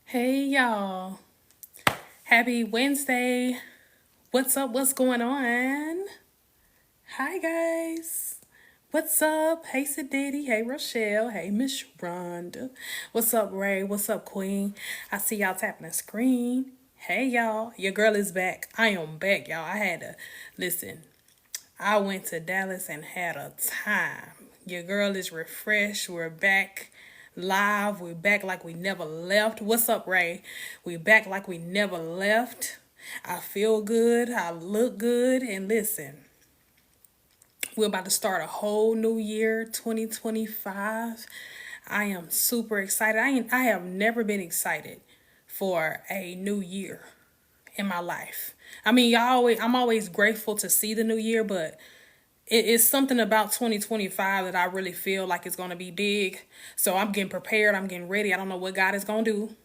Hey y'all. Happy Wednesday. What's up? What's going on? Hi guys. What's up? Hey Sadiddy. Hey Rochelle. Hey Miss Rhonda. What's up, Ray? What's up, Queen? I see y'all tapping the screen. Hey y'all. Your girl is back. I am back, y'all. I had to listen. I went to Dallas and had a time. Your girl is refreshed. We're back live. We're back like we never left. What's up, Ray? We're back like we never left. I feel good. I look good. And listen, we're about to start a whole new year, 2025. I am super excited. I have never been excited for a new year in my life. I mean, I'm always grateful to see the new year, but it's something about 2025 that I really feel like it's going to be big. So I'm getting prepared. I'm getting ready. I don't know what God is going to do.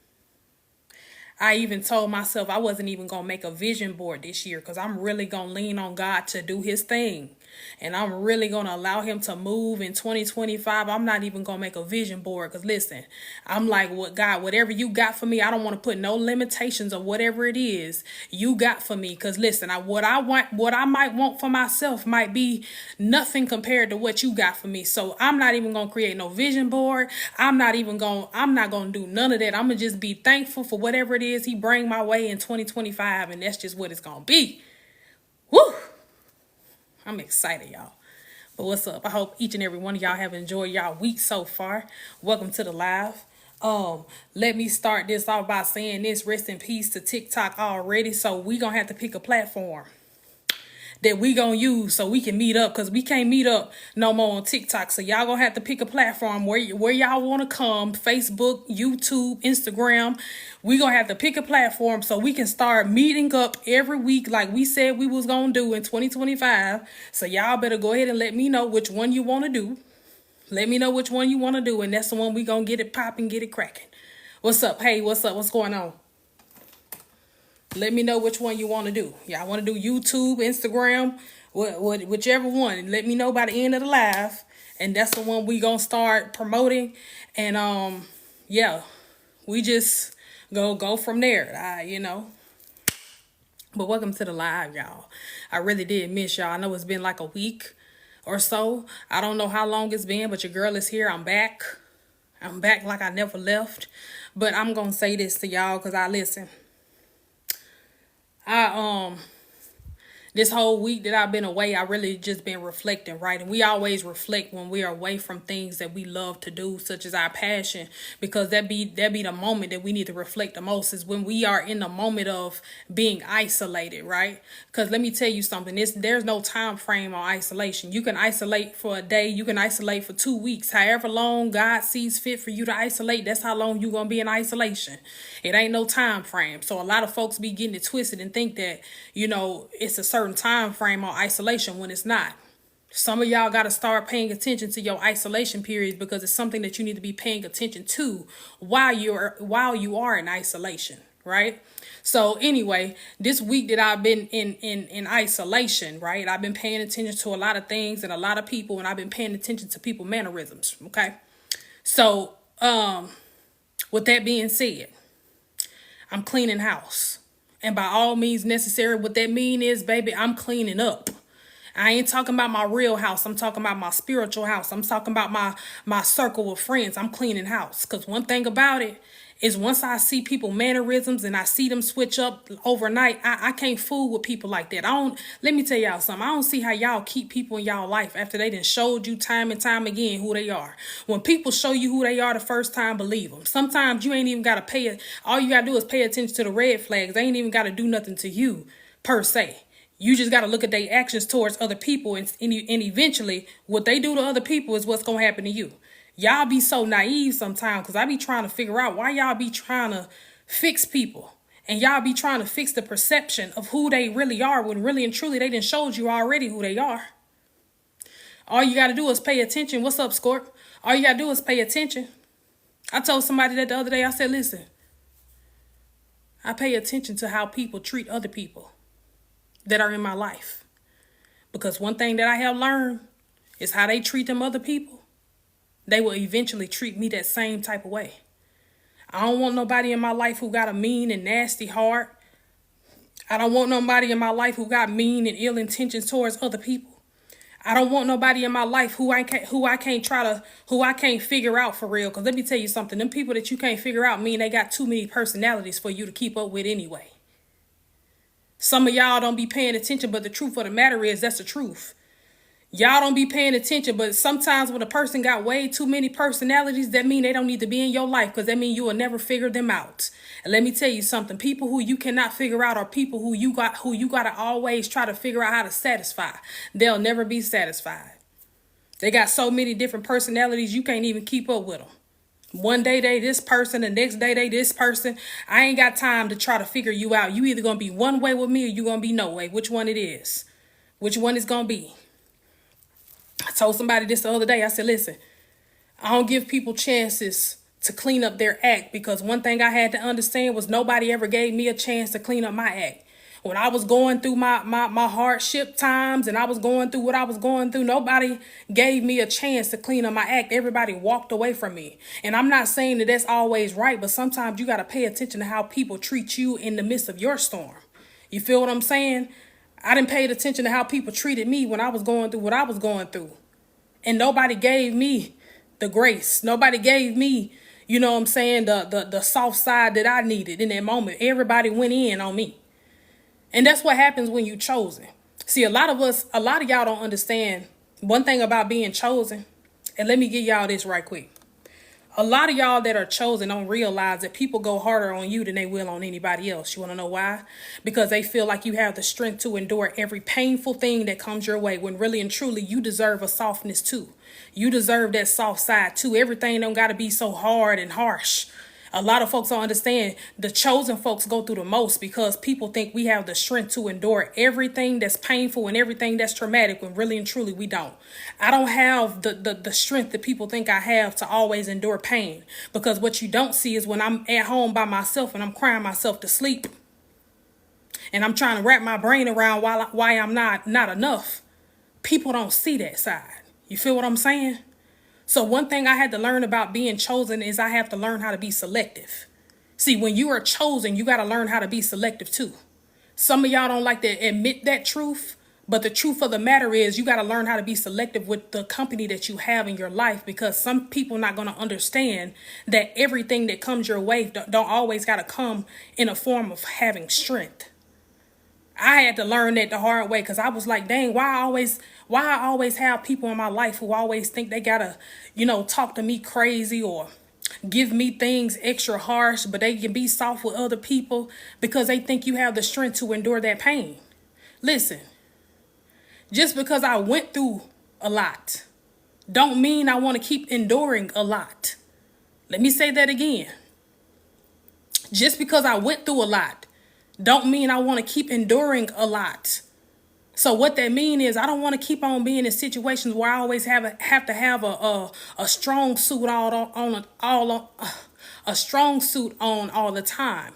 I even told myself I wasn't even going to make a vision board this year because I'm really going to lean on God to do his thing. And I'm really going to allow him to move in 2025. I'm not even going to make a vision board because listen, I'm like, what God, whatever you got for me, I don't want to put no limitations of whatever it is you got for me. Because listen, what I want, what I might want for myself might be nothing compared to what you got for me. So I'm not even going to create no vision board. I'm not going to do none of that. I'm going to just be thankful for whatever it is he bring my way in 2025. And that's just what it's going to be. Woo! I'm excited, y'all. But what's up? I hope each and every one of y'all have enjoyed y'all week so far. Welcome to the live. Let me start this off by saying this. Rest in peace to TikTok already. So we gonna have to pick a platform that we gonna use so we can meet up, because we can't meet up no more on TikTok. So y'all gonna have to pick a platform where y'all want to come. Facebook, YouTube, Instagram. We gonna have to pick a platform so we can start meeting up every week like we said we was gonna do in 2025. So y'all better go ahead and let me know which one you want to do. Let me know which one you want to do, and that's the one we gonna get it popping, get it cracking. What's up? Hey, what's up? What's going on? Let me know which one you want to do. Y'all want to do YouTube, Instagram, whichever one. Let me know by the end of the live, and that's the one we gonna start promoting. And yeah, we just go from there. But welcome to the live, y'all. I really did miss y'all. I know it's been like a week or so. I don't know how long it's been, but your girl is here. I'm back. I'm back like I never left. But I'm gonna say this to y'all because I listen. I this whole week that I've been away, I really just been reflecting, right? And we always reflect when we are away from things that we love to do, such as our passion, because that be the moment that we need to reflect the most, is when we are in the moment of being isolated, right? Because let me tell you something, there's no time frame on isolation. You can isolate for a day, you can isolate for 2 weeks, however long God sees fit for you to isolate, that's how long you're gonna be in isolation. It ain't no time frame. So a lot of folks be getting it twisted and think that, it's a certain time frame on isolation when it's not. Some of y'all got to start paying attention to your isolation periods, because it's something that you need to be paying attention to while you are in isolation, right? So anyway, this week that I've been in isolation, right? I've been paying attention to a lot of things and a lot of people, and I've been paying attention to people mannerisms, okay? So with that being said, I'm cleaning house. And by all means necessary, what that mean is, baby, I'm cleaning up. I ain't talking about my real house. I'm talking about my spiritual house. I'm talking about my circle of friends. I'm cleaning house. Because one thing about it is, once I see people mannerisms and I see them switch up overnight, I can't fool with people like that. Let me tell y'all something. I don't see how y'all keep people in y'all life after they done showed you time and time again who they are. When people show you who they are the first time, believe them. Sometimes you ain't even got to pay it. All you got to do is pay attention to the red flags. They ain't even got to do nothing to you per se. You just got to look at their actions towards other people, and eventually what they do to other people is what's going to happen to you. Y'all be so naive sometimes, because I be trying to figure out why y'all be trying to fix people And y'all be trying to fix the perception of who they really are when really and truly they done showed you already who they are. All you got to do is pay attention. What's up, Scorp? All you got to do is pay attention. I told somebody that the other day, I said, listen, I pay attention to how people treat other people that are in my life. Because one thing that I have learned is how they treat them other people. They will eventually treat me that same type of way. I don't want nobody in my life who got a mean and nasty heart. I don't want nobody in my life who got mean and ill intentions towards other people. I don't want nobody in my life who I can't figure out for real. Because let me tell you something. Them people that you can't figure out mean they got too many personalities for you to keep up with anyway. Some of y'all don't be paying attention, but the truth of the matter is that's the truth. Y'all don't be paying attention, but sometimes when a person got way too many personalities, that mean they don't need to be in your life, because that mean you will never figure them out. And let me tell you something, people who you cannot figure out are people who you got to always try to figure out how to satisfy. They'll never be satisfied. They got so many different personalities, you can't even keep up with them. One day they this person, the next day they this person. I ain't got time to try to figure you out. You either going to be one way with me or you going to be no way. Which one it is? Which one is going to be? I told somebody this the other day. I said, listen, I don't give people chances to clean up their act, because one thing I had to understand was nobody ever gave me a chance to clean up my act. When I was going through my hardship times and I was going through what I was going through, nobody gave me a chance to clean up my act. Everybody walked away from me. And I'm not saying that that's always right, but sometimes you got to pay attention to how people treat you in the midst of your storm. You feel what I'm saying? I didn't pay attention to how people treated me when I was going through what I was going through. And nobody gave me the grace. Nobody gave me, you know what I'm saying, the soft side that I needed in that moment. Everybody went in on me. And that's what happens when you're chosen. See, a lot of y'all don't understand one thing about being chosen. And let me give y'all this right quick. A lot of y'all that are chosen don't realize that people go harder on you than they will on anybody else. You want to know why? Because they feel like you have the strength to endure every painful thing that comes your way, when really and truly you deserve a softness too. You deserve that soft side too. Everything don't got to be so hard and harsh. A lot of folks don't understand the chosen folks go through the most, because people think we have the strength to endure everything that's painful and everything that's traumatic, when really and truly we don't. I don't have the strength that people think I have to always endure pain, because what you don't see is when I'm at home by myself and I'm crying myself to sleep and I'm trying to wrap my brain around why I'm not enough. People don't see that side. You feel what I'm saying? So one thing I had to learn about being chosen is I have to learn how to be selective. See, when you are chosen, you got to learn how to be selective too. Some of y'all don't like to admit that truth, but the truth of the matter is you got to learn how to be selective with the company that you have in your life, because some people not going to understand that everything that comes your way don't always got to come in a form of having strength. I had to learn that the hard way, because I was like, dang, why I always have people in my life who always think they gotta, talk to me crazy or give me things extra harsh, but they can be soft with other people because they think you have the strength to endure that pain. Listen, just because I went through a lot don't mean I want to keep enduring a lot. Let me say that again. Just because I went through a lot don't mean I want to keep enduring a lot. So what that means is I don't want to keep on being in situations where I always have to have a strong suit a strong suit on all the time.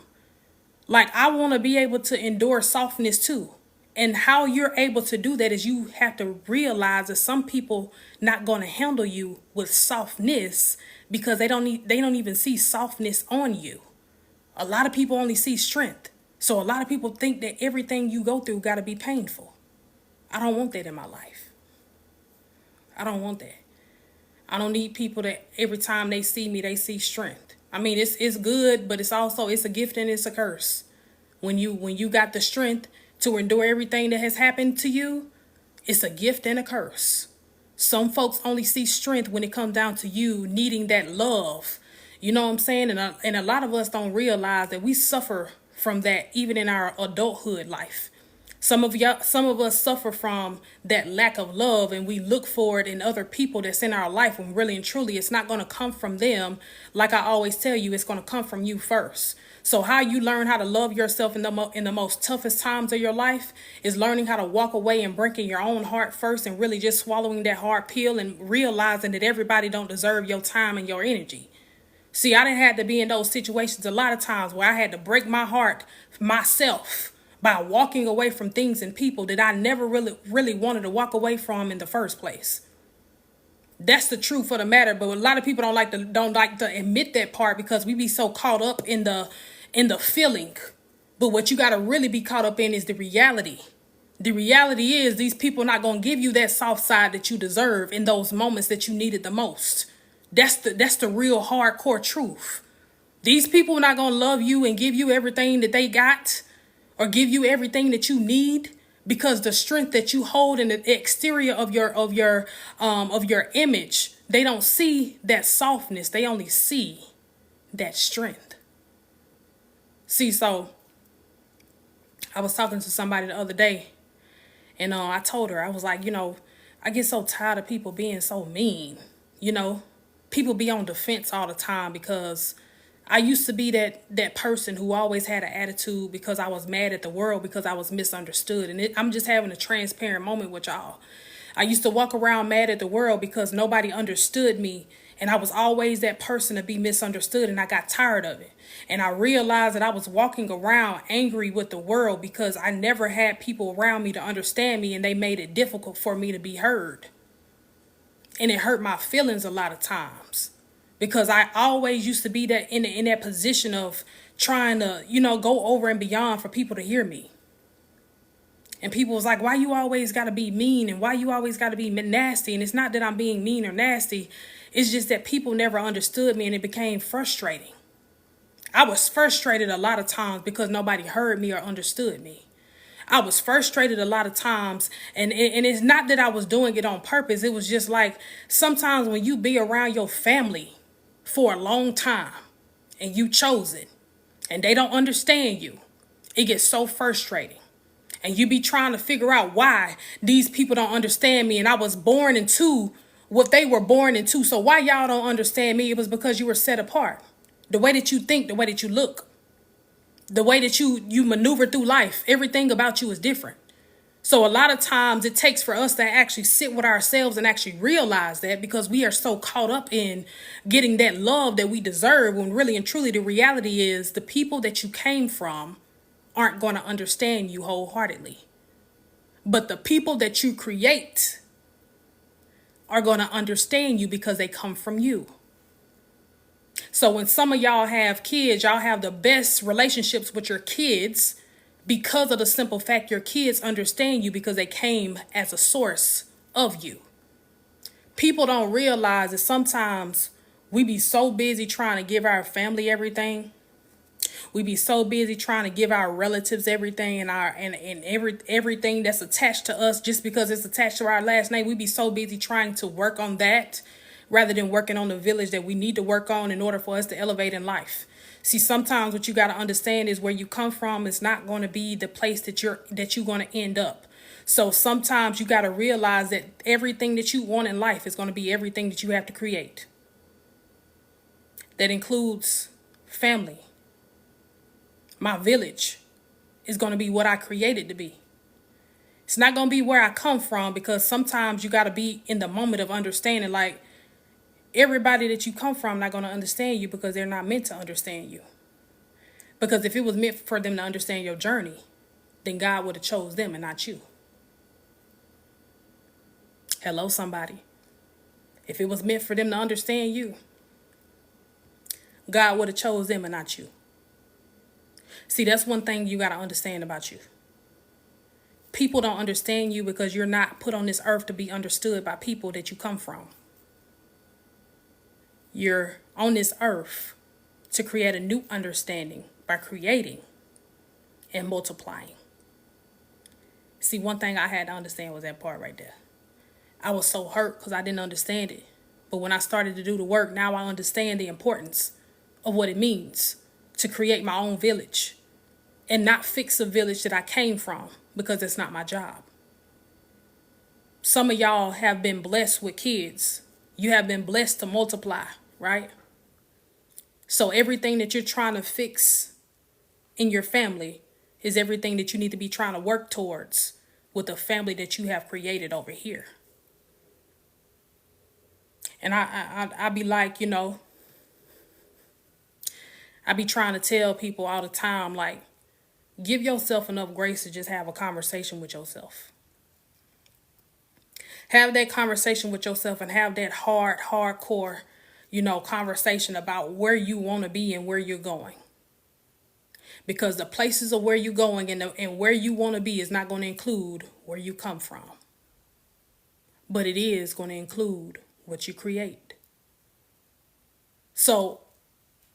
Like, I want to be able to endure softness too. And how you're able to do that is you have to realize that some people not going to handle you with softness because they don't even see softness on you. A lot of people only see strength. So a lot of people think that everything you go through got to be painful. I don't want that in my life. I don't want that. I don't need people that every time they see me, they see strength. I mean, it's good, but it's a gift and it's a curse. When you got the strength to endure everything that has happened to you, it's a gift and a curse. Some folks only see strength when it comes down to you needing that love. You know what I'm saying? And a lot of us don't realize that we suffer from that even in our adulthood life. Some of us suffer from that lack of love, and we look for it in other people that's in our life when really and truly it's not going to come from them. Like I always tell you, it's going to come from you first. So how you learn how to love yourself in the most toughest times of your life is learning how to walk away and breaking your own heart first, and really just swallowing that hard pill and realizing that everybody don't deserve your time and your energy. See, I didn't have to be in those situations a lot of times where I had to break my heart myself by walking away from things and people that I never really wanted to walk away from in the first place. That's the truth of the matter. But a lot of people don't like to admit that part because we be so caught up in the feeling. But what you got to really be caught up in is the reality. The reality is these people are not going to give you that soft side that you deserve in those moments that you need it the most. That's the real hardcore truth. These people are not going to love you and give you everything that they got or give you everything that you need, because the strength that you hold in the exterior of your image, they don't see that softness. They only see that strength. See, so I was talking to somebody the other day, and I told her, I was like, I get so tired of people being so mean. People be on defense all the time, because I used to be that person who always had an attitude because I was mad at the world because I was misunderstood. And I'm just having a transparent moment with y'all. I used to walk around mad at the world because nobody understood me. And I was always that person to be misunderstood, and I got tired of it. And I realized that I was walking around angry with the world because I never had people around me to understand me, and they made it difficult for me to be heard. And it hurt my feelings a lot of times, because I always used to be that in that position of trying to, go over and beyond for people to hear me. And people was like, why you always got to be mean, and why you always got to be nasty? And it's not that I'm being mean or nasty. It's just that people never understood me, and it became frustrating. I was frustrated a lot of times because nobody heard me or understood me. I was frustrated a lot of times, and it's not that I was doing it on purpose. It was just like sometimes when you be around your family for a long time and you chose it and they don't understand you, it gets so frustrating. And you be trying to figure out why these people don't understand me, and I was born into what they were born into. So why y'all don't understand me? It was because you were set apart. The way that you think, the way that you look, the way that you maneuver through life, everything about you is different. So a lot of times it takes for us to actually sit with ourselves and actually realize that, because we are so caught up in getting that love that we deserve, when really and truly the reality is the people that you came from aren't going to understand you wholeheartedly. But the people that you create are going to understand you because they come from you. So when some of y'all have kids, y'all have the best relationships with your kids because of the simple fact your kids understand you because they came as a source of you. People don't realize that sometimes we be so busy trying to give our family everything. We be so busy trying to give our relatives everything, and everything that's attached to us just because it's attached to our last name. We be so busy trying to work on that rather than working on the village that we need to work on in order for us to elevate in life. See, sometimes what you got to understand is where you come from is not going to be the place that you're going to end up. So sometimes you got to realize that everything that you want in life is going to be everything that you have to create. That includes family. My village is going to be what I created to be. It's not going to be where I come from, because sometimes you got to be in the moment of understanding. Like, everybody that you come from not going to understand you because they're not meant to understand you. Because if it was meant for them to understand your journey, then God would have chose them and not you. Hello, somebody. If it was meant for them to understand you, God would have chose them and not you. See, that's one thing you got to understand about you. People don't understand you because you're not put on this earth to be understood by people that you come from. You're on this earth to create a new understanding by creating and multiplying. See, one thing I had to understand was that part right there. I was so hurt because I didn't understand it. But when I started to do the work, now I understand the importance of what it means to create my own village and not fix a village that I came from, because it's not my job. Some of y'all have been blessed with kids. You have been blessed to multiply, right? So everything that you're trying to fix in your family is everything that you need to be trying to work towards with the family that you have created over here. And I be like, I be trying to tell people all the time, like, give yourself enough grace to just have a conversation with yourself. Have that conversation with yourself and have that hardcore, conversation about where you want to be and where you're going. Because the places of where you're going and where you want to be is not going to include where you come from. But it is going to include what you create. So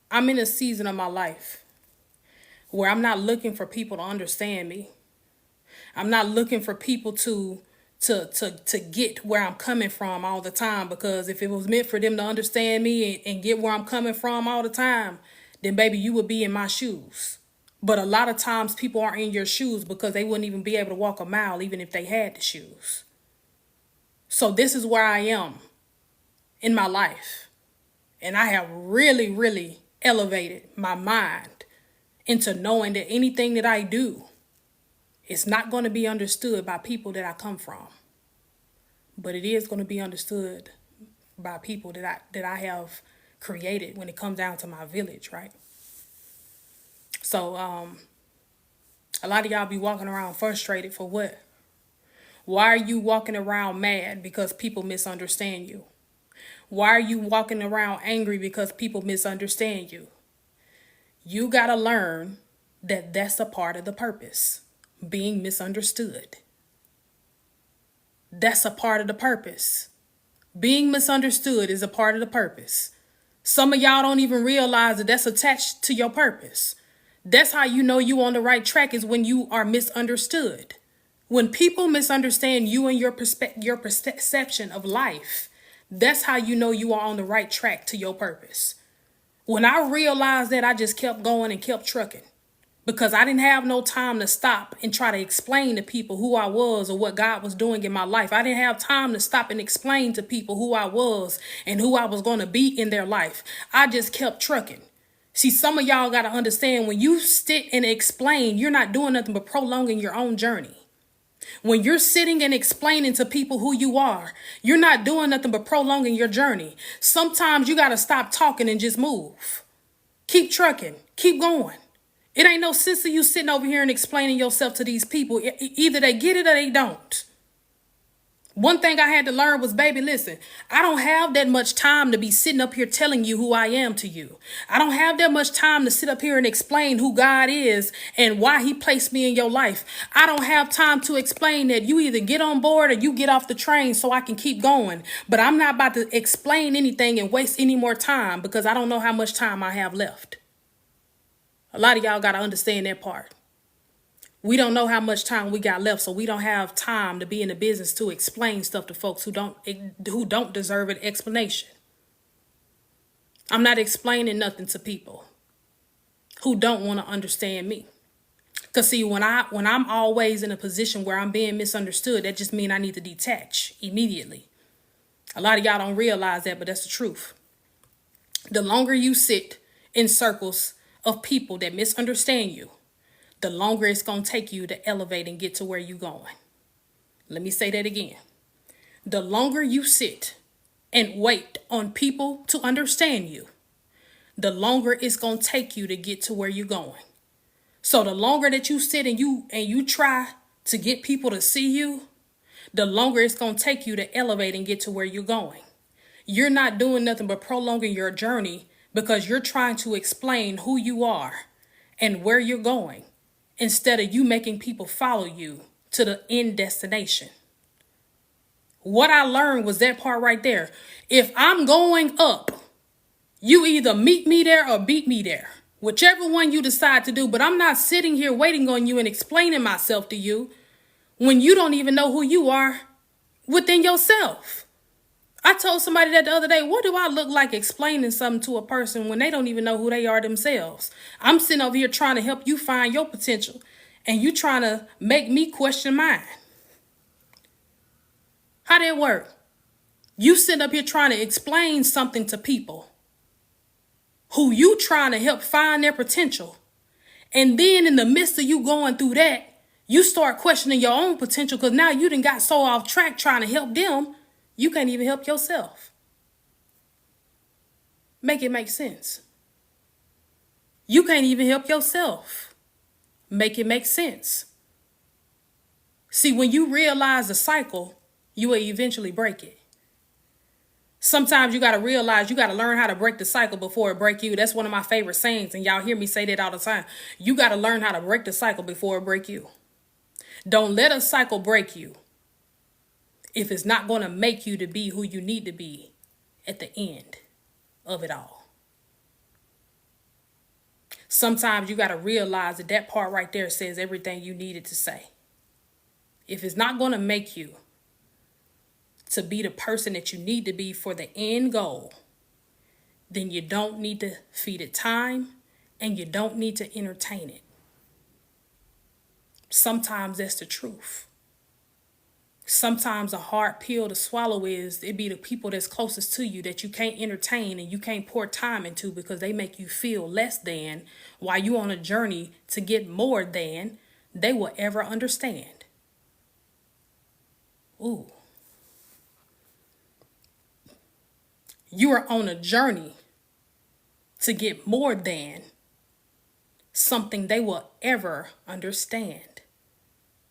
I'm in a season of my life where I'm not looking for people to understand me. I'm not looking for people to get where I'm coming from all the time, because if it was meant for them to understand me and get where I'm coming from all the time, then baby, you would be in my shoes. But a lot of times people aren't in your shoes because they wouldn't even be able to walk a mile even if they had the shoes. So this is where I am in my life. And I have really, really elevated my mind into knowing that anything that I do is not going to be understood by people that I come from. But it is going to be understood by people that I have created when it comes down to my village, right? So a lot of y'all be walking around frustrated for what? Why are you walking around mad? Because people misunderstand you. Why are you walking around angry? Because people misunderstand you. You got to learn that that's a part of the purpose, being misunderstood. That's a part of the purpose. Being misunderstood is a part of the purpose. Some of y'all don't even realize that that's attached to your purpose. That's how you know you on the right track, is when you are misunderstood. When people misunderstand you and your perception of life, that's how you know you are on the right track to your purpose. When I realized that, I just kept going and kept trucking, because I didn't have no time to stop and try to explain to people who I was or what God was doing in my life. I didn't have time to stop and explain to people who I was and who I was going to be in their life. I just kept trucking. See, some of y'all got to understand, when you sit and explain, you're not doing nothing but prolonging your own journey. When you're sitting and explaining to people who you are, you're not doing nothing but prolonging your journey. Sometimes you got to stop talking and just move. Keep trucking. Keep going. It ain't no sense of you sitting over here and explaining yourself to these people. Either they get it or they don't. One thing I had to learn was, baby, listen, I don't have that much time to be sitting up here telling you who I am to you. I don't have that much time to sit up here and explain who God is and why he placed me in your life. I don't have time to explain that. You either get on board or you get off the train so I can keep going. But I'm not about to explain anything and waste any more time, because I don't know how much time I have left. A lot of y'all got to understand that part. We don't know how much time we got left, so we don't have time to be in the business to explain stuff to folks who don't deserve an explanation. I'm not explaining nothing to people who don't want to understand me. Because see, when I'm always in a position where I'm being misunderstood, that just means I need to detach immediately. A lot of y'all don't realize that, but that's the truth. The longer you sit in circles of people that misunderstand you, the longer it's going to take you to elevate and get to where you're going. Let me say that again. The longer you sit and wait on people to understand you, the longer it's going to take you to get to where you're going. So the longer that you sit and you try to get people to see you, the longer it's going to take you to elevate and get to where you're going. You're not doing nothing but prolonging your journey, because you're trying to explain who you are and where you're going, instead of you making people follow you to the end destination. What I learned was that part right there. If I'm going up, you either meet me there or beat me there. Whichever one you decide to do. But I'm not sitting here waiting on you and explaining myself to you when you don't even know who you are within yourself. I told somebody that the other day, what do I look like explaining something to a person when they don't even know who they are themselves? I'm sitting over here trying to help you find your potential. And you trying to make me question mine. How did it work? You sit up here trying to explain something to people who you trying to help find their potential. And then in the midst of you going through that, you start questioning your own potential because now you done got so off track trying to help them, you can't even help yourself. Make it make sense. You can't even help yourself. Make it make sense. See, when you realize the cycle, you will eventually break it. Sometimes you got to realize you got to learn how to break the cycle before it break you. That's one of my favorite sayings, and y'all hear me say that all the time. You got to learn how to break the cycle before it break you. Don't let a cycle break you if it's not going to make you to be who you need to be at the end of it all. Sometimes you got to realize that that part right there says everything you needed to say. If it's not going to make you to be the person that you need to be for the end goal, then you don't need to feed it time and you don't need to entertain it. Sometimes that's the truth. Sometimes a hard pill to swallow is it be the people that's closest to you that you can't entertain and you can't pour time into because they make you feel less than while you on a journey to get more than they will ever understand. Ooh. You are on a journey to get more than something they will ever understand.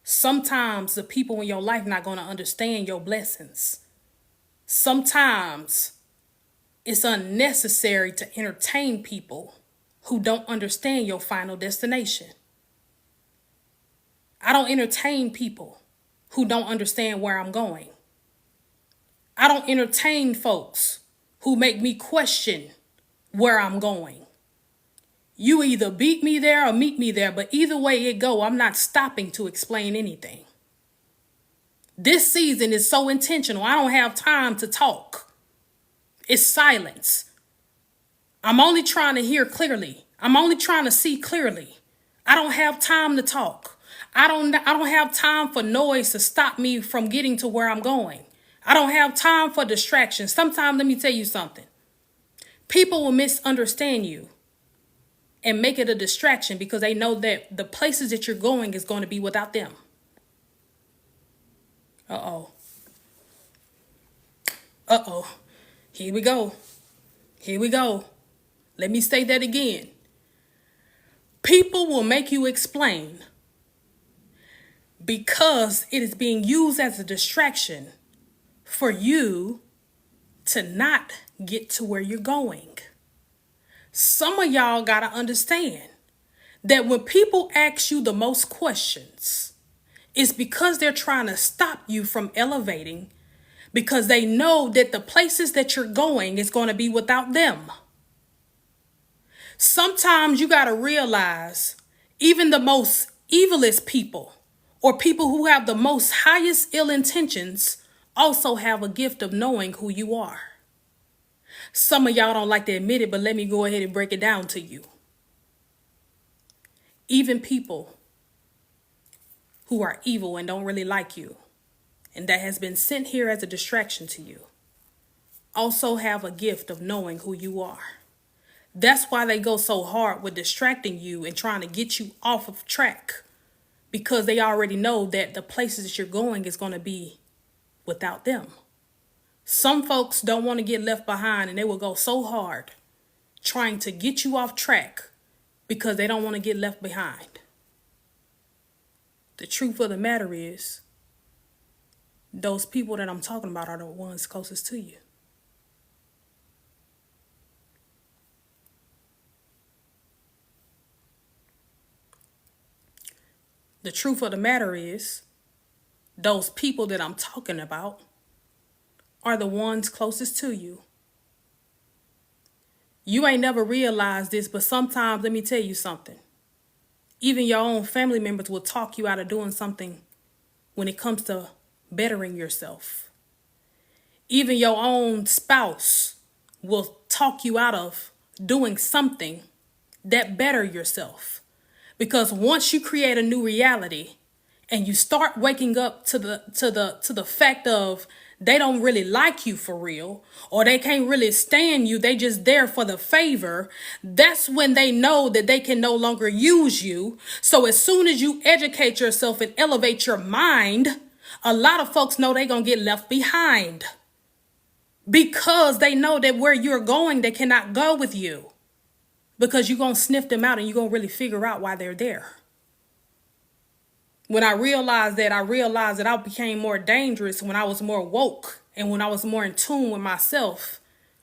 Sometimes the people in your life not going to understand your blessings. Sometimes it's unnecessary to entertain people who don't understand your final destination. I don't entertain people who don't understand where I'm going. I don't entertain folks who make me question where I'm going. You either beat me there or meet me there, but either way it go, I'm not stopping to explain anything. This season is so intentional. I don't have time to talk. It's silence. I'm only trying to hear clearly. I'm only trying to see clearly. I don't have time to talk. I don't have time for noise to stop me from getting to where I'm going. I don't have time for distractions. Sometimes, let me tell you something. People will misunderstand you and make it a distraction because they know that the places that you're going is going to be without them. Uh-oh. Uh-oh. Here we go. Here we go. Let me say that again. People will make you explain because it is being used as a distraction for you to not get to where you're going. Some of y'all got to understand that when people ask you the most questions, it's because they're trying to stop you from elevating because they know that the places that you're going is going to be without them. Sometimes you got to realize even the most evilest people or people who have the most highest ill intentions also have a gift of knowing who you are. Some of y'all don't like to admit it, but let me go ahead and break it down to you. Even people who are evil and don't really like you, and that has been sent here as a distraction to you, also have a gift of knowing who you are. That's why they go so hard with distracting you and trying to get you off of track, because they already know that the places that you're going is going to be without them. Some folks don't want to get left behind and they will go so hard trying to get you off track because they don't want to get left behind. The truth of the matter is, those people that I'm talking about are the ones closest to you. The truth of the matter is, those people that I'm talking about are the ones closest to you. You ain't never realized this, but sometimes, let me tell you something. Even your own family members will talk you out of doing something when it comes to bettering yourself. Even your own spouse will talk you out of doing something that better yourself Because once you create a new reality and you start waking up to the fact of they don't really like you for real, or they can't really stand you, they just there for the favor, that's when they know that they can no longer use you. So as soon as you educate yourself and elevate your mind, a lot of folks know they're gonna get left behind because they know that where you're going, they cannot go with you, because you're gonna sniff them out and you're gonna really figure out why they're there. When I realized that I became more dangerous when I was more woke and when I was more in tune with myself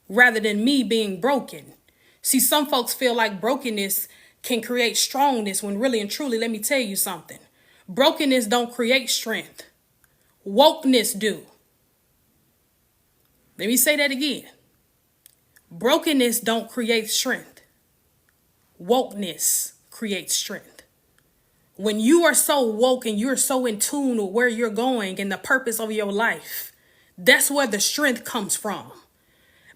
rather than me being broken. See, some folks feel like brokenness can create strongness when really and truly, let me tell you something. Brokenness don't create strength. Wokeness do. Let me say that again. Brokenness don't create strength. Wokeness creates strength. When you are so woke and you're so in tune with where you're going and the purpose of your life, that's where the strength comes from.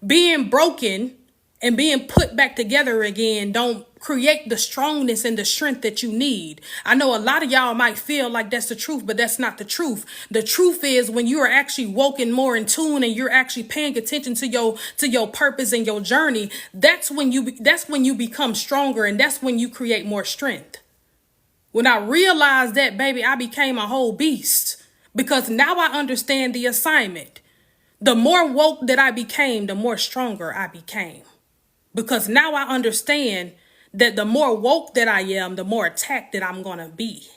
Being broken and being put back together again don't create the strongness and the strength that you need. I know a lot of y'all might feel like that's the truth, but that's not the truth. The truth is when you are actually woke and more in tune and you're actually paying attention to your purpose and your journey, that's when you become stronger, and that's when you create more strength. When I realized that, baby, I became a whole beast, because now I understand the assignment. The more woke that I became, the more stronger I became. Because now I understand that the more woke that I am, the more attacked that I'm going to be.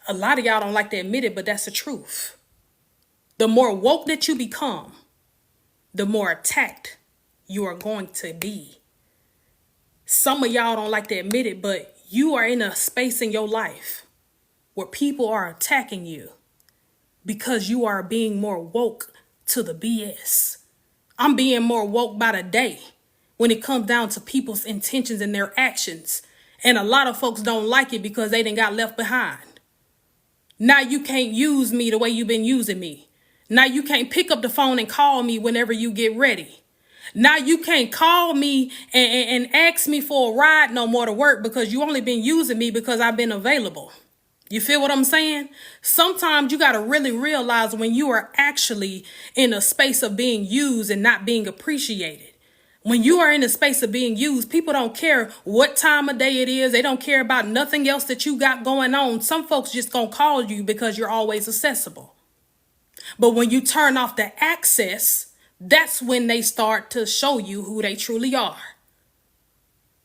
A lot of y'all don't like to admit it, but that's the truth. The more woke that you become, the more attacked you are going to be. Some of y'all don't like to admit it, but you are in a space in your life where people are attacking you because you are being more woke to the BS. I'm being more woke by the day when it comes down to people's intentions and their actions. And a lot of folks don't like it because they done got left behind. Now you can't use me the way you've been using me. Now you can't pick up the phone and call me whenever you get ready. Now you can't call me and ask me for a ride no more to work because you only been using me because I've been available. You feel what I'm saying? Sometimes you got to really realize when you are actually in a space of being used and not being appreciated. When you are in a space of being used, people don't care what time of day it is. They don't care about nothing else that you got going on. Some folks just gonna call you because you're always accessible. But when you turn off the access, that's when they start to show you who they truly are.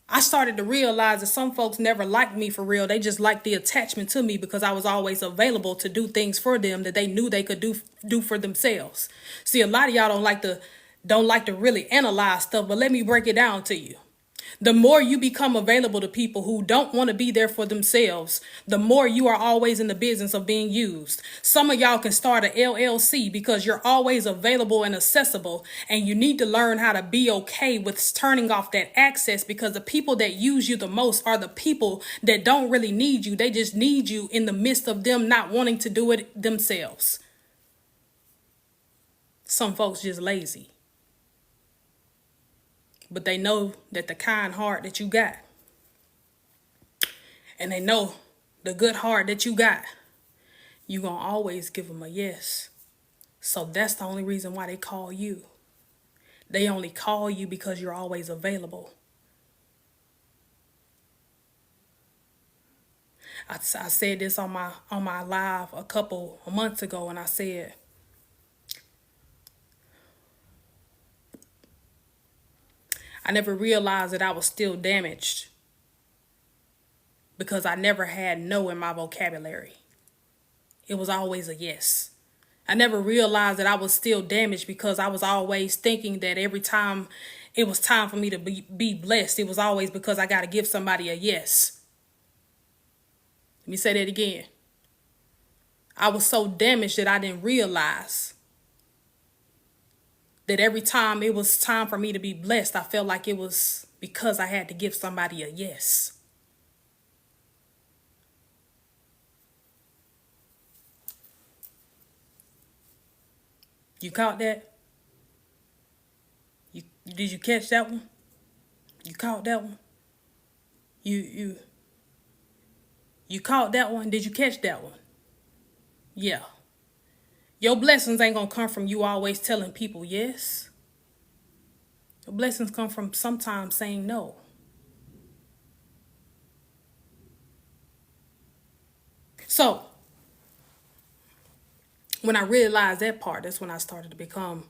I started to realize that some folks never liked me for real. They just liked the attachment to me because I was always available to do things for them that they knew they could do for themselves. See, a lot of y'all don't like to really analyze stuff, but let me break it down to you. The more you become available to people who don't want to be there for themselves, the more you are always in the business of being used. Some of y'all can start an LLC because you're always available and accessible, and you need to learn how to be okay with turning off that access, because the people that use you the most are the people that don't really need you. They just need you in the midst of them not wanting to do it themselves. Some folks just lazy. But they know that the kind heart that you got, and they know the good heart that you got, you're going to always give them a yes. So that's the only reason why they call you. They only call you because you're always available. I said this on my live a couple of months ago, and I said, I never realized that I was still damaged because I never had no in my vocabulary. It was always a yes. I never realized that I was still damaged because I was always thinking that every time it was time for me to be blessed, it was always because I got to give somebody a yes. Let me say that again. I was so damaged that I didn't realize that every time it was time for me to be blessed, I felt like it was because I had to give somebody a yes. You caught that? Did you catch that one? You caught that one? You You caught that one? Did you catch that one? Yeah. Your blessings ain't gonna come from you always telling people yes. Your blessings come from sometimes saying no. So, when I realized that part, that's when I started to become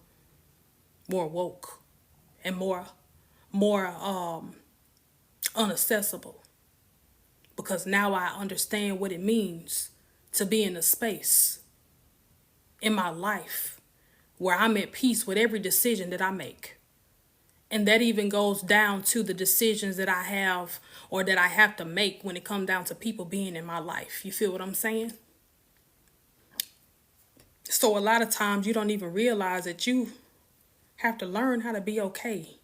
more woke and more unaccessible. Because now I understand what it means to be in a space in my life where I'm at peace with every decision that I make. And that even goes down to the decisions that I have or that I have to make when it comes down to people being in my life. You feel what I'm saying? So a lot of times you don't even realize that you have to learn how to be okay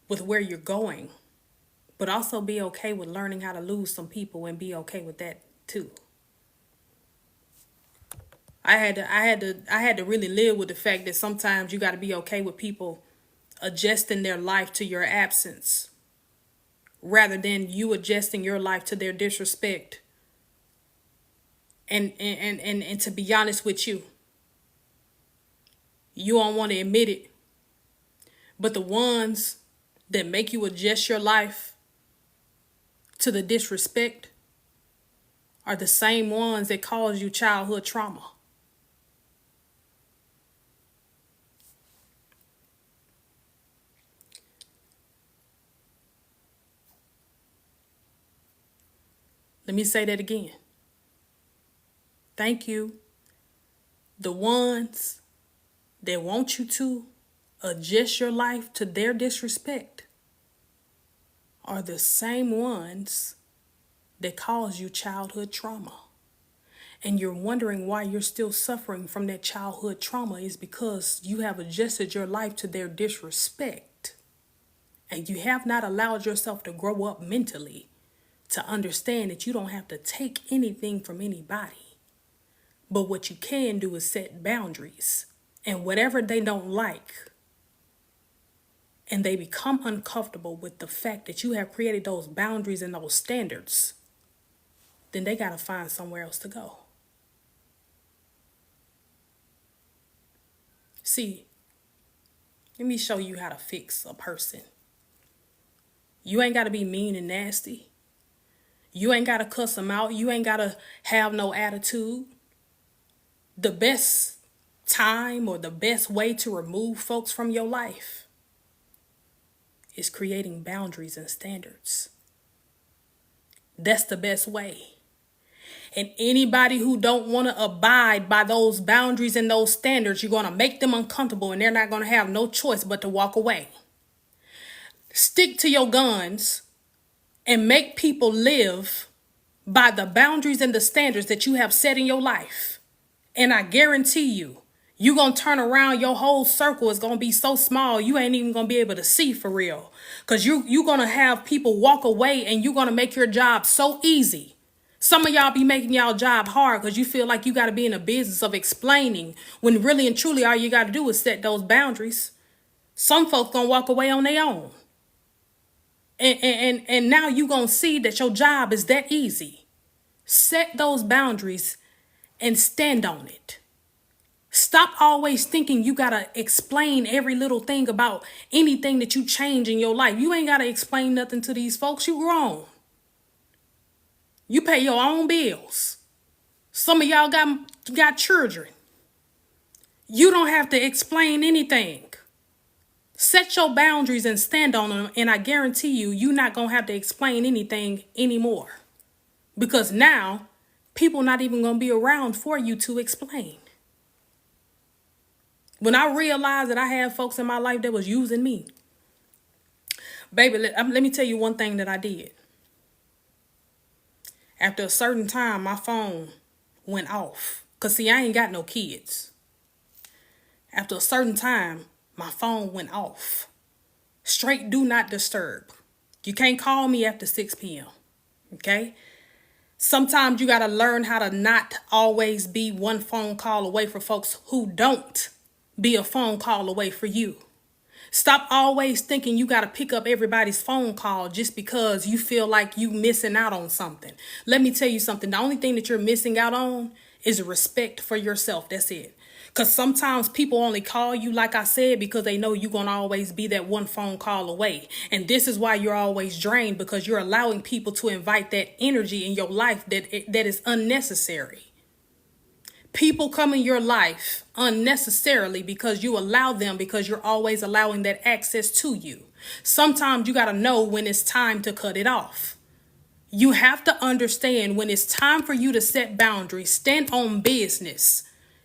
with where you're going, but also be okay with learning how to lose some people and be okay with that too. I had to really live with the fact that sometimes you got to be okay with people adjusting their life to your absence rather than you adjusting your life to their disrespect. And to be honest with you, you don't want to admit it, but the ones that make you adjust your life to the disrespect are the same ones that cause you childhood trauma. Let me say that again. Thank you. The ones that want you to adjust your life to their disrespect are the same ones that cause you childhood trauma. And you're wondering why you're still suffering from that childhood trauma is because you have adjusted your life to their disrespect. And you have not allowed yourself to grow up mentally to understand that you don't have to take anything from anybody. But what you can do is set boundaries. And whatever they don't like, and they become uncomfortable with the fact that you have created those boundaries and those standards, then they got to find somewhere else to go. See, let me show you how to fix a person. You ain't got to be mean and nasty. You ain't got to cuss them out. You ain't got to have no attitude. The best time or the best way to remove folks from your life is creating boundaries and standards. That's the best way. And anybody who don't want to abide by those boundaries and those standards, you're going to make them uncomfortable and they're not going to have no choice but to walk away. Stick to your guns and make people live by the boundaries and the standards that you have set in your life. And I guarantee you, you're going to turn around, your whole circle is going to be so small, you ain't even going to be able to see for real. Because you're going to have people walk away and you're going to make your job so easy. Some of y'all be making y'all job hard because you feel like you got to be in a business of explaining when really and truly all you got to do is set those boundaries. Some folks going to walk away on their own. And now you're going to see that your job is that easy. Set those boundaries and stand on it. Stop always thinking you got to explain every little thing about anything that you change in your life. You ain't got to explain nothing to these folks. You grown. You pay your own bills. Some of y'all got children. You don't have to explain anything. Set your boundaries and stand on them, and I guarantee you, you're not going to have to explain anything anymore. Because now, people not even going to be around for you to explain. When I realized that I had folks in my life that was using me, baby, let me tell you one thing that I did. After a certain time, my phone went off. Because, see, I ain't got no kids. After a certain time, my phone went off. Straight do not disturb. You can't call me after 6 p.m. Okay? Sometimes you got to learn how to not always be one phone call away for folks who don't be a phone call away for you. Stop always thinking you got to pick up everybody's phone call just because you feel like you missing out on something. Let me tell you something. The only thing that you're missing out on is respect for yourself. That's it. Because sometimes people only call you, like I said, because they know you're going to always be that one phone call away. And this is why you're always drained, because you're allowing people to invite that energy in your life that is unnecessary. People come in your life unnecessarily because you allow them, because you're always allowing that access to you. Sometimes you got to know when it's time to cut it off. You have to understand when it's time for you to set boundaries, stand on business.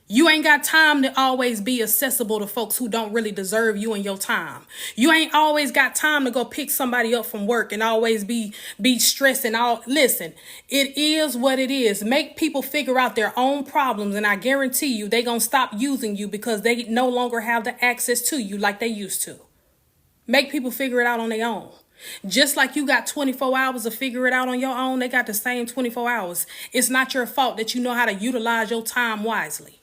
You ain't got time to always be accessible to folks who don't really deserve you and your time. You ain't always got time to go pick somebody up from work and always be stressed and all. Listen, it is what it is. Make people figure out their own problems, and I guarantee you they gonna stop using you because they no longer have the access to you like they used to. Make people figure it out on their own. Just like you got 24 hours to figure it out on your own, they got the same 24 hours. It's not your fault that you know how to utilize your time wisely.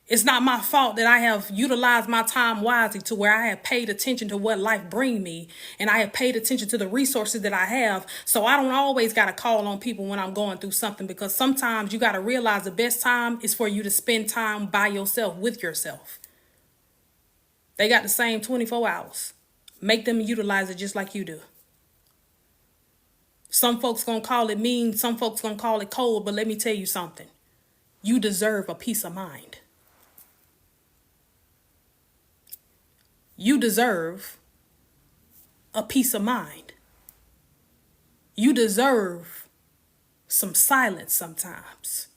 It's not my fault that I have utilized my time wisely to where I have paid attention to what life brings me, and I have paid attention to the resources that I have. So I don't always got to call on people when I'm going through something, because sometimes you got to realize the best time is for you to spend time by yourself, with yourself. They got the same 24 hours. Make them utilize it just like you do. Some folks gonna call it mean, some folks gonna call it cold, but let me tell you something. You deserve a peace of mind. You deserve a peace of mind. You deserve some silence sometimes.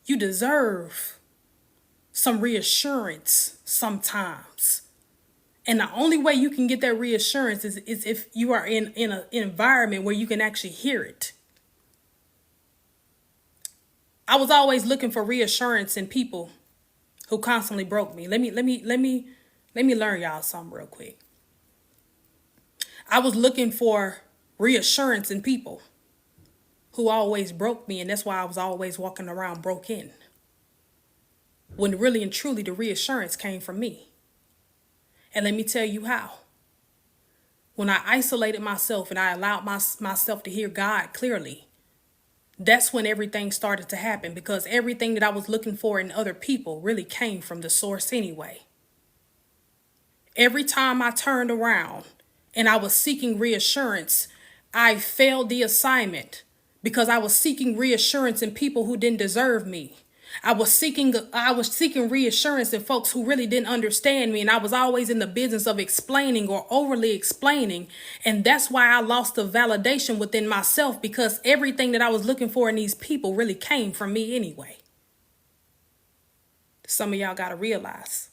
You deserve some reassurance sometimes. And the only way you can get that reassurance is if you are in an environment where you can actually hear it. I was always looking for reassurance in people who constantly broke me. Let me learn y'all something real quick. I was looking for reassurance in people who always broke me, and that's why I was always walking around broken. When really and truly the reassurance came from me. And let me tell you how. When I isolated myself and I allowed myself to hear God clearly, that's when everything started to happen, because everything that I was looking for in other people really came from the source anyway. Every time I turned around and I was seeking reassurance, I failed the assignment because I was seeking reassurance in people who didn't deserve me. I was seeking reassurance in folks who really didn't understand me, and I was always in the business of explaining or overly explaining, and that's why I lost the validation within myself, because everything that I was looking for in these people really came from me anyway. Some of y'all got to realize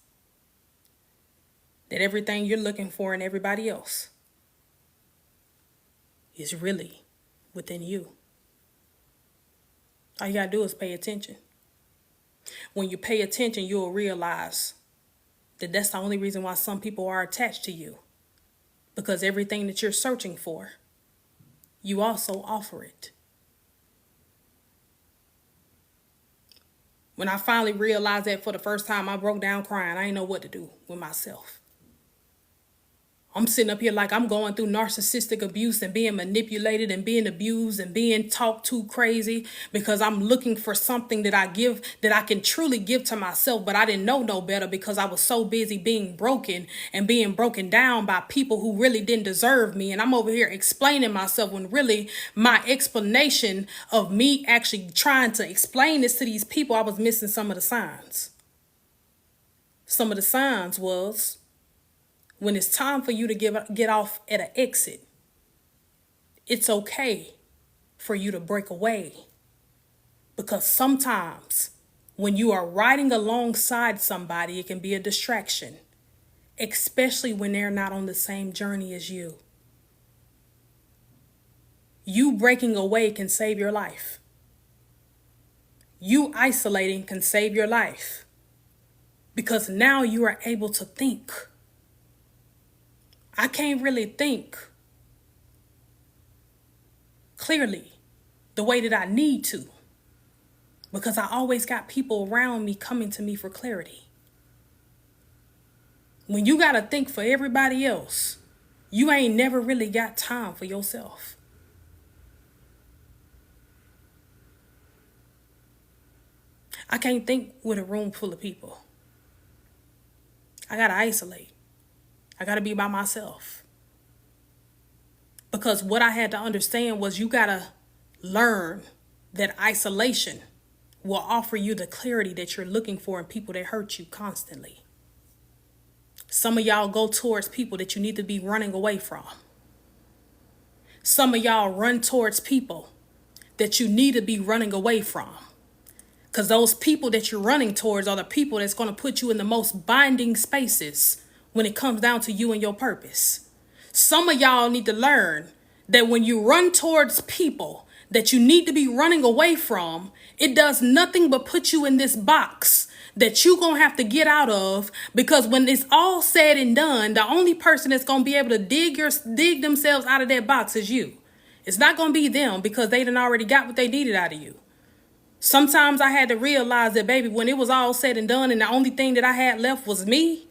that everything you're looking for in everybody else is really within you. All you got to do is pay attention. When you pay attention, you'll realize that that's the only reason why some people are attached to you. Because everything that you're searching for, you also offer it. When I finally realized that for the first time, I broke down crying. I didn't know what to do with myself. I'm sitting up here like I'm going through narcissistic abuse and being manipulated and being abused and being talked to crazy because I'm looking for something that I can truly give to myself. But I didn't know no better because I was so busy being broken and being broken down by people who really didn't deserve me. And I'm over here explaining myself when really my explanation of me actually trying to explain this to these people, I was missing some of the signs. Some of the signs was, when it's time for you to get off at an exit, it's okay for you to break away. Because sometimes when you are riding alongside somebody, it can be a distraction, especially when they're not on the same journey as you. You breaking away can save your life. You isolating can save your life. Because now you are able to think. I can't really think clearly the way that I need to, because I always got people around me coming to me for clarity. When you got to think for everybody else, you ain't never really got time for yourself. I can't think with a room full of people. I got to isolate. I got to be by myself. Because what I had to understand was you got to learn that isolation will offer you the clarity that you're looking for in people that hurt you constantly. Some of y'all go towards people that you need to be running away from. Some of y'all run towards people that you need to be running away from. Because those people that you're running towards are the people that's going to put you in the most binding spaces when it comes down to you and your purpose. Some of y'all need to learn that when you run towards people that you need to be running away from, it does nothing but put you in this box that you're going to have to get out of, because when it's all said and done, the only person that's going to be able to dig themselves out of that box is you. It's not going to be them, because they done already got what they needed out of you. Sometimes I had to realize that, baby, when it was all said and done and the only thing that I had left was me,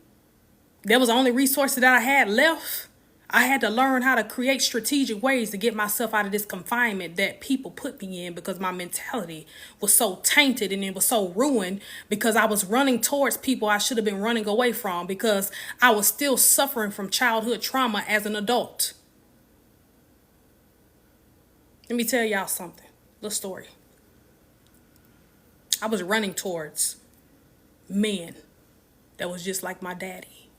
that was the only resources that I had left, I had to learn how to create strategic ways to get myself out of this confinement that people put me in, because my mentality was so tainted and it was so ruined, because I was running towards people I should have been running away from, because I was still suffering from childhood trauma as an adult. Let me tell y'all something, little story. I was running towards men that was just like my daddy,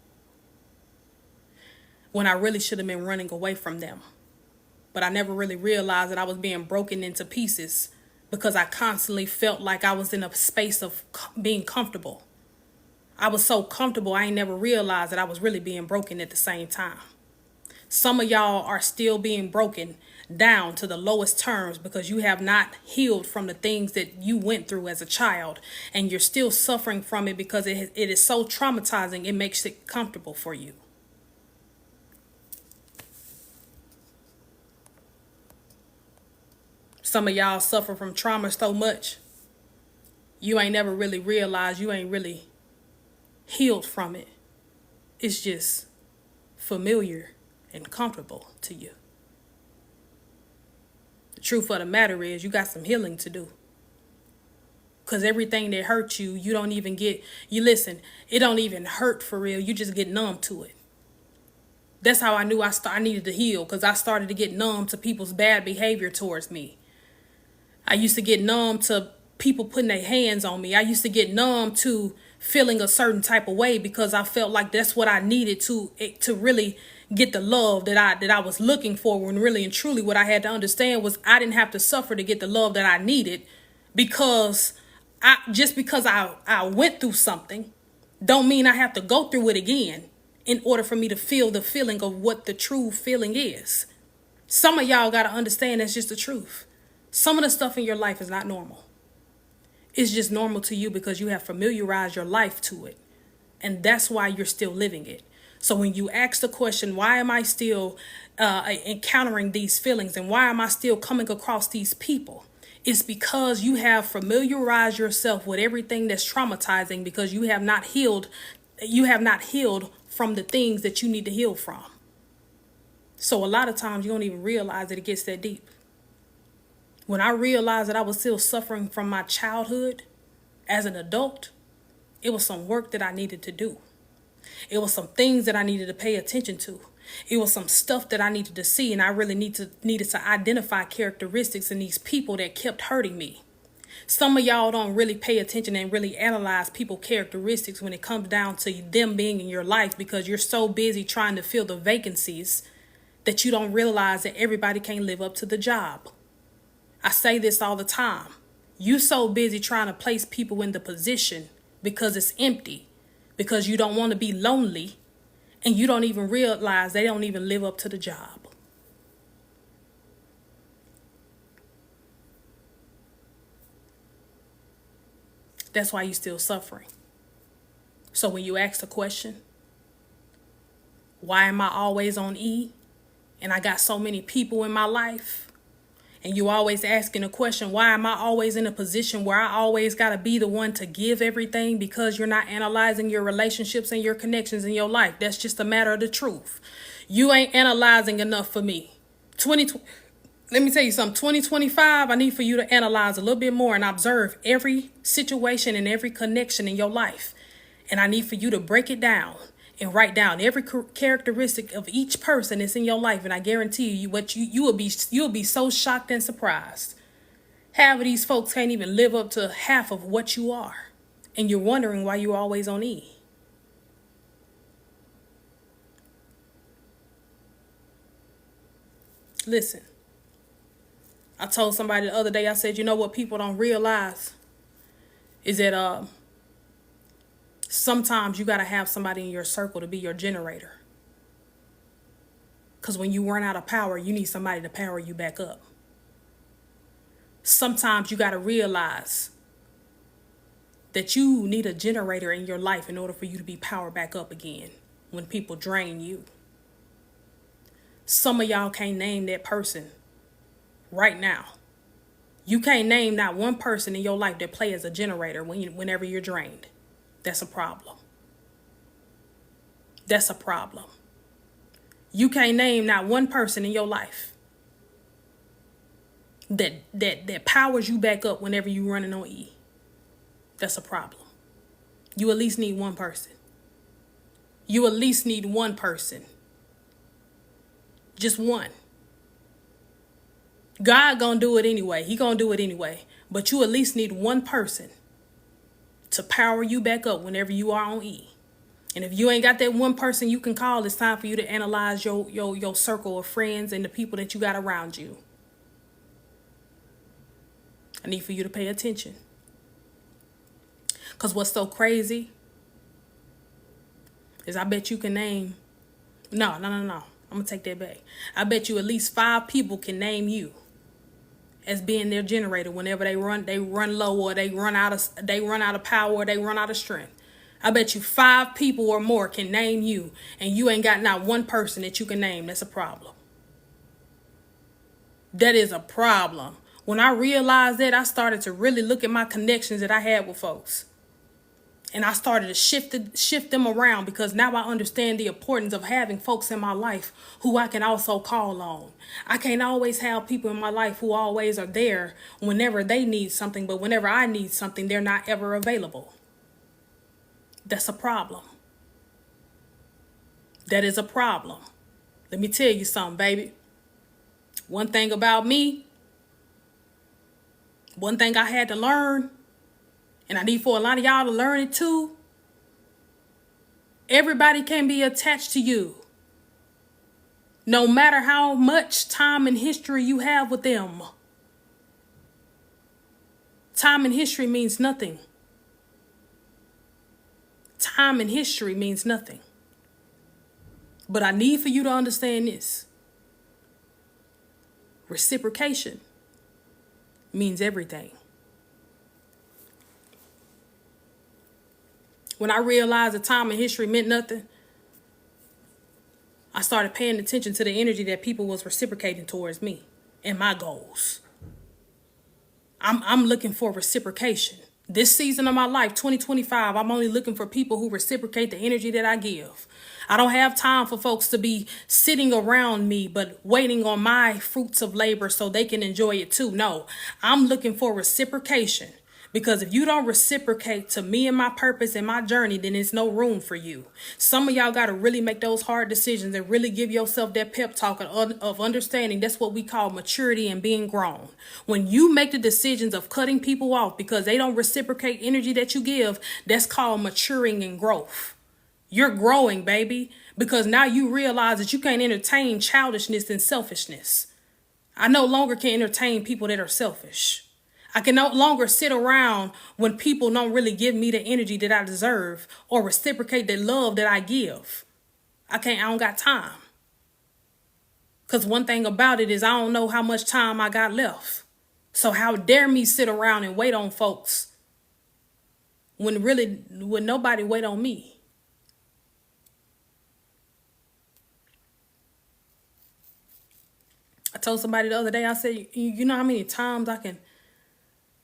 when I really should have been running away from them. But I never really realized that I was being broken into pieces, because I constantly felt like I was in a space of being comfortable. I was so comfortable, I ain't never realized that I was really being broken at the same time. Some of y'all are still being broken down to the lowest terms, because you have not healed from the things that you went through as a child, and you're still suffering from it because it is so traumatizing, it makes it comfortable for you. Some of y'all suffer from trauma so much, you ain't never really realized you ain't really healed from it. It's just familiar and comfortable to you. The truth of the matter is, you got some healing to do. Because everything that hurt you, you don't even get, it don't even hurt for real. You just get numb to it. That's how I knew I needed to heal, because I started to get numb to people's bad behavior towards me. I used to get numb to people putting their hands on me. I used to get numb to feeling a certain type of way, because I felt like that's what I needed to really get the love that I was looking for, when really and truly what I had to understand was I didn't have to suffer to get the love that I needed, because I went through something don't mean I have to go through it again in order for me to feel the feeling of what the true feeling is. Some of y'all got to understand that's just the truth. Some of the stuff in your life is not normal. It's just normal to you because you have familiarized your life to it. And that's why you're still living it. So when you ask the question, why am I still encountering these feelings, and why am I still coming across these people? It's because you have familiarized yourself with everything that's traumatizing, because you have not healed. You have not healed from the things that you need to heal from. So a lot of times you don't even realize that it gets that deep. When I realized that I was still suffering from my childhood as an adult, it was some work that I needed to do. It was some things that I needed to pay attention to. It was some stuff that I needed to see, and I really needed to identify characteristics in these people that kept hurting me. Some of y'all don't really pay attention and really analyze people characteristics when it comes down to them being in your life, because you're so busy trying to fill the vacancies that you don't realize that everybody can't live up to the job. I say this all the time. You so busy trying to place people in the position because it's empty, because you don't want to be lonely, and you don't even realize they don't even live up to the job. That's why you're still suffering. So when you ask the question, why am I always on E, and I got so many people in my life, And you always asking a question, why am I always in a position where I always got to be the one to give everything? Because you're not analyzing your relationships and your connections in your life. That's just a matter of the truth. You ain't analyzing enough for me. Let me tell you something. 2025, I need for you to analyze a little bit more and observe every situation and every connection in your life. And I need for you to break it down and write down every characteristic of each person that's in your life. And I guarantee you, you'll be so shocked and surprised. Half of these folks can't even live up to half of what you are. And you're wondering why you're always on E. Listen, I told somebody the other day, I said, you know what people don't realize is that sometimes you got to have somebody in your circle to be your generator. Because when you run out of power, you need somebody to power you back up. Sometimes you got to realize that you need a generator in your life in order for you to be powered back up again when people drain you. Some of y'all can't name that person right now. You can't name not one person in your life that play as a generator whenever you're drained. That's a problem. That's a problem. You can't name not one person in your life that powers you back up whenever you're running on E. That's a problem. You at least need one person. You at least need one person. Just one. God gonna do it anyway. He gonna do it anyway. But you at least need one person to power you back up whenever you are on E. And if you ain't got that one person you can call, it's time for you to analyze your circle of friends and the people that you got around you. I need for you to pay attention. Because what's so crazy is I bet you can name... No. I'm going to take that back. I bet you at least 5 people can name you as being their generator whenever they run low, or they run out of power, or they run out of strength. I bet you 5 people or more can name you, and you ain't got not one person that you can name. That's a problem. That is a problem. When I realized that, I started to really look at my connections that I had with folks. And I started to shift them around, because now I understand the importance of having folks in my life who I can also call on. I can't always have people in my life who always are there whenever they need something, but whenever I need something, they're not ever available. That's a problem. That is a problem. Let me tell you something, baby. One thing about me, one thing I had to learn, and I need for a lot of y'all to learn it too. Everybody can be attached to you. No matter how much time and history you have with them. Time and history means nothing. Time and history means nothing. But I need for you to understand this. Reciprocation means everything. When I realized that time and history meant nothing, I started paying attention to the energy that people was reciprocating towards me and my goals. I'm looking for reciprocation. This season of my life, 2025, I'm only looking for people who reciprocate the energy that I give. I don't have time for folks to be sitting around me but waiting on my fruits of labor so they can enjoy it too. No, I'm looking for reciprocation. Because if you don't reciprocate to me and my purpose and my journey, then there's no room for you. Some of y'all got to really make those hard decisions and really give yourself that pep talk of understanding. That's what we call maturity and being grown. When you make the decisions of cutting people off because they don't reciprocate energy that you give, that's called maturing and growth. You're growing, baby, because now you realize that you can't entertain childishness and selfishness. I no longer can entertain people that are selfish. I can no longer sit around when people don't really give me the energy that I deserve or reciprocate the love that I give. I don't got time. Because one thing about it is I don't know how much time I got left. So how dare me sit around and wait on folks when nobody wait on me? I told somebody the other day, I said, you know how many times I can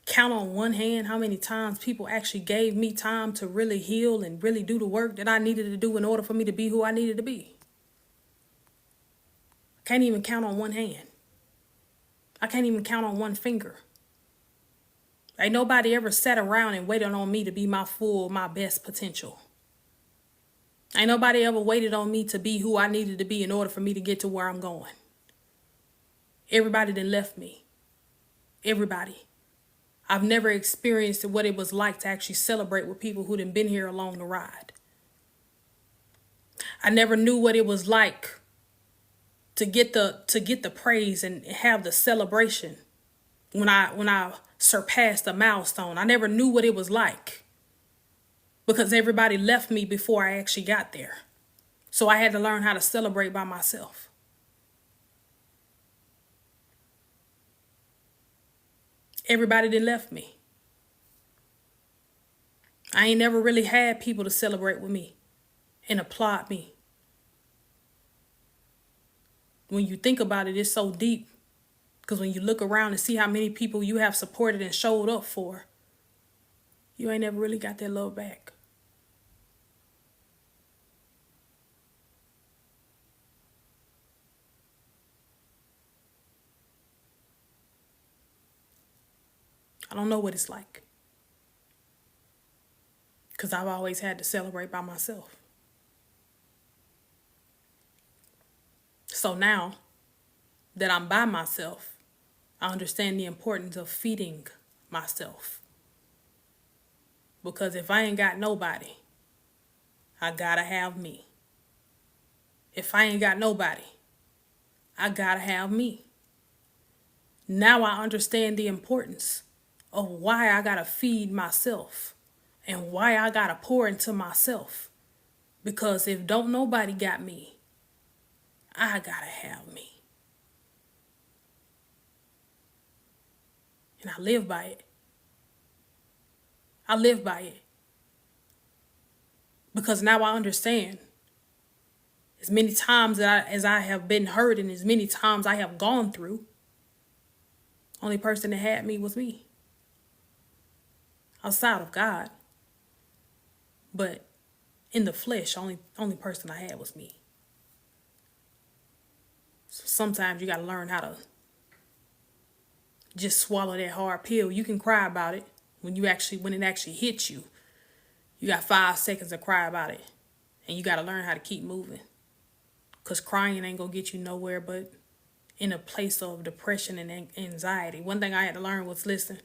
count on one hand how many times people actually gave me time to really heal and really do the work that I needed to do in order for me to be who I needed to be. I can't even count on one hand. I can't even count on one finger. Ain't nobody ever sat around and waited on me to be my best potential. Ain't nobody ever waited on me to be who I needed to be in order for me to get to where I'm going. Everybody done left me. Everybody. I've never experienced what it was like to actually celebrate with people who done been here along the ride. I never knew what it was like to get the praise and have the celebration when I surpassed a milestone. I never knew what it was like because everybody left me before I actually got there. So I had to learn how to celebrate by myself. Everybody that left me. I ain't never really had people to celebrate with me and applaud me. When you think about it, it's so deep. Because when you look around and see how many people you have supported and showed up for, you ain't never really got that love back. I don't know what it's like. Because I've always had to celebrate by myself. So now that I'm by myself, I understand the importance of feeding myself. Because if I ain't got nobody, I gotta have me. If I ain't got nobody, I gotta have me. Now I understand the importance of why I gotta feed myself and why I gotta pour into myself. Because if don't nobody got me, I gotta have me. And I live by it. I live by it. Because now I understand. As many times as I have been hurt and as many times I have gone through, only person that had me was me. Outside of God. But in the flesh, only person I had was me. So sometimes you got to learn how to just swallow that hard pill. You can cry about it when it actually hits you. You got 5 seconds to cry about it. And you got to learn how to keep moving. Because crying ain't going to get you nowhere but in a place of depression and anxiety. One thing I had to learn was, listen,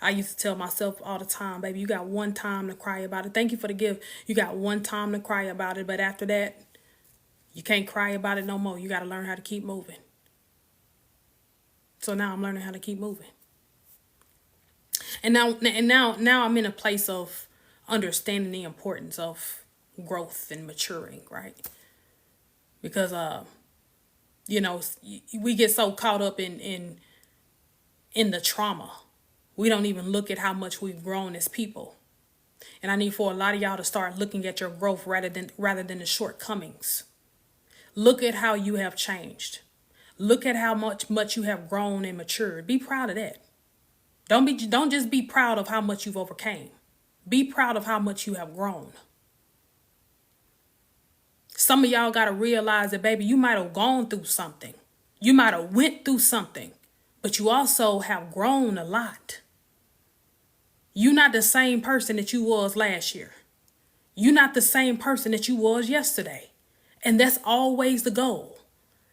I used to tell myself all the time, baby, you got one time to cry about it. Thank you for the gift. You got one time to cry about it. But after that, you can't cry about it no more. You got to learn how to keep moving. So now I'm learning how to keep moving. And now I'm in a place of understanding the importance of growth and maturing, right? Because, we get so caught up in the trauma. We don't even look at how much we've grown as people. And I need for a lot of y'all to start looking at your growth rather than the shortcomings. Look at how you have changed. Look at how much you have grown and matured. Be proud of that. Don't just be proud of how much you've overcame. Be proud of how much you have grown. Some of y'all got to realize that, baby, you might have gone through something. You might have went through something, but you also have grown a lot. You're not the same person that you was last year. You're not the same person that you was yesterday. And that's always the goal.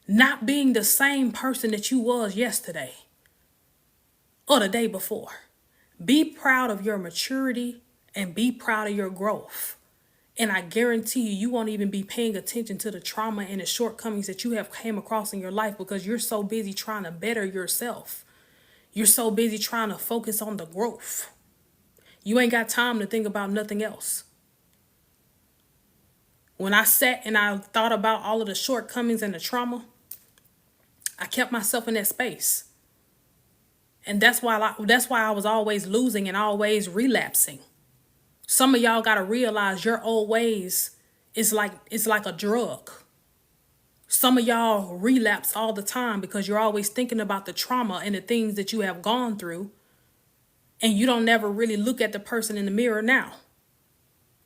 Not being the same person that you was yesterday or the day before. Be proud of your maturity and be proud of your growth. And I guarantee you won't even be paying attention to the trauma and the shortcomings that you have came across in your life because you're so busy trying to better yourself. You're so busy trying to focus on the growth. You ain't got time to think about nothing else. When I sat and I thought about all of the shortcomings and the trauma, I kept myself in that space. And that's why I was always losing and always relapsing. Some of y'all got to realize your old ways is like a drug. Some of y'all relapse all the time because you're always thinking about the trauma and the things that you have gone through, and you don't never really look at the person in the mirror now.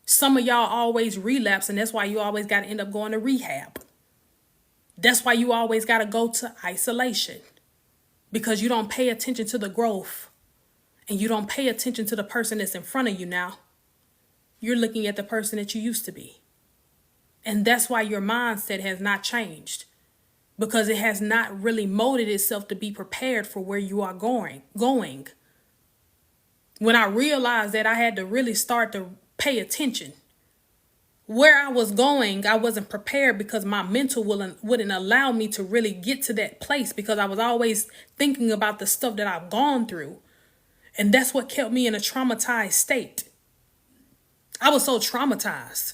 Some of y'all always relapse, and that's why you always got to end up going to rehab. That's why you always got to go to isolation, because you don't pay attention to the growth, and you don't pay attention to the person that's in front of you now. You're looking at the person that you used to be. And that's why your mindset has not changed, because it has not really molded itself to be prepared for where you are going. When I realized that, I had to really start to pay attention. Where I was going, I wasn't prepared because my mental wouldn't allow me to really get to that place, because I was always thinking about the stuff that I've gone through. And that's what kept me in a traumatized state. I was so traumatized.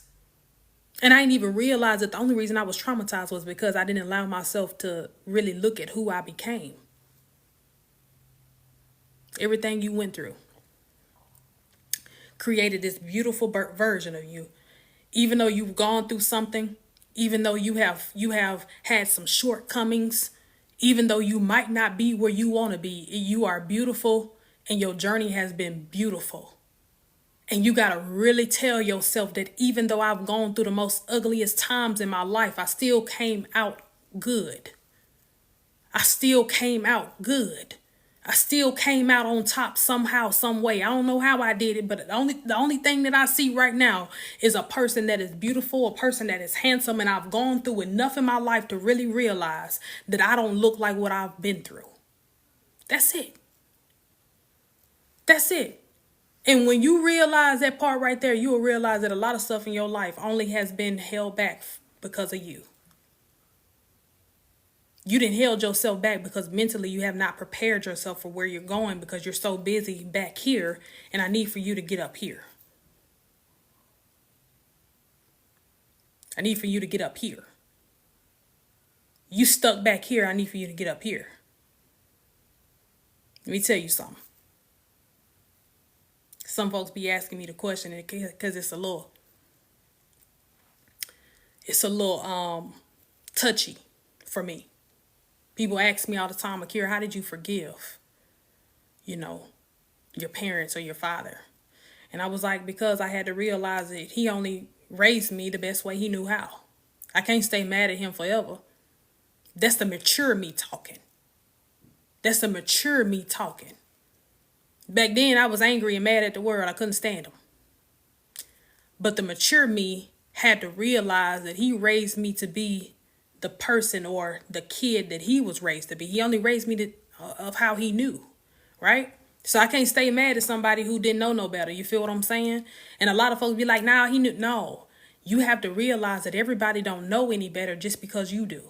And I didn't even realize that the only reason I was traumatized was because I didn't allow myself to really look at who I became. Everything you went through created this beautiful version of you. Even though you've gone through something, even though you have had some shortcomings, even though you might not be where you want to be, you are beautiful, and your journey has been beautiful. And you got to really tell yourself that even though I've gone through the most ugliest times in my life, I still came out good. I still came out good. I still came out on top somehow, some way. I don't know how I did it, but the only thing that I see right now is a person that is beautiful, a person that is handsome, and I've gone through enough in my life to really realize that I don't look like what I've been through. That's it. That's it. And when you realize that part right there, you will realize that a lot of stuff in your life only has been held back because of you. You didn't held yourself back because mentally you have not prepared yourself for where you're going, because you're so busy back here, and I need for you to get up here. I need for you to get up here. You stuck back here, I need for you to get up here. Let me tell you something. Some folks be asking me the question because it's a little touchy for me. People ask me all the time, Akira, how did you forgive, your parents or your father? And I was like, because I had to realize that he only raised me the best way he knew how. I can't stay mad at him forever. That's the mature me talking. That's the mature me talking. Back then, I was angry and mad at the world. I couldn't stand them. But the mature me had to realize that he raised me to be the person or the kid that he was raised to be. He only raised me of how he knew, right? So I can't stay mad at somebody who didn't know no better. You feel what I'm saying? And a lot of folks be like, nah, he knew. No, you have to realize that everybody don't know any better just because you do.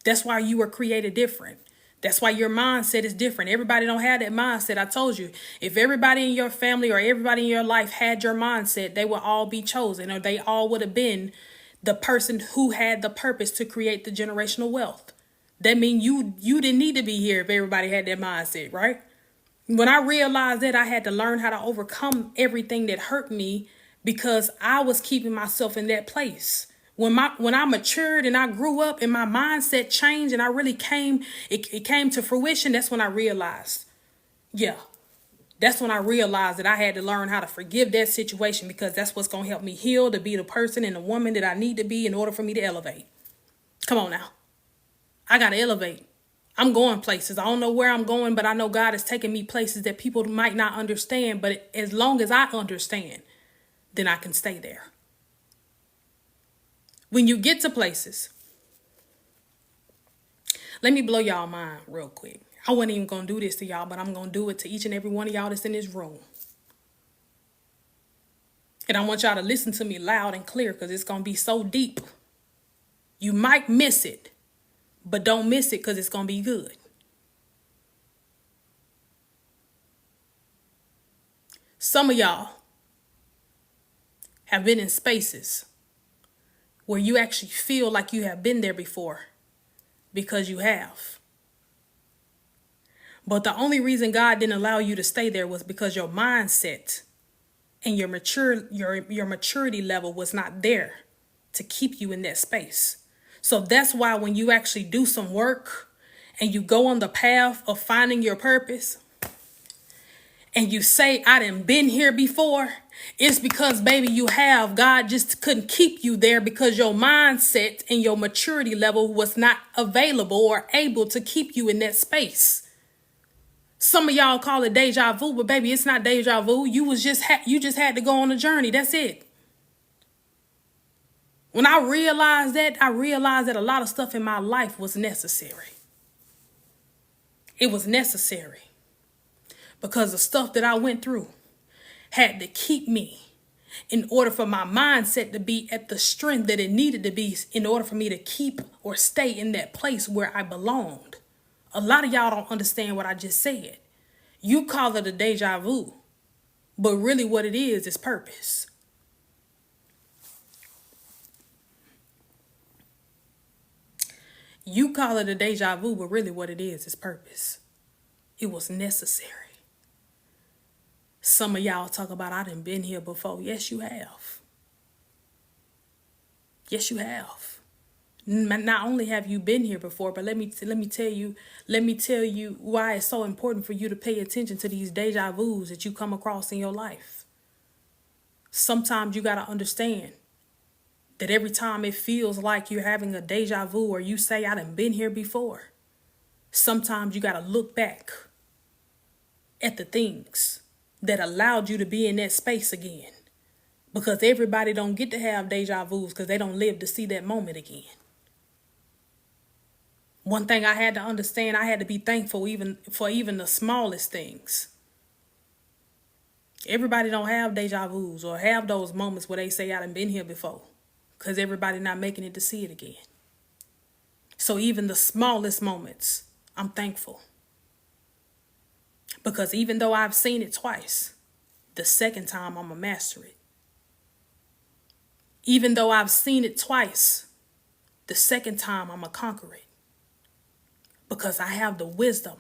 That's why you were created different. That's why your mindset is different. Everybody don't have that mindset. I told you, if everybody in your family or everybody in your life had your mindset, they would all be chosen, or they all would have been the person who had the purpose to create the generational wealth. That means you didn't need to be here if everybody had that mindset, right? When I realized that, I had to learn how to overcome everything that hurt me because I was keeping myself in that place. When I matured and I grew up and my mindset changed and I really came to fruition, that's when I realized, that's when I realized that I had to learn how to forgive that situation, because that's what's going to help me heal, to be the person and the woman that I need to be in order for me to elevate. Come on now. I got to elevate. I'm going places. I don't know where I'm going, but I know God is taking me places that people might not understand. But as long as I understand, then I can stay there. When you get to places, let me blow y'all mind real quick. I wasn't even going to do this to y'all, but I'm going to do it to each and every one of y'all that's in this room. And I want y'all to listen to me loud and clear, because it's going to be so deep. You might miss it, but don't miss it, because it's going to be good. Some of y'all have been in spaces where you actually feel like you have been there before, because you have. But the only reason God didn't allow you to stay there was because your mindset and your maturity level was not there to keep you in that space. So that's why when you actually do some work and you go on the path of finding your purpose and you say, I done been here before, it's because, baby, you have. God just couldn't keep you there because your mindset and your maturity level was not available or able to keep you in that space. Some of y'all call it deja vu, but baby, it's not deja vu. You just had to go on a journey. That's it. When I realized that a lot of stuff in my life was necessary. It was necessary because the stuff that I went through had to keep me in order for my mindset to be at the strength that it needed to be in order for me to keep or stay in that place where I belonged. A lot of y'all don't understand what I just said. You call it a deja vu, but really what it is purpose. You call it a deja vu, but really what it is purpose. It was necessary. Some of y'all talk about, I done been here before. Yes, you have. Yes, you have. Not only have you been here before, but let me tell you why it's so important for you to pay attention to these deja vus that you come across in your life. Sometimes you got to understand that every time it feels like you're having a deja vu or you say, I done been here before, sometimes you got to look back at the things that allowed you to be in that space again. Because everybody don't get to have deja vus because they don't live to see that moment again. One thing I had to understand, I had to be thankful even for the smallest things. Everybody don't have deja vus or have those moments where they say, I done been here before. Because everybody not making it to see it again. So even the smallest moments, I'm thankful. Because even though I've seen it twice, the second time I'm going to master it. Even though I've seen it twice, the second time I'm going to conquer it. Because I have the wisdom,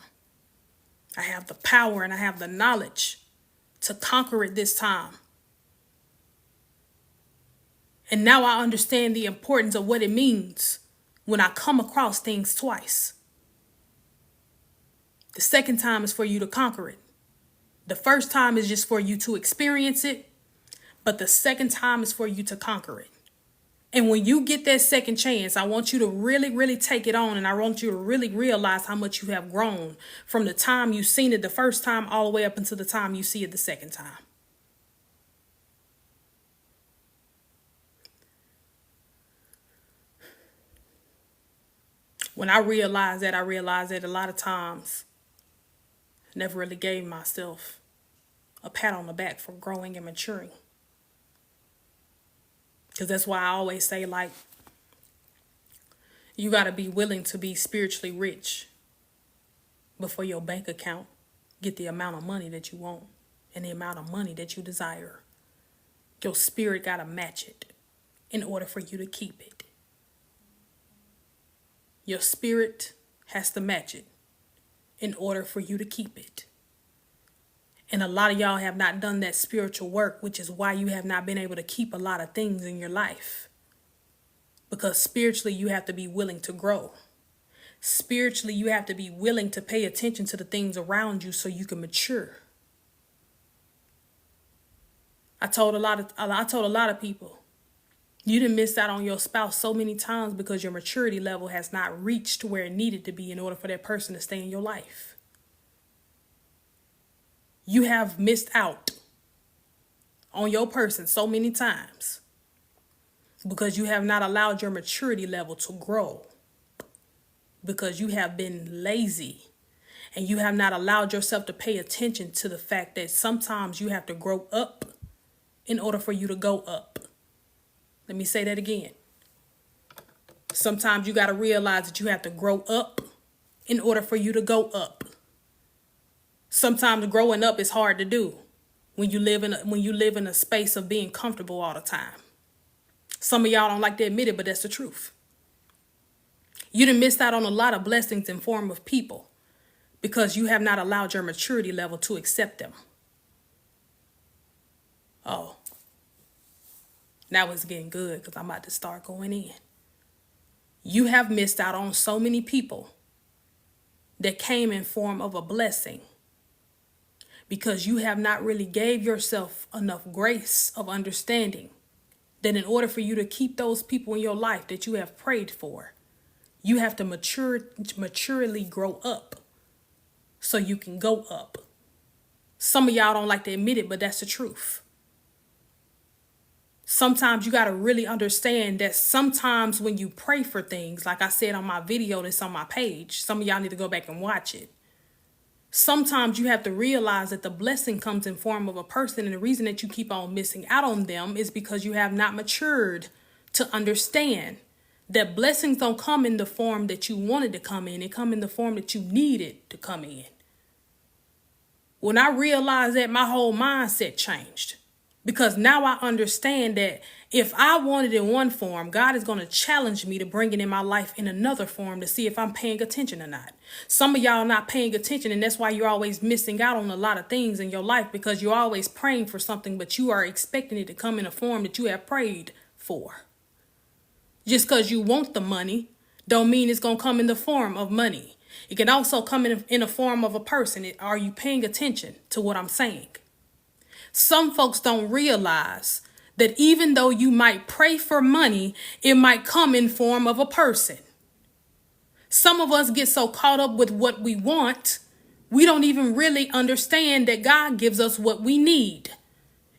I have the power, and I have the knowledge to conquer it this time. And now I understand the importance of what it means when I come across things twice. The second time is for you to conquer it. The first time is just for you to experience it, but the second time is for you to conquer it. And when you get that second chance, I want you to really, really take it on, and I want you to really realize how much you have grown from the time you've seen it the first time all the way up until the time you see it the second time. When I realized that a lot of times I never really gave myself a pat on the back for growing and maturing. Because that's why I always say, like, you got to be willing to be spiritually rich before your bank account get the amount of money that you want and the amount of money that you desire. Your spirit got to match it in order for you to keep it. Your spirit has to match it in order for you to keep it. And a lot of y'all have not done that spiritual work, which is why you have not been able to keep a lot of things in your life. Because spiritually, you have to be willing to grow. Spiritually, you have to be willing to pay attention to the things around you so you can mature. I told a lot of people, you done missed out on your spouse so many times because your maturity level has not reached where it needed to be in order for that person to stay in your life. You have missed out on your person so many times because you have not allowed your maturity level to grow, because you have been lazy and you have not allowed yourself to pay attention to the fact that sometimes you have to grow up in order for you to go up. Let me say that again. Sometimes you got to realize that you have to grow up in order for you to go up. Sometimes growing up is hard to do when you live in a space of being comfortable all the time. Some of y'all don't like to admit it, but that's the truth. You done missed out on a lot of blessings in form of people because you have not allowed your maturity level to accept them. Oh, now it's getting good because I'm about to start going in. You have missed out on so many people that came in form of a blessing because you have not really gave yourself enough grace of understanding that in order for you to keep those people in your life that you have prayed for, you have to maturely grow up so you can go up. Some of y'all don't like to admit it, but that's the truth. Sometimes you got to really understand that sometimes when you pray for things, like I said on my video that's on my page, some of y'all need to go back and watch it. Sometimes you have to realize that the blessing comes in form of a person, and the reason that you keep on missing out on them is because you have not matured to understand that blessings don't come in the form that you wanted to come in. They come in the form that you needed to come in. When I realized that, my whole mindset changed. Because now I understand that if I want it in one form, God is going to challenge me to bring it in my life in another form to see if I'm paying attention or not. Some of y'all are not paying attention, and that's why you're always missing out on a lot of things in your life, because you're always praying for something, but you are expecting it to come in a form that you have prayed for. Just because you want the money don't mean it's going to come in the form of money. It can also come in a form of a person. Are you paying attention to what I'm saying? Some folks don't realize that even though you might pray for money, it might come in form of a person. Some of us get so caught up with what we want, we don't even really understand that God gives us what we need.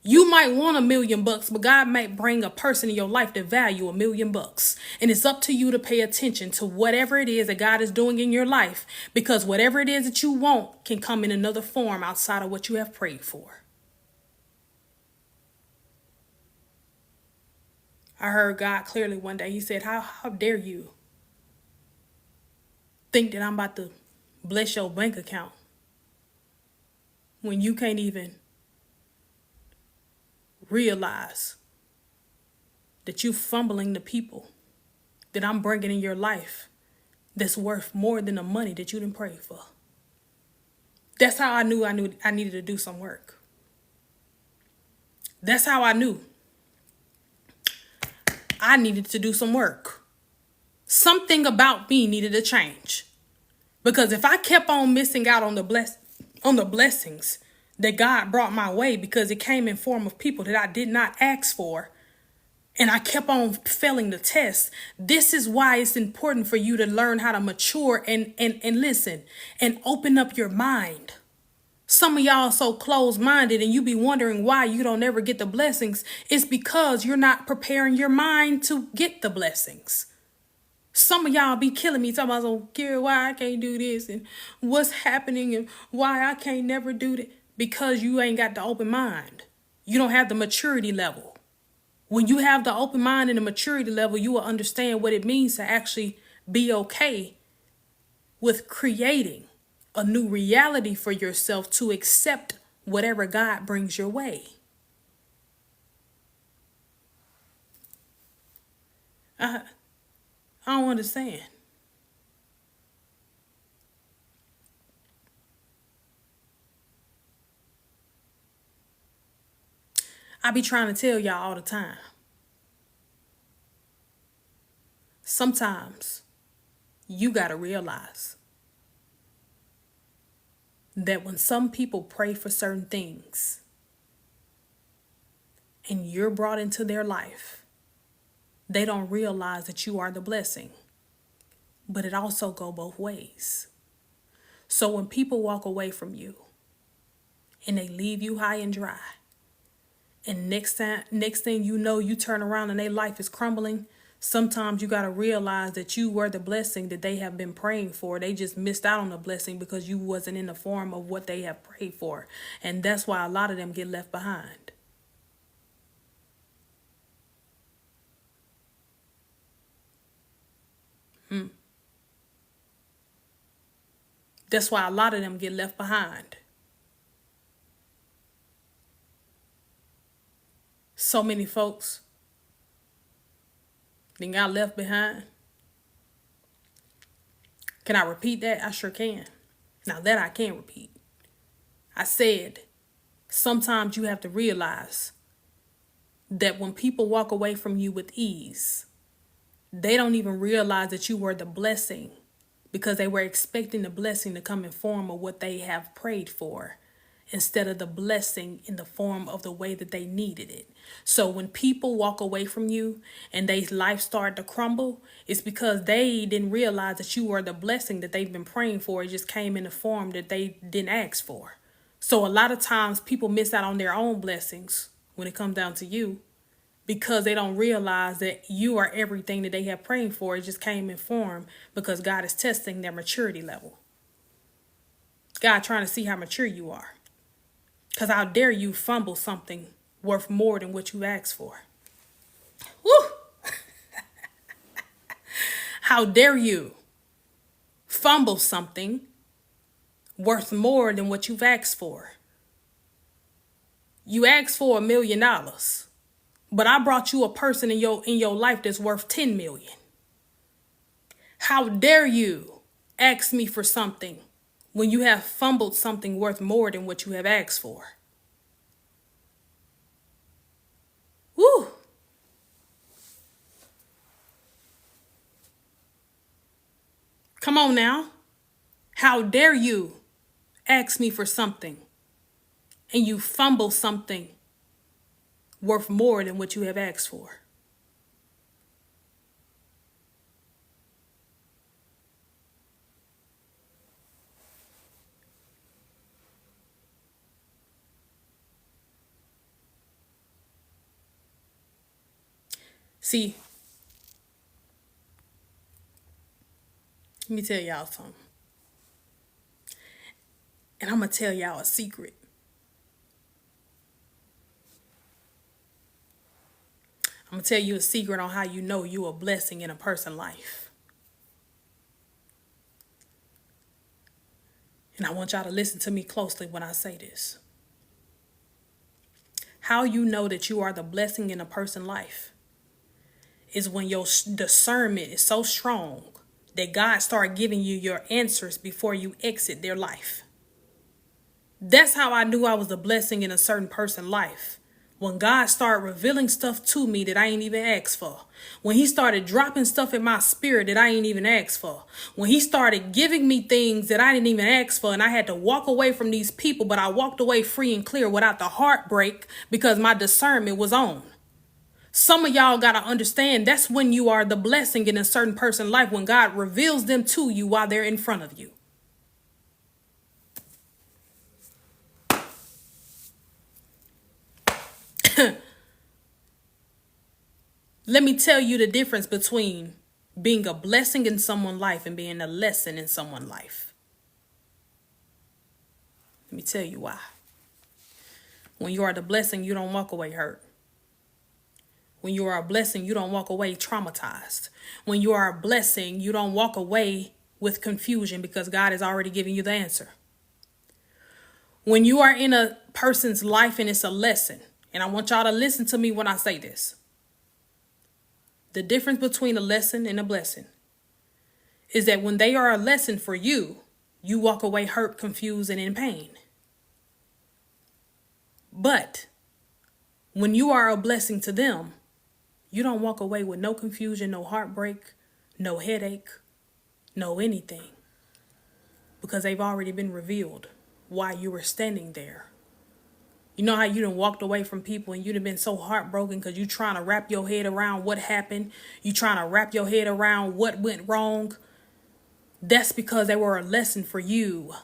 You might want $1 million, but God might bring a person in your life that value $1 million. And it's up to you to pay attention to whatever it is that God is doing in your life, because whatever it is that you want can come in another form outside of what you have prayed for. I heard God clearly one day. He said, how dare you think that I'm about to bless your bank account when you can't even realize that you fumbling the people that I'm bringing in your life that's worth more than the money that you didn't pray for. That's how I knew I needed to do some work. That's how I knew I needed to do some work. Something about me needed to change. Because if I kept on missing out on the blessings that God brought my way, because it came in form of people that I did not ask for, and I kept on failing the test, this is why it's important for you to learn how to mature and listen and open up your mind. Some of y'all so closed-minded and you be wondering why you don't ever get the blessings. It's because you're not preparing your mind to get the blessings. Some of y'all be killing me talking about, so Kira, why I can't do this and what's happening and why I can't never do that. Because you ain't got the open mind. You don't have the maturity level. When you have the open mind and the maturity level, you will understand what it means to actually be okay with creating a new reality for yourself to accept whatever God brings your way. I don't understand. I be trying to tell y'all all the time. Sometimes you got to realize that when some people pray for certain things and you're brought into their life, they don't realize that you are the blessing. But it also go both ways. So when people walk away from you and they leave you high and dry, and next thing you know, you turn around and their life is crumbling, sometimes you got to realize that you were the blessing that they have been praying for. They just missed out on the blessing because you wasn't in the form of what they have prayed for. And that's why a lot of them get left behind. That's why a lot of them get left behind. So many folks then got left behind. Can I repeat that? I sure can. Now that I can repeat. I said, sometimes you have to realize that when people walk away from you with ease, they don't even realize that you were the blessing because they were expecting the blessing to come in form of what they have prayed for instead of the blessing in the form of the way that they needed it. So when people walk away from you and their life start to crumble, it's because they didn't realize that you were the blessing that they've been praying for. It just came in a form that they didn't ask for. So a lot of times people miss out on their own blessings when it comes down to you because they don't realize that you are everything that they have praying for. It just came in form because God is testing their maturity level. God trying to see how mature you are. Because how dare you fumble something worth more than what you asked for? Woo! How dare you fumble something worth more than what you've asked for? You asked for $1 million, but I brought you a person in your life that's worth 10 million. How dare you ask me for something when you have fumbled something worth more than what you have asked for? Woo! Come on now. How dare you ask me for something and you fumble something worth more than what you have asked for? See, let me tell y'all something. And I'm going to tell y'all a secret. I'm going to tell you a secret on how you know you're a blessing in a person's life. And I want y'all to listen to me closely when I say this. How you know that you are the blessing in a person's life is when your discernment is so strong that God started giving you your answers before you exit their life. That's how I knew I was a blessing in a certain person's life. When God started revealing stuff to me that I ain't even asked for. When he started dropping stuff in my spirit that I ain't even asked for. When he started giving me things that I didn't even ask for, and I had to walk away from these people, but I walked away free and clear without the heartbreak because my discernment was on. Some of y'all got to understand that's when you are the blessing in a certain person's life, when God reveals them to you while they're in front of you. Let me tell you the difference between being a blessing in someone's life and being a lesson in someone's life. Let me tell you why. When you are the blessing, you don't walk away hurt. When you are a blessing, you don't walk away traumatized. When you are a blessing, you don't walk away with confusion because God has already given you the answer. When you are in a person's life and it's a lesson, and I want y'all to listen to me when I say this. The difference between a lesson and a blessing is that when they are a lesson for you, you walk away hurt, confused, and in pain. But when you are a blessing to them, you don't walk away with no confusion, no heartbreak, no headache, no anything. Because they've already been revealed while you were standing there. You know how you done walked away from people and you'd have been so heartbroken because you trying to wrap your head around what happened. You trying to wrap your head around what went wrong. That's because they were a lesson for you.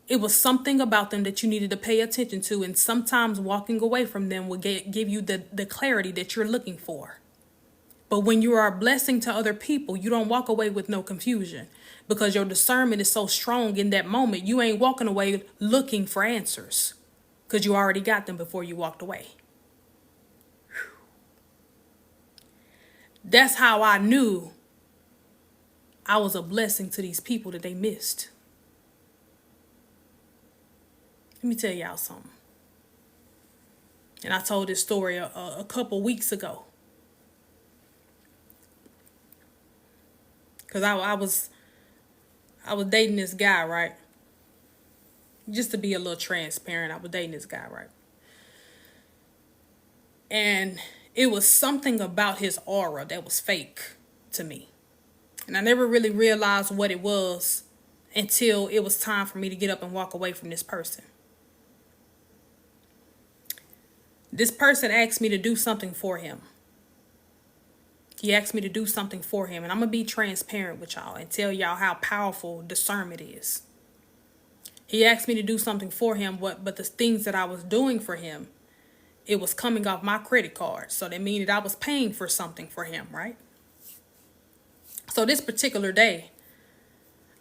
It was something about them that you needed to pay attention to. And sometimes walking away from them will give you the clarity that you're looking for. But when you are a blessing to other people, you don't walk away with no confusion. Because your discernment is so strong in that moment, you ain't walking away looking for answers. Because you already got them before you walked away. That's how I knew I was a blessing to these people that they missed. Let me tell y'all something. And I told this story a couple weeks ago. Because I was dating this guy, right? Just to be a little transparent, I was dating this guy, right? And it was something about his aura that was fake. to me. And I never really realized what it was until it was time for me to get up and walk away from this person. This person asked me to do something for him. He asked me to do something for him. And I'm going to be transparent with y'all and tell y'all how powerful discernment is. He asked me to do something for him, but the things that I was doing for him, it was coming off my credit card. So that means that I was paying for something for him, right? So this particular day,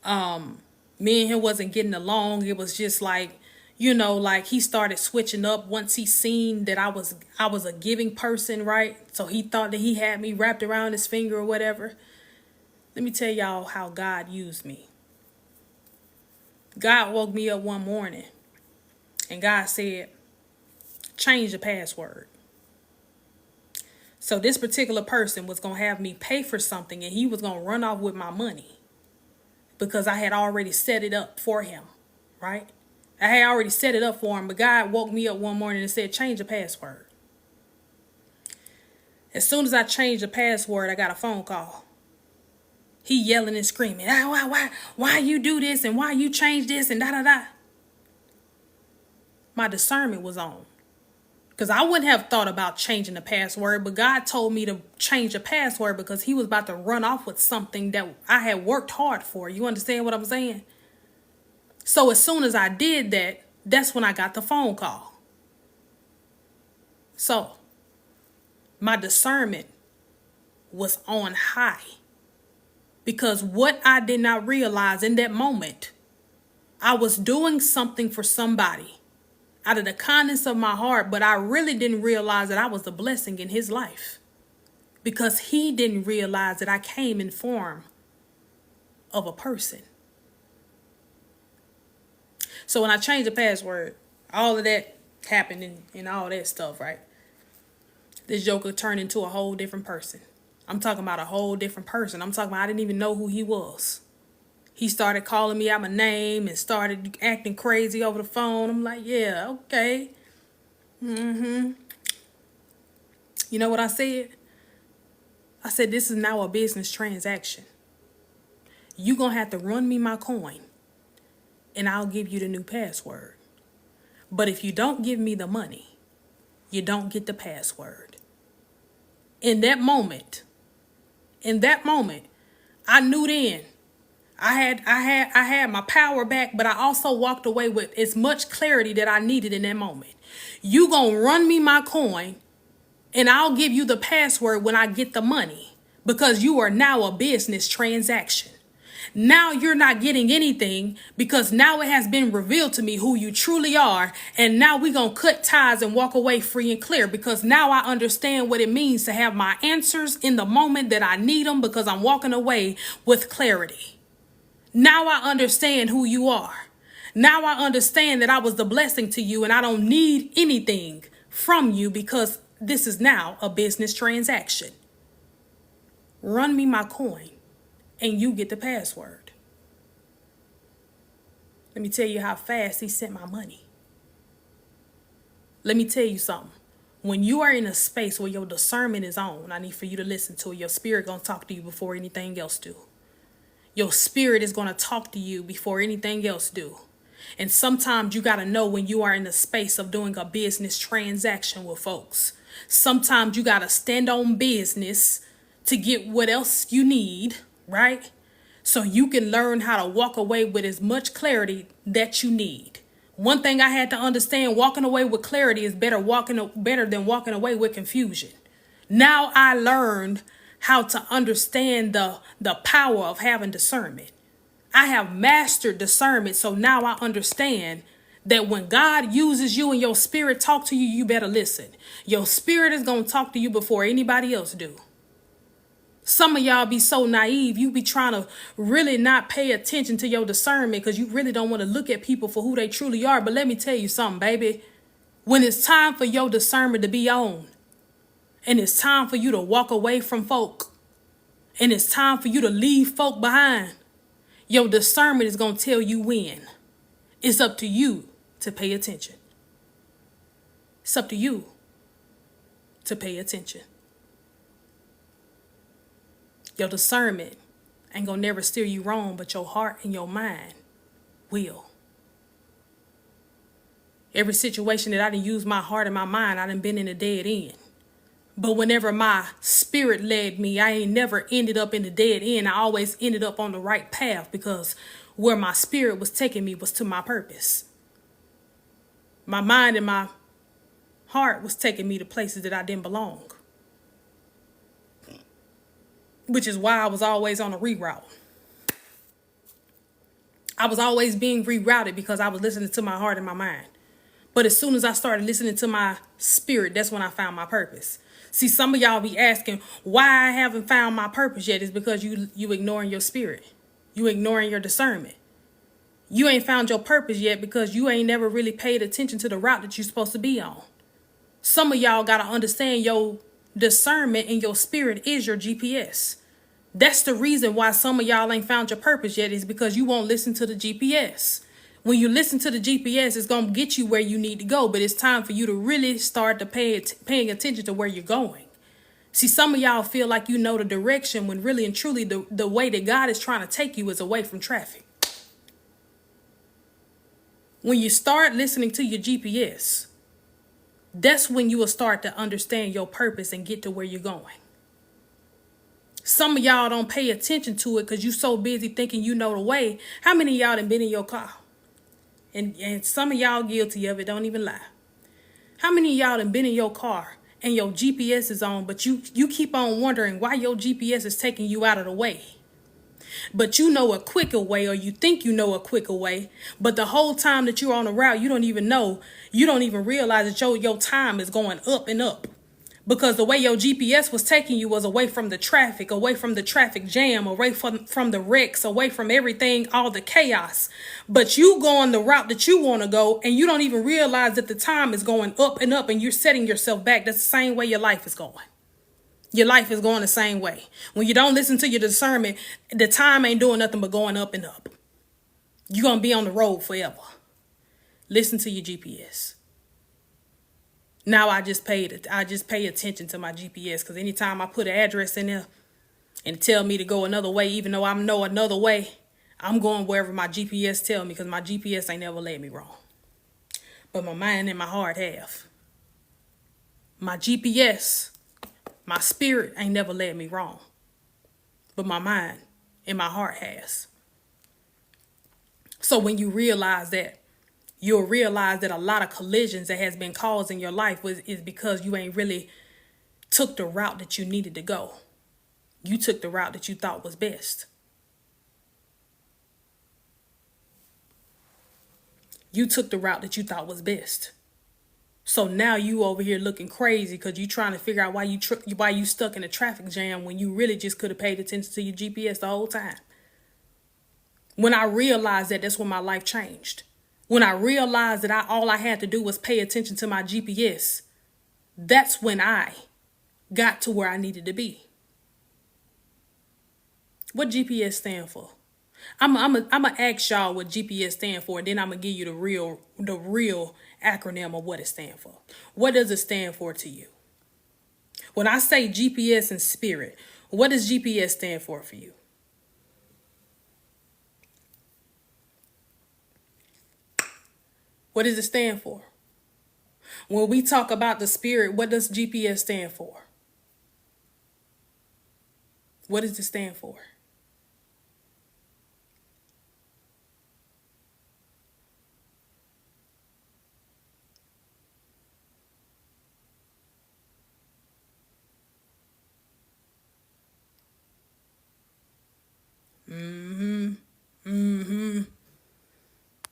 me and him wasn't getting along. It was just like, like he started switching up once he seen that I was a giving person, right? So he thought that he had me wrapped around his finger or whatever. Let me tell y'all how God used me. God woke me up one morning and God said, change the password. So this particular person was going to have me pay for something and he was going to run off with my money because I had already set it up for him, right? I had already set it up for him, but God woke me up one morning and said, change the password. As soon as I changed the password, I got a phone call. He yelling and screaming, why you do this and why you change this and da-da-da. My discernment was on. Because I wouldn't have thought about changing the password, but God told me to change the password because he was about to run off with something that I had worked hard for. You understand what I'm saying? So as soon as I did that, that's when I got the phone call. So my discernment was on high. Because what I did not realize in that moment, I was doing something for somebody out of the kindness of my heart, but I really didn't realize that I was a blessing in his life. Because he didn't realize that I came in form of a person. So when I changed the password, all of that happened and all that stuff, right? This joker turned into a whole different person. I'm talking about a whole different person. I'm talking about I didn't even know who he was. He started calling me out my name and started acting crazy over the phone. I'm like, yeah, okay. You know what I said? I said, this is now a business transaction. You're going to have to run me my coin and I'll give you the new password. But if you don't give me the money, you don't get the password. In that moment, I knew then I had my power back, but I also walked away with as much clarity that I needed in that moment. You gonna run me my coin and I'll give you the password when I get the money because you are now a business transaction. Now you're not getting anything because now it has been revealed to me who you truly are. And now we're going to cut ties and walk away free and clear because now I understand what it means to have my answers in the moment that I need them because I'm walking away with clarity. Now I understand who you are. Now I understand that I was the blessing to you and I don't need anything from you because this is now a business transaction. Run me my coin. And you get the password. Let me tell you how fast he sent my money. Let me tell you something. When you are in a space where your discernment is on, I need for you to listen to it. Your spirit going to talk to you before anything else do. Your spirit is going to talk to you before anything else do. And sometimes you got to know when you are in the space of doing a business transaction with folks. Sometimes you got to stand on business to get what else you need. Right? So you can learn how to walk away with as much clarity that you need. One thing I had to understand, walking away with clarity is better than walking away with confusion. Now I learned how to understand the power of having discernment. I have mastered discernment, so now I understand that when God uses you and your spirit talk to you, you better listen. Your spirit is going to talk to you before anybody else do. Some of y'all be so naive. You be trying to really not pay attention to your discernment because you really don't want to look at people for who they truly are. But let me tell you something, baby. When it's time for your discernment to be on and it's time for you to walk away from folk and it's time for you to leave folk behind, your discernment is going to tell you when. It's up to you to pay attention. It's up to you to pay attention. Your discernment ain't gonna never steer you wrong, but your heart and your mind will. Every situation that I done use my heart and my mind, I done been in a dead end. But whenever my spirit led me, I ain't never ended up in the dead end. I always ended up on the right path because where my spirit was taking me was to my purpose. My mind and my heart was taking me to places that I didn't belong. Which is why I was always on a reroute. I was always being rerouted because I was listening to my heart and my mind. But as soon as I started listening to my spirit, that's when I found my purpose. See, some of y'all be asking why I haven't found my purpose yet. Is because you ignoring your spirit. You ignoring your discernment. You ain't found your purpose yet because you ain't never really paid attention to the route that you're supposed to be on. Some of y'all got to understand your discernment and your spirit is your GPS. That's the reason why some of y'all ain't found your purpose yet, is because you won't listen to the GPS. When you listen to the GPS, it's going to get you where you need to go. But it's time for you to really start to paying attention to where you're going. See, some of y'all feel like you know the direction when really and truly the way that God is trying to take you is away from traffic. When you start listening to your GPS, that's when you will start to understand your purpose and get to where you're going. Some of y'all don't pay attention to it because you're so busy thinking you know the way. How many of y'all done been in your car? And some of y'all guilty of it, don't even lie. How many of y'all done been in your car and your GPS is on, but you keep on wondering why your GPS is taking you out of the way? But you know a quicker way, or you think you know a quicker way, but the whole time that you're on the route, you don't even realize that your time is going up and up. Because the way your GPS was taking you was away from the traffic, away from the traffic jam, away from the wrecks, away from everything, all the chaos. But you go on the route that you want to go, and you don't even realize that the time is going up and up, and you're setting yourself back. That's the same way your life is going. Your life is going the same way. When you don't listen to your discernment, the time ain't doing nothing but going up and up. You're going to be on the road forever. Listen to your GPS. Now I just pay attention to my GPS, because anytime I put an address in there and tell me to go another way, even though I know another way, I'm going wherever my GPS tell me, because my GPS ain't never led me wrong. But my mind and my heart have. My GPS, my spirit ain't never led me wrong. But my mind and my heart has. So when you realize that, you'll realize that a lot of collisions that has been caused in your life is because you ain't really took the route that you needed to go. You took the route that you thought was best. You took the route that you thought was best. So now you over here looking crazy because you trying to figure out why you stuck in a traffic jam when you really just could have paid attention to your GPS the whole time. When I realized that, that's when my life changed. When I realized that all I had to do was pay attention to my GPS, that's when I got to where I needed to be. What GPS stand for? I'm gonna ask y'all what GPS stand for, and then I'm gonna give you the real acronym of what it stand for. What does it stand for to you? When I say GPS and spirit, what does GPS stand for you? What does it stand for? When we talk about the spirit, what does GPS stand for? What does it stand for? Mm-hmm. Mm-hmm.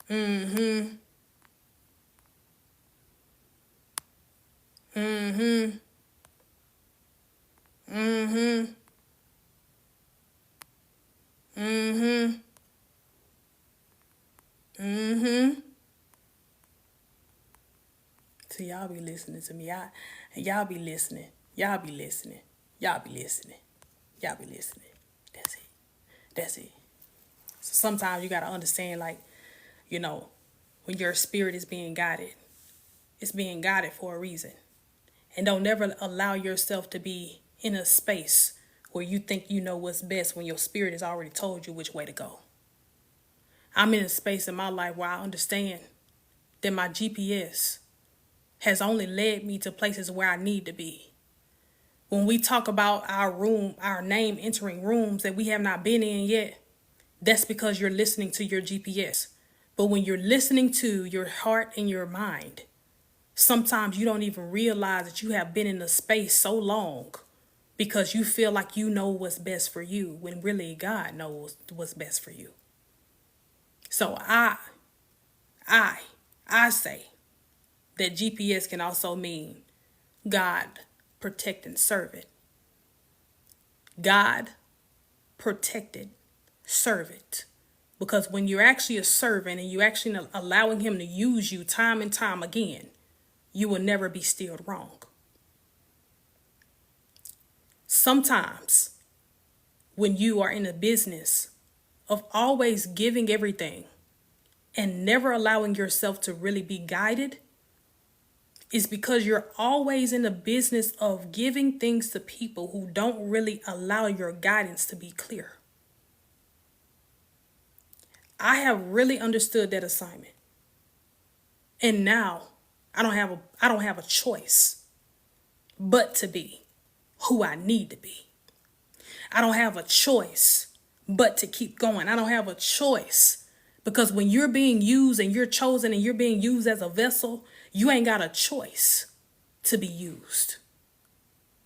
Mm-hmm. Mm-hmm. Mm-hmm. Mm-hmm. Mm-hmm. So y'all be listening to me. Y'all be listening. Y'all be listening. Y'all be listening. Y'all be listening. That's it. That's it. So sometimes you gotta understand, like, when your spirit is being guided, it's being guided for a reason. And don't never allow yourself to be in a space where you think you know what's best when your spirit has already told you which way to go. I'm in a space in my life where I understand that my GPS has only led me to places where I need to be. When we talk about our name entering rooms that we have not been in yet, that's because you're listening to your GPS. But when you're listening to your heart and your mind, sometimes you don't even realize that you have been in a space so long because you feel like you know what's best for you when really God knows what's best for you. So I say that GPS can also mean God protecting servant. God protected servant. Because when you're actually a servant and you're actually allowing him to use you time and time again, you will never be steered wrong. Sometimes when you are in a business of always giving everything and never allowing yourself to really be guided, is because you're always in the business of giving things to people who don't really allow your guidance to be clear. I have really understood that assignment. And now I don't have a choice but to be who I need to be. I don't have a choice but to keep going. I don't have a choice, because when you're being used and you're chosen and you're being used as a vessel, you ain't got a choice to be used.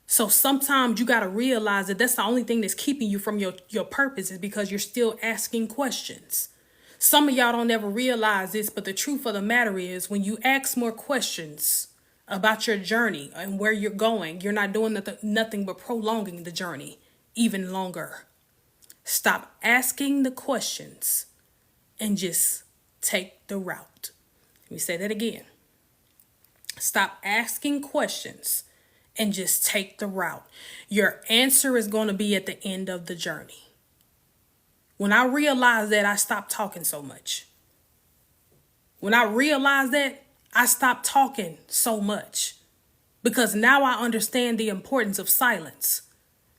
So sometimes you got to realize that that's the only thing that's keeping you from your purpose, is because you're still asking questions. Some of y'all don't ever realize this, but the truth of the matter is, when you ask more questions about your journey and where you're going, you're not doing nothing but prolonging the journey even longer. Stop asking the questions and just take the route. Let me say that again. Stop asking questions and just take the route. Your answer is going to be at the end of the journey. When I realized that, I stopped talking so much. When I realized that, I stopped talking so much, because now I understand the importance of silence.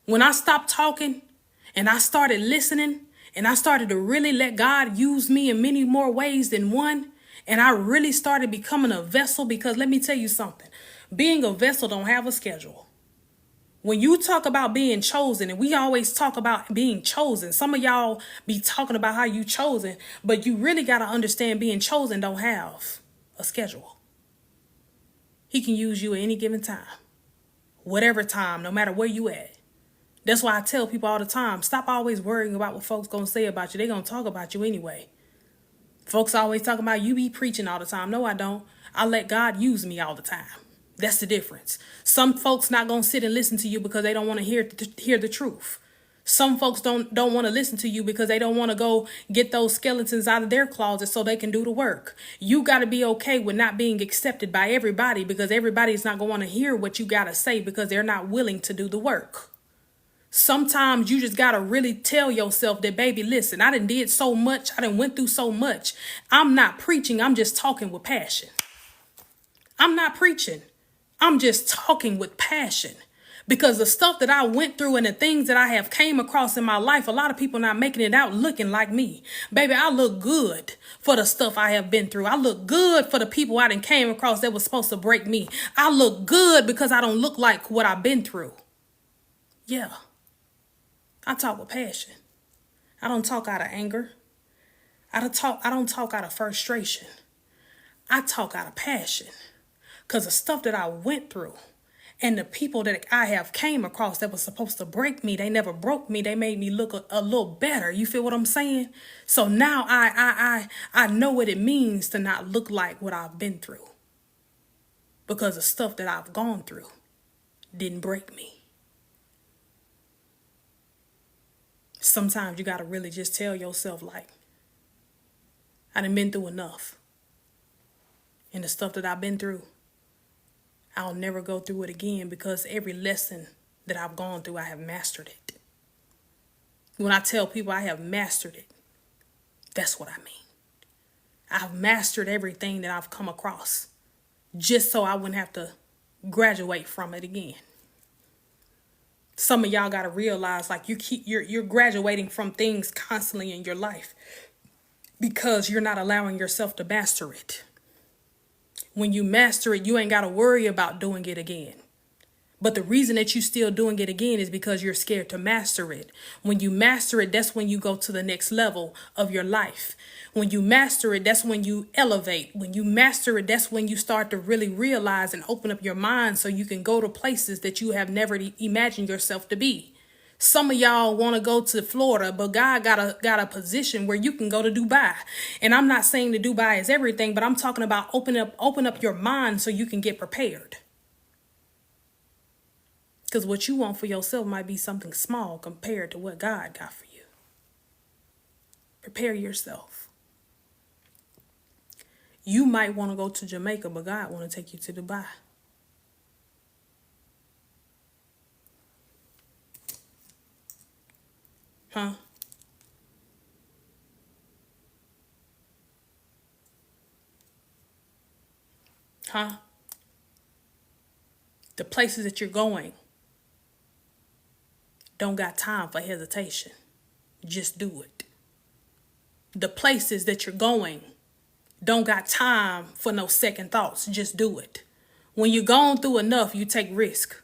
When I stopped talking and I started listening and I started to really let God use me in many more ways than one, and I really started becoming a vessel, because let me tell you something, being a vessel don't have a schedule. When you talk about being chosen, and we always talk about being chosen, some of y'all be talking about how you chosen, but you really got to understand being chosen don't have a schedule. He can use you at any given time, whatever time, no matter where you at. That's why I tell people all the time, stop always worrying about what folks going to say about you. They're going to talk about you anyway. Folks always talking about you be preaching all the time. No, I don't. I let God use me all the time. That's the difference. Some folks not going to sit and listen to you because they don't want to hear the truth. Some folks don't want to listen to you because they don't want to go get those skeletons out of their closet so they can do the work. You got to be okay with not being accepted by everybody, because everybody's not going to want to hear what you got to say because they're not willing to do the work. Sometimes you just got to really tell yourself that, baby, listen, I done did so much. I done went through so much. I'm not preaching. I'm just talking with passion. I'm not preaching. I'm just talking with passion, because the stuff that I went through and the things that I have came across in my life, a lot of people not making it out looking like me. Baby, I look good for the stuff I have been through. I look good for the people I done came across that was supposed to break me. I look good because I don't look like what I've been through. Yeah. I talk with passion. I don't talk out of anger. I don't talk out of frustration. I talk out of passion. Because the stuff that I went through and the people that I have came across that was supposed to break me, they never broke me. They made me look a little better. You feel what I'm saying? So now I know what it means to not look like what I've been through, because the stuff that I've gone through didn't break me. Sometimes you got to really just tell yourself, like, I done been through enough. And the stuff that I've been through, I'll never go through it again, because every lesson that I've gone through, I have mastered it. When I tell people I have mastered it, that's what I mean. I've mastered everything that I've come across, just so I wouldn't have to graduate from it again. Some of y'all got to realize like you're graduating from things constantly in your life because you're not allowing yourself to master it. When you master it, you ain't got to worry about doing it again. But the reason that you still doing it again is because you're scared to master it. When you master it, that's when you go to the next level of your life. When you master it, that's when you elevate. When you master it, that's when you start to really realize and open up your mind so you can go to places that you have never imagined yourself to be. Some of y'all want to go to Florida, but God got a position where you can go to Dubai. And I'm not saying that Dubai is everything, but I'm talking about open up your mind so you can get prepared. Because what you want for yourself might be something small compared to what God got for you. Prepare yourself. You might want to go to Jamaica, but God want to take you to Dubai. Huh? Huh? The places that you're going don't got time for hesitation. Just do it. The places that you're going don't got time for no second thoughts. Just do it. When you've gone through enough, you take risk.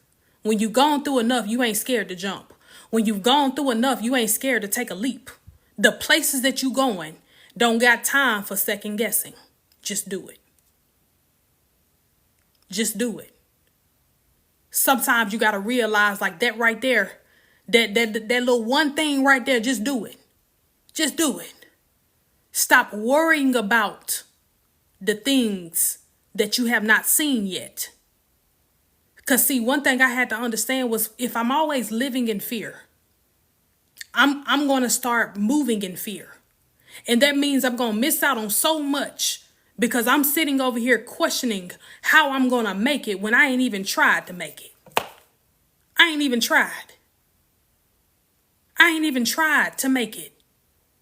When you've gone through enough, you ain't scared to jump. When you've gone through enough, you ain't scared to take a leap. The places that you going don't got time for second guessing. Just do it. Just do it. Sometimes you got to realize like that right there, that little one thing right there, just do it. Just do it. Stop worrying about the things that you have not seen yet. Because see, one thing I had to understand was if I'm always living in fear, I'm going to start moving in fear. And that means I'm going to miss out on so much because I'm sitting over here questioning how I'm going to make it when I ain't even tried to make it. I ain't even tried. I ain't even tried to make it.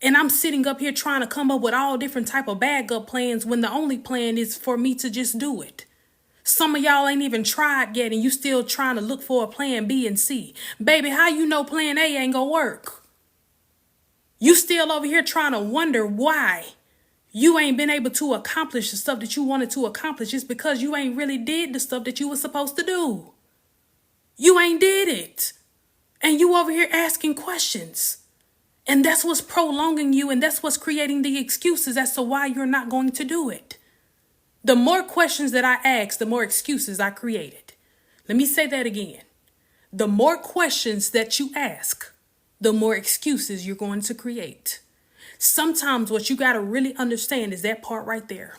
And I'm sitting up here trying to come up with all different type of backup plans when the only plan is for me to just do it. Some of y'all ain't even tried yet and you still trying to look for a plan B and C. Baby, how you know plan A ain't gonna work? You still over here trying to wonder why you ain't been able to accomplish the stuff that you wanted to accomplish. It's because you ain't really did the stuff that you were supposed to do. You ain't did it. And you over here asking questions. And that's what's prolonging you, and that's what's creating the excuses as to why you're not going to do it. The more questions that I asked, the more excuses I created. Let me say that again. The more questions that you ask, the more excuses you're going to create. Sometimes what you got to really understand is that part right there.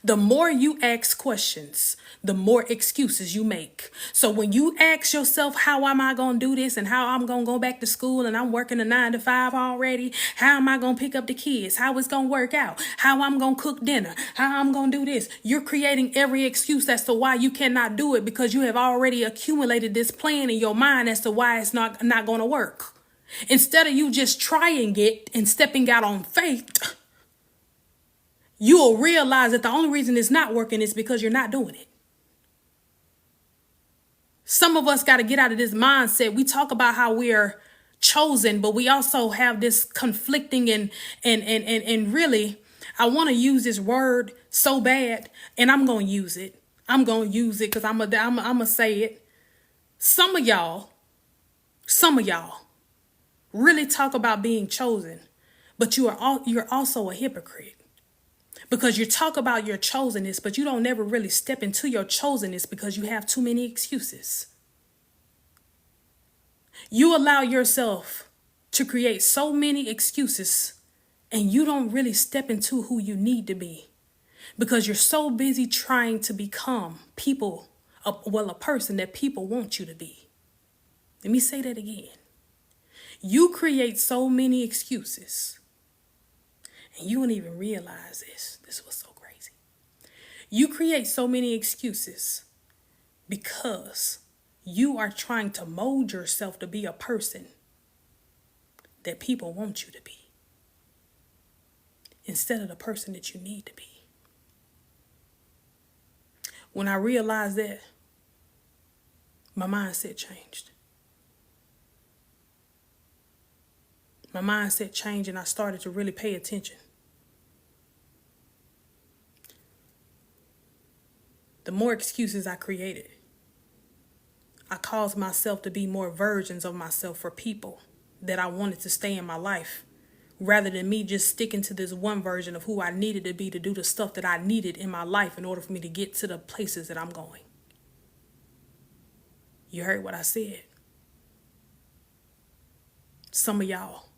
The more you ask questions, the more excuses you make. So when you ask yourself, how am I going to do this and how I'm going to go back to school and I'm working a 9 to 5 already? How am I going to pick up the kids? How it's going to work out? How I'm going to cook dinner? How I'm going to do this? You're creating every excuse as to why you cannot do it because you have already accumulated this plan in your mind as to why it's not going to work. Instead of you just trying it and stepping out on faith, you will realize that the only reason it's not working is because you're not doing it. Some of us got to get out of this mindset. We talk about how we're chosen, but we also have this conflicting and really, I want to use this word so bad, and I'm going to use it. I'm going to use it because I'm going to say it. Some of y'all really talk about being chosen, but you're also a hypocrite. Because you talk about your chosenness, but you don't never really step into your chosenness because you have too many excuses. You allow yourself to create so many excuses and you don't really step into who you need to be because you're so busy trying to become a person that people want you to be. Let me say that again. You create so many excuses and you don't even realize this. This was so crazy. You create so many excuses because you are trying to mold yourself to be a person that people want you to be instead of the person that you need to be. When I realized that, my mindset changed. My mindset changed and I started to really pay attention. The more excuses I created, I caused myself to be more versions of myself for people that I wanted to stay in my life, rather than me just sticking to this one version of who I needed to be to do the stuff that I needed in my life in order for me to get to the places that I'm going. You heard what I said. Some of y'all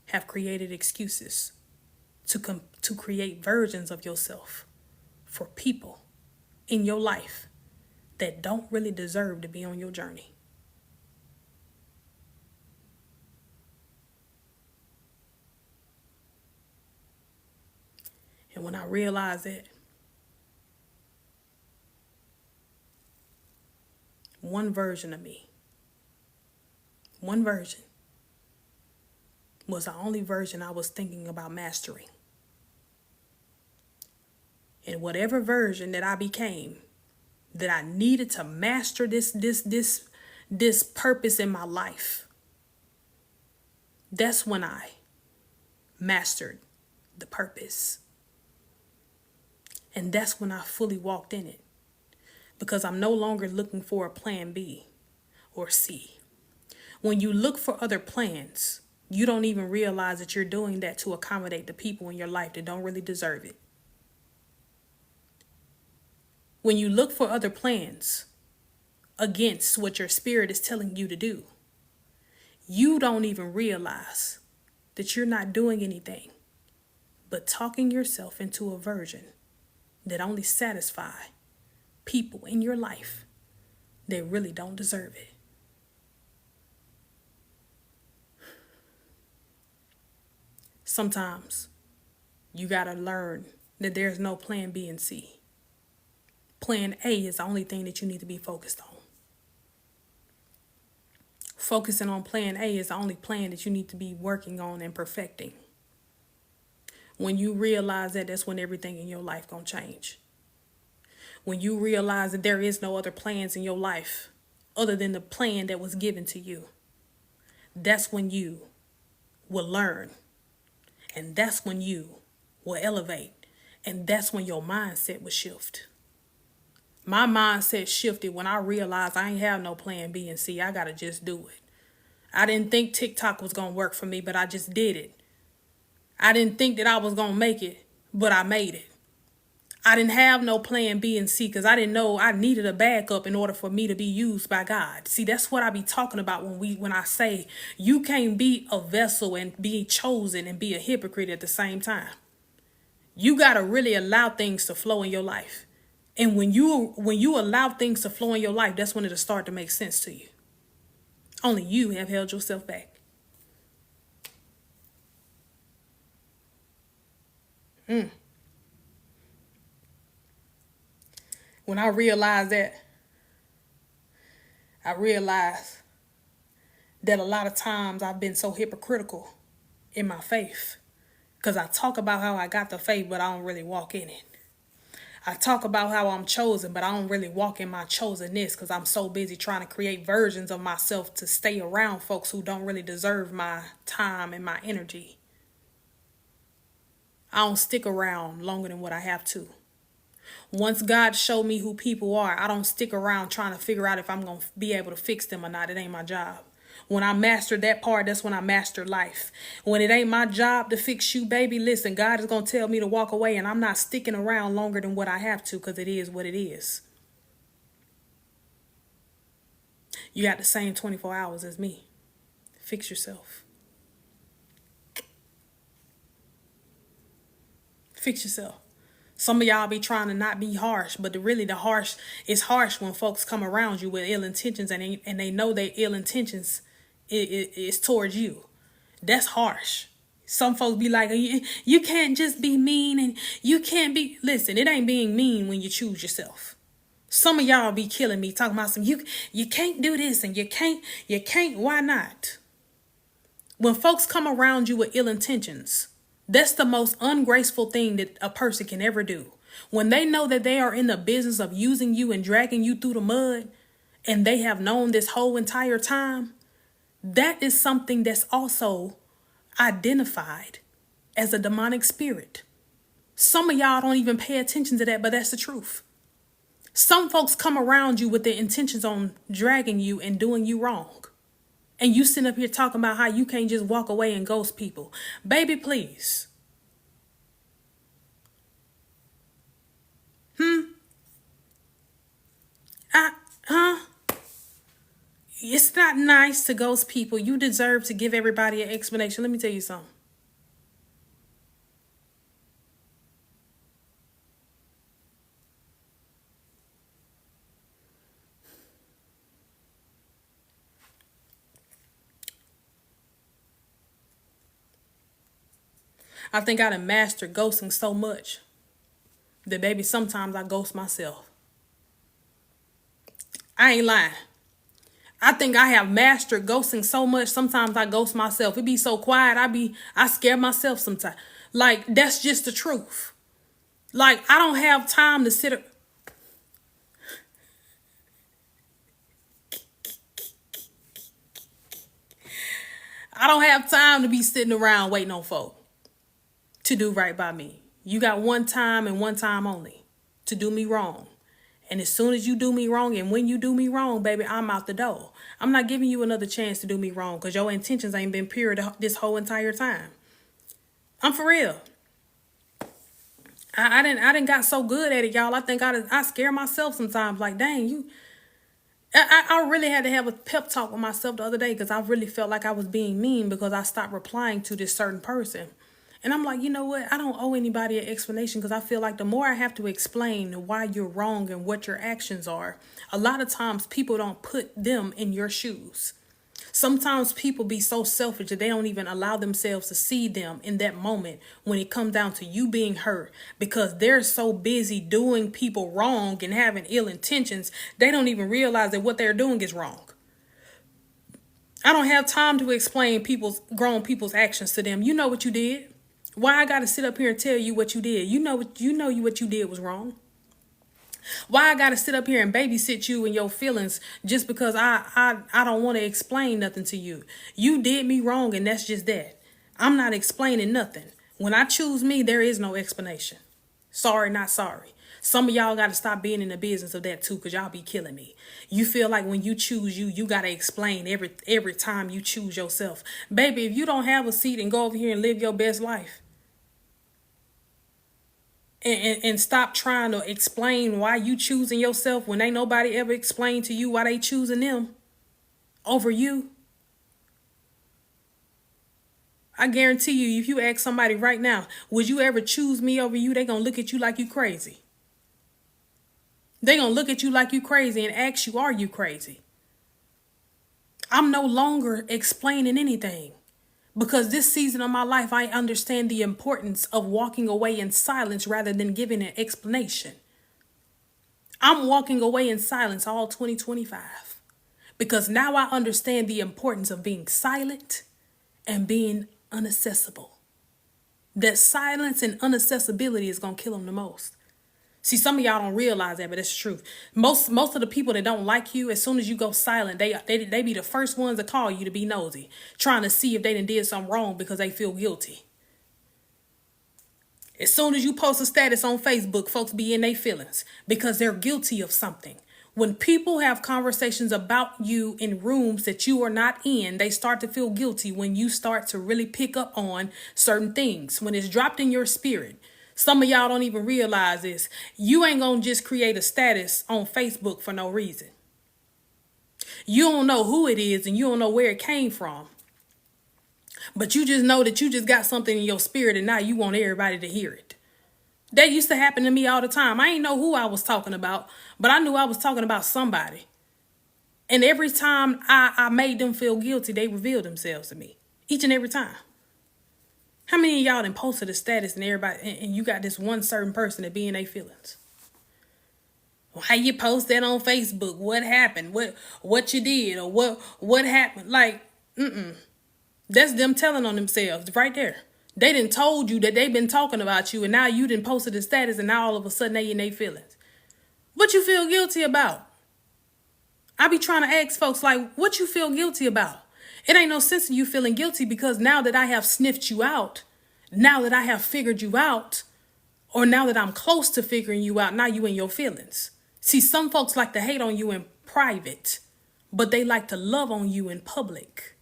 have created excuses to create versions of yourself for people in your life that don't really deserve to be on your journey. And when I realized that, one version of me, one version, was the only version I was thinking about mastering. And whatever version that I became, that I needed to master this purpose in my life, that's when I mastered the purpose. And that's when I fully walked in it. Because I'm no longer looking for a plan B or C. When you look for other plans, you don't even realize that you're doing that to accommodate the people in your life that don't really deserve it. When you look for other plans against what your spirit is telling you to do, you don't even realize that you're not doing anything but talking yourself into a version that only satisfy people in your life that really don't deserve it. Sometimes you gotta learn that there's no plan B and C. Plan A is the only thing that you need to be focused on. Focusing on plan A is the only plan that you need to be working on and perfecting. When you realize that, that's when everything in your life gonna change. When you realize that there is no other plans in your life other than the plan that was given to you, that's when you will learn. And that's when you will elevate. And that's when your mindset will shift. My mindset shifted when I realized I ain't have no plan B and C. I gotta just do it. I didn't think TikTok was gonna work for me, but I just did it. I didn't think that I was gonna make it, but I made it. I didn't have no plan B and C because I didn't know I needed a backup in order for me to be used by God. See, that's what I be talking about when I say you can't be a vessel and be chosen and be a hypocrite at the same time. You got to really allow things to flow in your life. And when you allow things to flow in your life, that's when it'll start to make sense to you. Only you have held yourself back. When I realized that, I realized that a lot of times I've been so hypocritical in my faith. Because I talk about how I got the faith, but I don't really walk in it. I talk about how I'm chosen, but I don't really walk in my chosenness because I'm so busy trying to create versions of myself to stay around folks who don't really deserve my time and my energy. I don't stick around longer than what I have to. Once God showed me who people are, I don't stick around trying to figure out if I'm going to be able to fix them or not. It ain't my job. When I master that part, that's when I master life. When it ain't my job to fix you, baby, listen, God is going to tell me to walk away, and I'm not sticking around longer than what I have to because it is what it is. You got the same 24 hours as me. Fix yourself. Fix yourself. Some of y'all be trying to not be harsh, but the harsh is harsh when folks come around you with ill intentions and they know their ill intentions is towards you. That's harsh. Some folks be like, you can't just be mean and you can't be. Listen, it ain't being mean when you choose yourself. Some of y'all be killing me talking about you can't do this and you can't. Why not? When folks come around you with ill intentions, that's the most ungraceful thing that a person can ever do. When they know that they are in the business of using you and dragging you through the mud, and they have known this whole entire time, that is something that's also identified as a demonic spirit. Some of y'all don't even pay attention to that, but that's the truth. Some folks come around you with their intentions on dragging you and doing you wrong. And you sitting up here talking about how you can't just walk away and ghost people. Baby, please. It's not nice to ghost people. You deserve to give everybody an explanation. Let me tell you something. I think I done mastered ghosting so much that baby, sometimes I ghost myself. I ain't lying. I think I have mastered ghosting so much. Sometimes I ghost myself. It be so quiet. I scare myself sometimes. Like, that's just the truth. Like, I don't have time to sit. I don't have time to be sitting around waiting on folk to do right by me. You got one time and one time only to do me wrong. And as soon as you do me wrong, and when you do me wrong, baby, I'm out the door. I'm not giving you another chance to do me wrong because your intentions ain't been pure this whole entire time. I'm for real. I didn't got so good at it, y'all. I think I scare myself sometimes. Like, dang, you. I really had to have a pep talk with myself the other day because I really felt like I was being mean because I stopped replying to this certain person. And I'm like, you know what? I don't owe anybody an explanation because I feel like the more I have to explain why you're wrong and what your actions are, a lot of times people don't put them in your shoes. Sometimes people be so selfish that they don't even allow themselves to see them in that moment when it comes down to you being hurt because they're so busy doing people wrong and having ill intentions, they don't even realize that what they're doing is wrong. I don't have time to explain grown people's actions to them. You know what you did. Why I got to sit up here and tell you what you did? You know what you did was wrong. Why I got to sit up here and babysit you and your feelings just because I don't want to explain nothing to you. You did me wrong and that's just that. I'm not explaining nothing. When I choose me, there is no explanation. Sorry, not sorry. Some of y'all got to stop being in the business of that too because y'all be killing me. You feel like when you choose you got to explain every time you choose yourself. Baby, if you don't have a seat and go over here and live your best life, and stop trying to explain why you choosing yourself when ain't nobody ever explained to you why they choosing them over you. I guarantee you, if you ask somebody right now, would you ever choose me over you? They gonna look at you like you crazy. They gonna look at you like you crazy and ask you, are you crazy? I'm no longer explaining anything. Because this season of my life, I understand the importance of walking away in silence rather than giving an explanation. I'm walking away in silence all 2025. Because now I understand the importance of being silent and being unaccessible. That silence and unaccessibility is going to kill them the most. See, some of y'all don't realize that, but it's true. Most of the people that don't like you, as soon as you go silent, they be the first ones to call you to be nosy, trying to see if they done did something wrong because they feel guilty. As soon as you post a status on Facebook, folks be in their feelings because they're guilty of something. When people have conversations about you in rooms that you are not in, they start to feel guilty when you start to really pick up on certain things. When it's dropped in your spirit. Some of y'all don't even realize this. You ain't gonna just create a status on Facebook for no reason. You don't know who it is and you don't know where it came from. But you just know that you just got something in your spirit and now you want everybody to hear it. That used to happen to me all the time. I ain't know who I was talking about, but I knew I was talking about somebody. And every time I made them feel guilty, they revealed themselves to me. Each and every time. How many of y'all done posted a status and everybody, and you got this one certain person that be in their feelings? Why you post that on Facebook? What happened? What you did? Or what happened? Like, that's them telling on themselves right there. They done told you that they been talking about you and now you done posted a status and now all of a sudden they in their feelings. What you feel guilty about? I be trying to ask folks like, what you feel guilty about? It ain't no sense in you feeling guilty because now that I have sniffed you out, now that I have figured you out, or now that I'm close to figuring you out, now you in your feelings. See, some folks like to hate on you in private, but they like to love on you in public.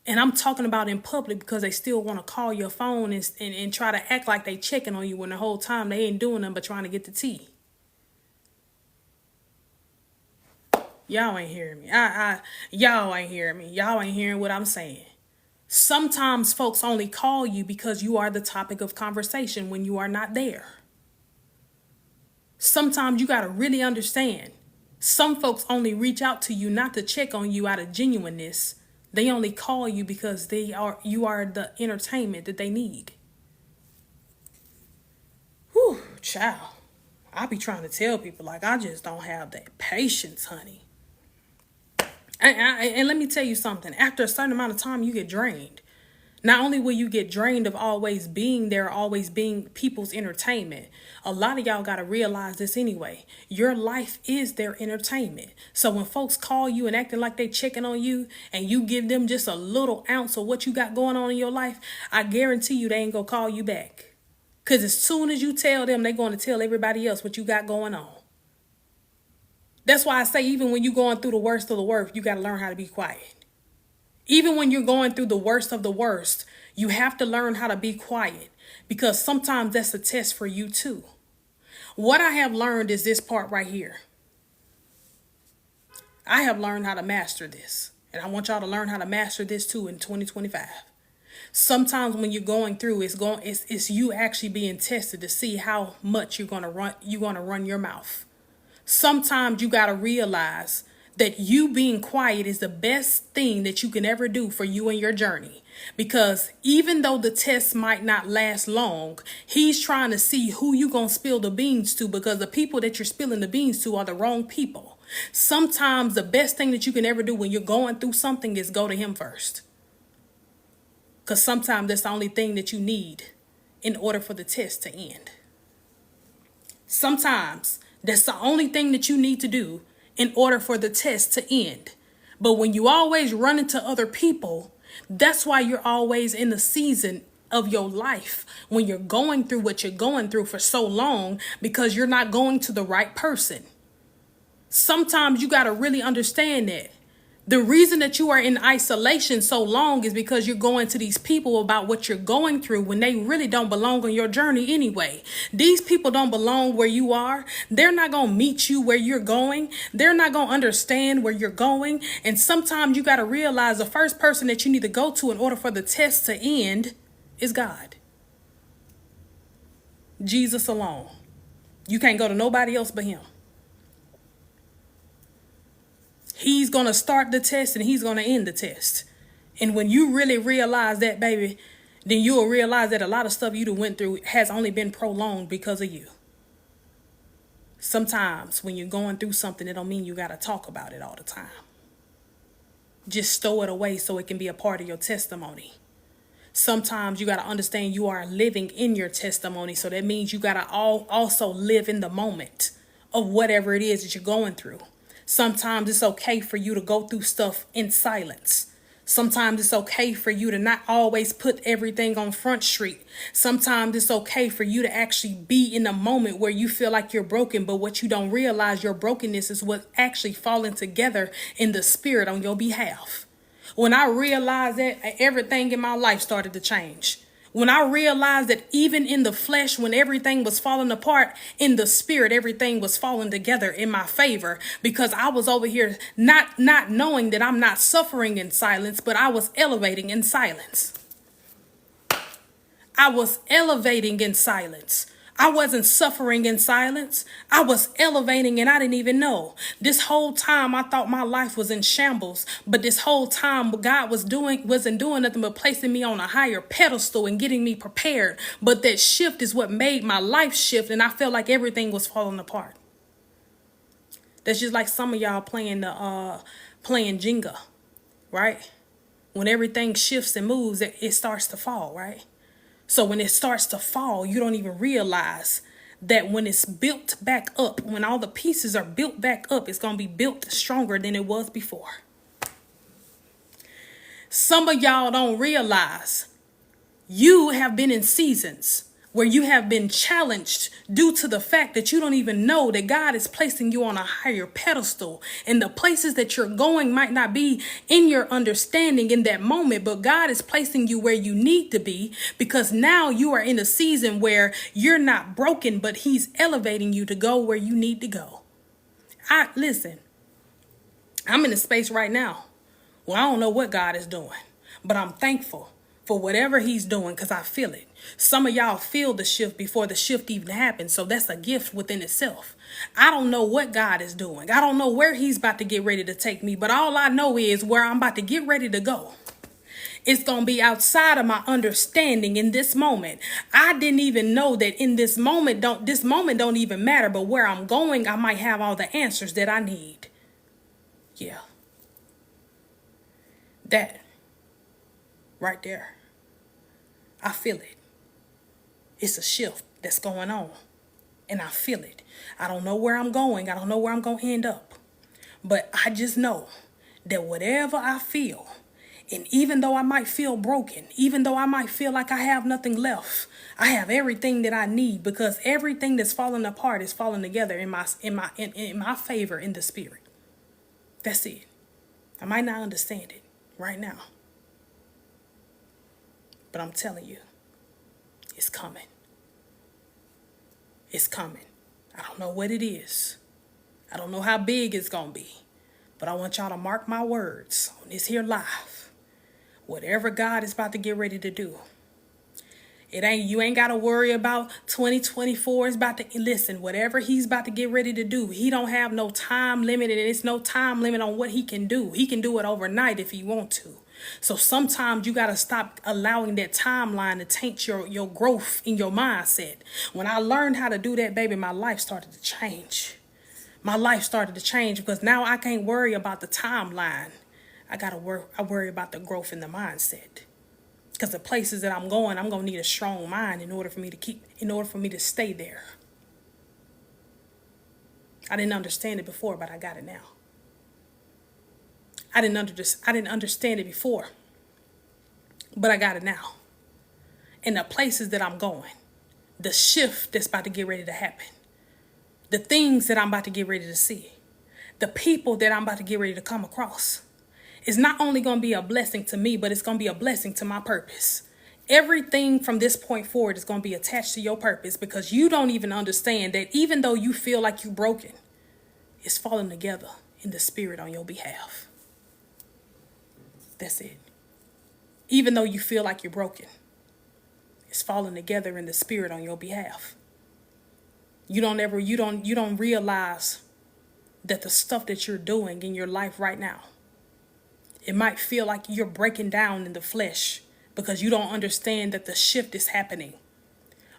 And I'm talking about in public because they still want to call your phone and try to act like they checking on you when the whole time they ain't doing nothing but trying to get the tea. Y'all ain't hearing me. Y'all ain't hearing me. Y'all ain't hearing what I'm saying. Sometimes folks only call you because you are the topic of conversation when you are not there. Sometimes you got to really understand. Some folks only reach out to you not to check on you out of genuineness. They only call you because you are the entertainment that they need. Whew, child. I be trying to tell people like I just don't have that patience, honey. And let me tell you something. After a certain amount of time, you get drained. Not only will you get drained of always being there, always being people's entertainment. A lot of y'all got to realize this anyway. Your life is their entertainment. So when folks call you and acting like they checking on you and you give them just a little ounce of what you got going on in your life, I guarantee you they ain't going to call you back. Because as soon as you tell them, they're going to tell everybody else what you got going on. That's why I say even when you're going through the worst of the worst, you got to learn how to be quiet. Even when you're going through the worst of the worst, you have to learn how to be quiet because sometimes that's a test for you too. What I have learned is this part right here. I have learned how to master this, and I want y'all to learn how to master this too in 2025. Sometimes when you're going through, it's you actually being tested to see how much you're gonna run your mouth. Sometimes you gotta realize that you being quiet is the best thing that you can ever do for you and your journey. Because even though the test might not last long, he's trying to see who you gonna spill the beans to, because the people that you're spilling the beans to are the wrong people. Sometimes the best thing that you can ever do when you're going through something is go to him first. Because sometimes that's the only thing that you need in order for the test to end. Sometimes that's the only thing that you need to do in order for the test to end. But when you always run into other people, that's why you're always in the season of your life when you're going through what you're going through for so long, because you're not going to the right person. Sometimes you got to really understand that. The reason that you are in isolation so long is because you're going to these people about what you're going through when they really don't belong on your journey anyway. These people don't belong where you are. They're not going to meet you where you're going. They're not going to understand where you're going. And sometimes you got to realize the first person that you need to go to in order for the test to end is God. Jesus alone. You can't go to nobody else but him. He's going to start the test and he's going to end the test. And when you really realize that, baby, then you'll realize that a lot of stuff you done went through has only been prolonged because of you. Sometimes when you're going through something, it don't mean you got to talk about it all the time. Just stow it away so it can be a part of your testimony. Sometimes you got to understand you are living in your testimony. So that means you got to also live in the moment of whatever it is that you're going through. Sometimes it's okay for you to go through stuff in silence. Sometimes it's okay for you to not always put everything on Front Street. Sometimes it's okay for you to actually be in a moment where you feel like you're broken, but what you don't realize, your brokenness is what's actually falling together in the spirit on your behalf. When I realized that, everything in my life started to change. When I realized that even in the flesh, when everything was falling apart, in the spirit, everything was falling together in my favor, because I was over here not knowing that I'm not suffering in silence, but I was elevating in silence. I was elevating in silence. I wasn't suffering in silence. I was elevating and I didn't even know. This whole time I thought my life was in shambles, but this whole time what God wasn't doing nothing but placing me on a higher pedestal and getting me prepared. But that shift is what made my life shift, and I felt like everything was falling apart. That's just like some of y'all playing Jenga, right? When everything shifts and moves, it starts to fall, right? So when it starts to fall, you don't even realize that when it's built back up, when all the pieces are built back up, it's going to be built stronger than it was before. Some of y'all don't realize you have been in seasons where you have been challenged due to the fact that you don't even know that God is placing you on a higher pedestal, and the places that you're going might not be in your understanding in that moment, but God is placing you where you need to be, because now you are in a season where you're not broken, but He's elevating you to go where you need to go. Listen, I'm in a space right now where I don't know what God is doing, but I'm thankful for whatever He's doing, because I feel it. Some of y'all feel the shift before the shift even happens, so that's a gift within itself. I don't know what God is doing. I don't know where He's about to get ready to take me, but all I know is where I'm about to get ready to go. It's going to be outside of my understanding in this moment. I didn't even know that in this moment don't even matter, but where I'm going, I might have all the answers that I need. Yeah. That right there. I feel it. It's a shift that's going on, and I feel it. I don't know where I'm going. I don't know where I'm going to end up, but I just know that whatever I feel, and even though I might feel broken, even though I might feel like I have nothing left, I have everything that I need, because everything that's falling apart is falling together in my favor in the spirit. That's it. I might not understand it right now, but I'm telling you, it's coming. It's coming. I don't know what it is. I don't know how big it's going to be. But I want y'all to mark my words on this here live. Whatever God is about to get ready to do, you ain't got to worry about 2024 is about to, listen, whatever He's about to get ready to do, He don't have no time limit, and it's no time limit on what He can do. He can do it overnight if He want to. So sometimes you got to stop allowing that timeline to taint your growth in your mindset. When I learned how to do that, baby, my life started to change. My life started to change, because now I can't worry about the timeline. I worry about the growth in the mindset. Because the places that I'm going to need a strong mind in order for me to stay there. I didn't understand it before, but I got it now. I didn't understand it before, but I got it now. And the places that I'm going, the shift that's about to get ready to happen, the things that I'm about to get ready to see, the people that I'm about to get ready to come across, is not only going to be a blessing to me, but it's going to be a blessing to my purpose. Everything from this point forward is going to be attached to your purpose, because you don't even understand that even though you feel like you're broken, it's falling together in the spirit on your behalf. That's it. Even though you feel like you're broken, it's falling together in the spirit on your behalf. You don't realize that the stuff that you're doing in your life right now, it might feel like you're breaking down in the flesh because you don't understand that the shift is happening.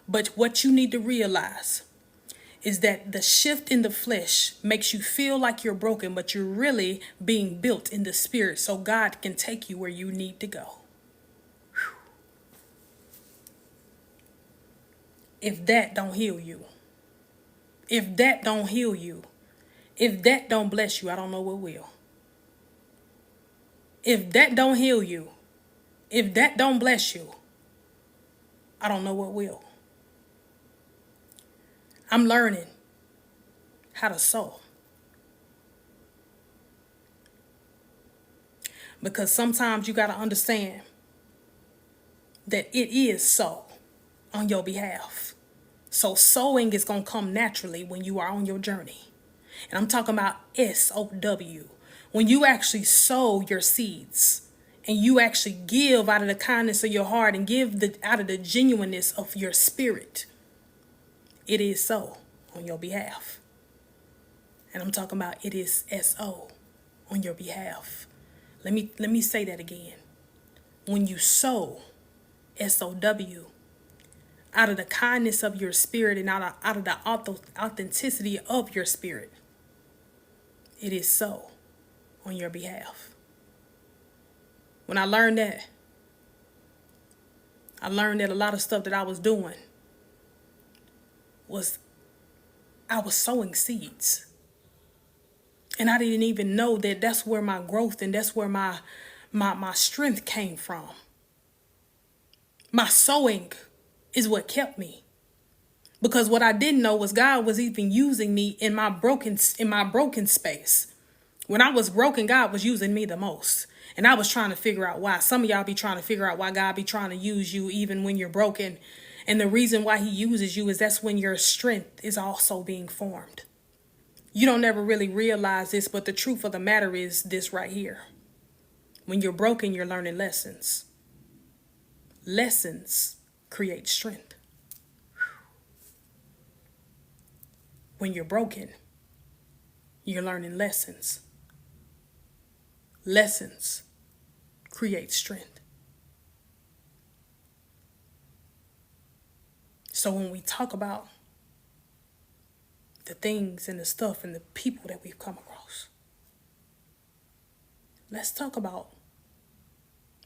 But what you need to realize is that the shift in the flesh makes you feel like you're broken, but you're really being built in the spirit, so God can take you where you need to go. Whew. If that don't heal you, if that don't heal you, if that don't bless you, I don't know what will. If that don't heal you, if that don't bless you, I don't know what will. I'm learning how to sow. Because sometimes you got to understand that it is so on your behalf. So sowing is going to come naturally when you are on your journey. And I'm talking about SOW. When you actually sow your seeds and you actually give out of the kindness of your heart and give out of the genuineness of your spirit, it is so on your behalf. And I'm talking about it is SO on your behalf. Let me say that again. When you sow, SOW, out of the kindness of your spirit and out of the authenticity of your spirit, it is so on your behalf. When I learned that a lot of stuff that I was doing was I was sowing seeds. And I didn't even know that that's where my growth and that's where my my strength came from. My sewing is what kept me. Because what I didn't know was God was even using me in my broken space. When I was broken, God was using me the most. And I was trying to figure out why. Some of y'all be trying to figure out why God be trying to use you even when you're broken. And the reason why he uses you is that's when your strength is also being formed. You don't ever really realize this, but the truth of the matter is this right here. When you're broken, you're learning lessons. Lessons create strength. When you're broken, you're learning lessons. Lessons create strength. So when we talk about the things and the stuff and the people that we've come across, let's talk about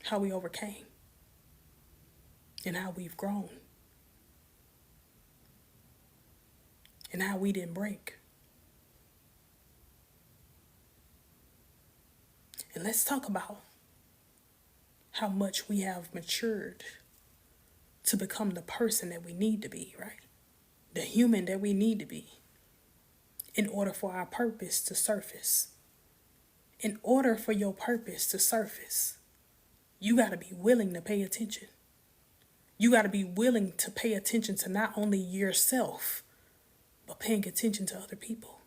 how we overcame and how we've grown and how we didn't break. And let's talk about how much we have matured to become the person that we need to be, right? The human that we need to be in order for our purpose to surface. In order for your purpose to surface, you got to be willing to pay attention. You got to be willing to pay attention to not only yourself, but paying attention to other people.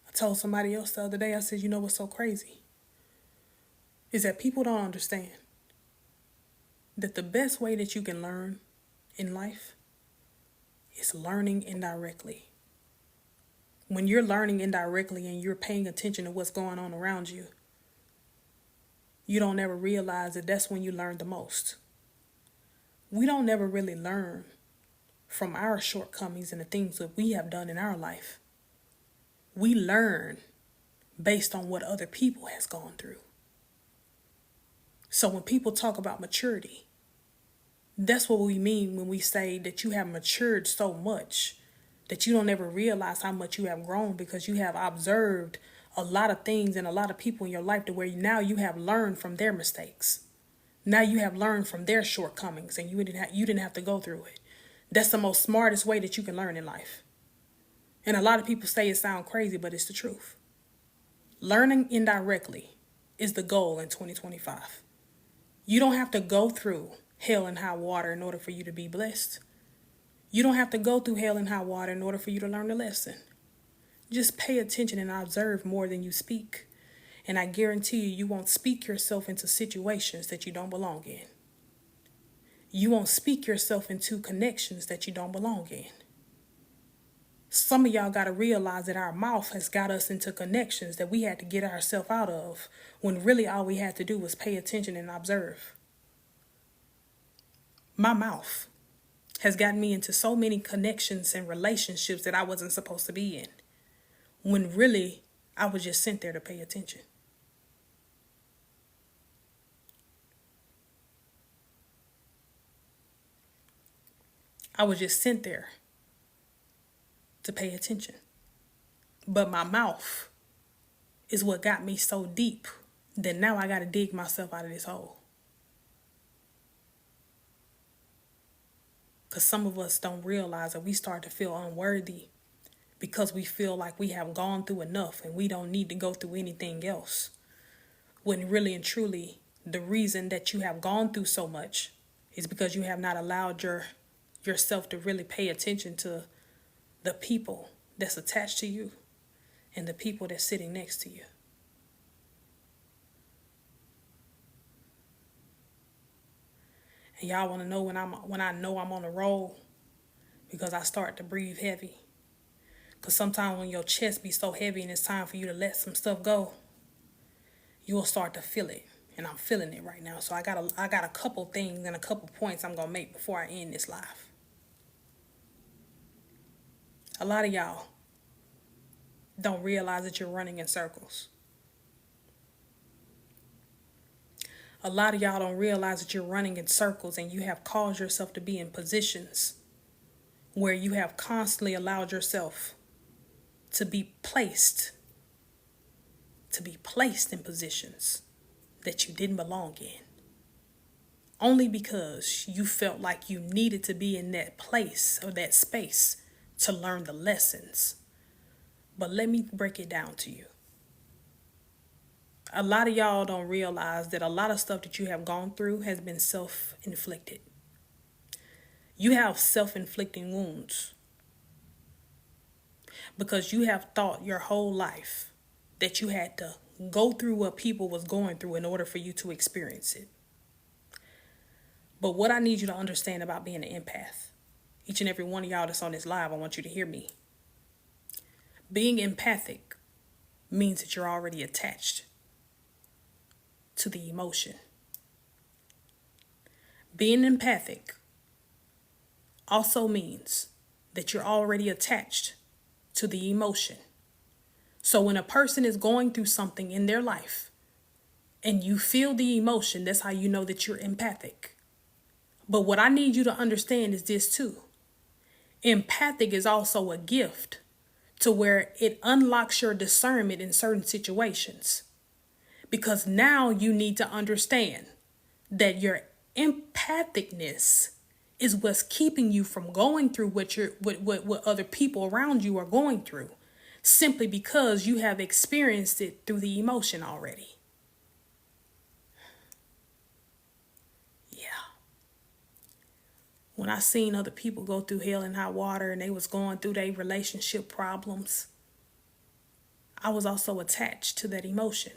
I told somebody else the other day, I said, you know what's so crazy? Is that people don't understand that the best way that you can learn in life is learning indirectly. When you're learning indirectly and you're paying attention to what's going on around you, you don't ever realize that that's when you learn the most. We don't ever really learn from our shortcomings and the things that we have done in our life. We learn based on what other people has gone through. So when people talk about maturity, that's what we mean when we say that you have matured so much that you don't ever realize how much you have grown, because you have observed a lot of things and a lot of people in your life to where now you have learned from their mistakes. Now you have learned from their shortcomings and you didn't have to go through it. That's the most smartest way that you can learn in life. And a lot of people say it sounds crazy, but it's the truth. Learning indirectly is the goal in 2025. You don't have to go through hell and high water in order for you to be blessed. You don't have to go through hell and high water in order for you to learn a lesson. Just pay attention and observe more than you speak. And I guarantee you won't speak yourself into situations that you don't belong in. You won't speak yourself into connections that you don't belong in. Some of y'all got to realize that our mouth has got us into connections that we had to get ourselves out of, when really all we had to do was pay attention and observe. My mouth has gotten me into so many connections and relationships that I wasn't supposed to be in, when really I was just sent there to pay attention. I was just sent there to pay attention. But my mouth is what got me so deep that now I got to dig myself out of this hole. Because some of us don't realize that we start to feel unworthy because we feel like we have gone through enough and we don't need to go through anything else. When really and truly, the reason that you have gone through so much is because you have not allowed yourself to really pay attention to the people that's attached to you and the people that's sitting next to you. And y'all want to know when I know I'm on a roll? Because I start to breathe heavy. Because sometimes when your chest be so heavy and it's time for you to let some stuff go, you'll start to feel it. And I'm feeling it right now. So I got a couple things and a couple points I'm going to make before I end this live. A lot of y'all don't realize that you're running in circles. A lot of y'all don't realize that you're running in circles and you have caused yourself to be in positions where you have constantly allowed yourself to be placed to be placed in positions that you didn't belong in, only because you felt like you needed to be in that place or that space to learn the lessons. But let me break it down to you. A lot of y'all don't realize that a lot of stuff that you have gone through has been self-inflicted. You have self-inflicting wounds because you have thought your whole life that you had to go through what people was going through in order for you to experience it. But what I need you to understand about being an empath, each and every one of y'all that's on this live, I want you to hear me. Being empathic means that you're already attached to the emotion. Being empathic also means that you're already attached to the emotion. So when a person is going through something in their life and you feel the emotion, that's how you know that you're empathic. But what I need you to understand is this too. Empathic is also a gift to where it unlocks your discernment in certain situations. Because now you need to understand that your empathicness is what's keeping you from going through what other people around you are going through, simply because you have experienced it through the emotion already. Yeah. When I seen other people go through hell and high water and they was going through their relationship problems, I was also attached to that emotion.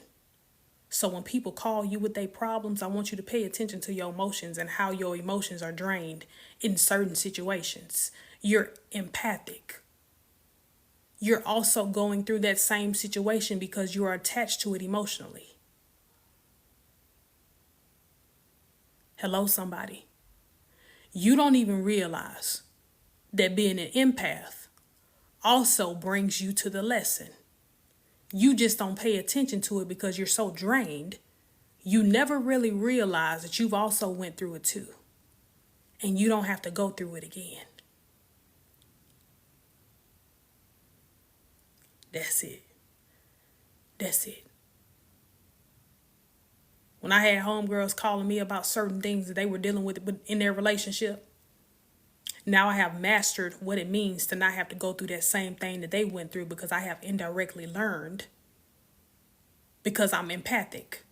So when people call you with their problems, I want you to pay attention to your emotions and how your emotions are drained in certain situations. You're empathic. You're also going through that same situation because you are attached to it emotionally. Hello, somebody. You don't even realize that being an empath also brings you to the lesson. You just don't pay attention to it because you're so drained. You never really realize that you've also went through it too. And you don't have to go through it again. That's it. That's it. When I had homegirls calling me about certain things that they were dealing with in their relationship, now I have mastered what it means to not have to go through that same thing that they went through because I have indirectly learned. Because I'm empathic.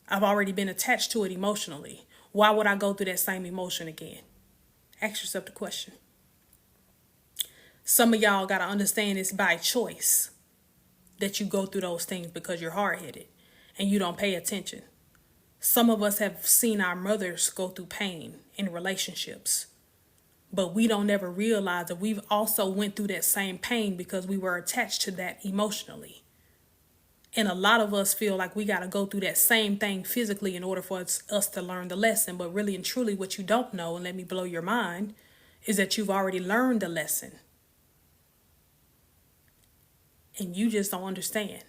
I've already been attached to it emotionally. Why would I go through that same emotion again? Ask yourself the question. Some of y'all got to understand it's by choice that you go through those things because you're hard-headed and you don't pay attention. Some of us have seen our mothers go through pain in relationships, but we don't ever realize that we've also went through that same pain because we were attached to that emotionally. And a lot of us feel like we got to go through that same thing physically in order for us to learn the lesson. But really and truly what you don't know, and let me blow your mind, is that you've already learned the lesson. And you just don't understand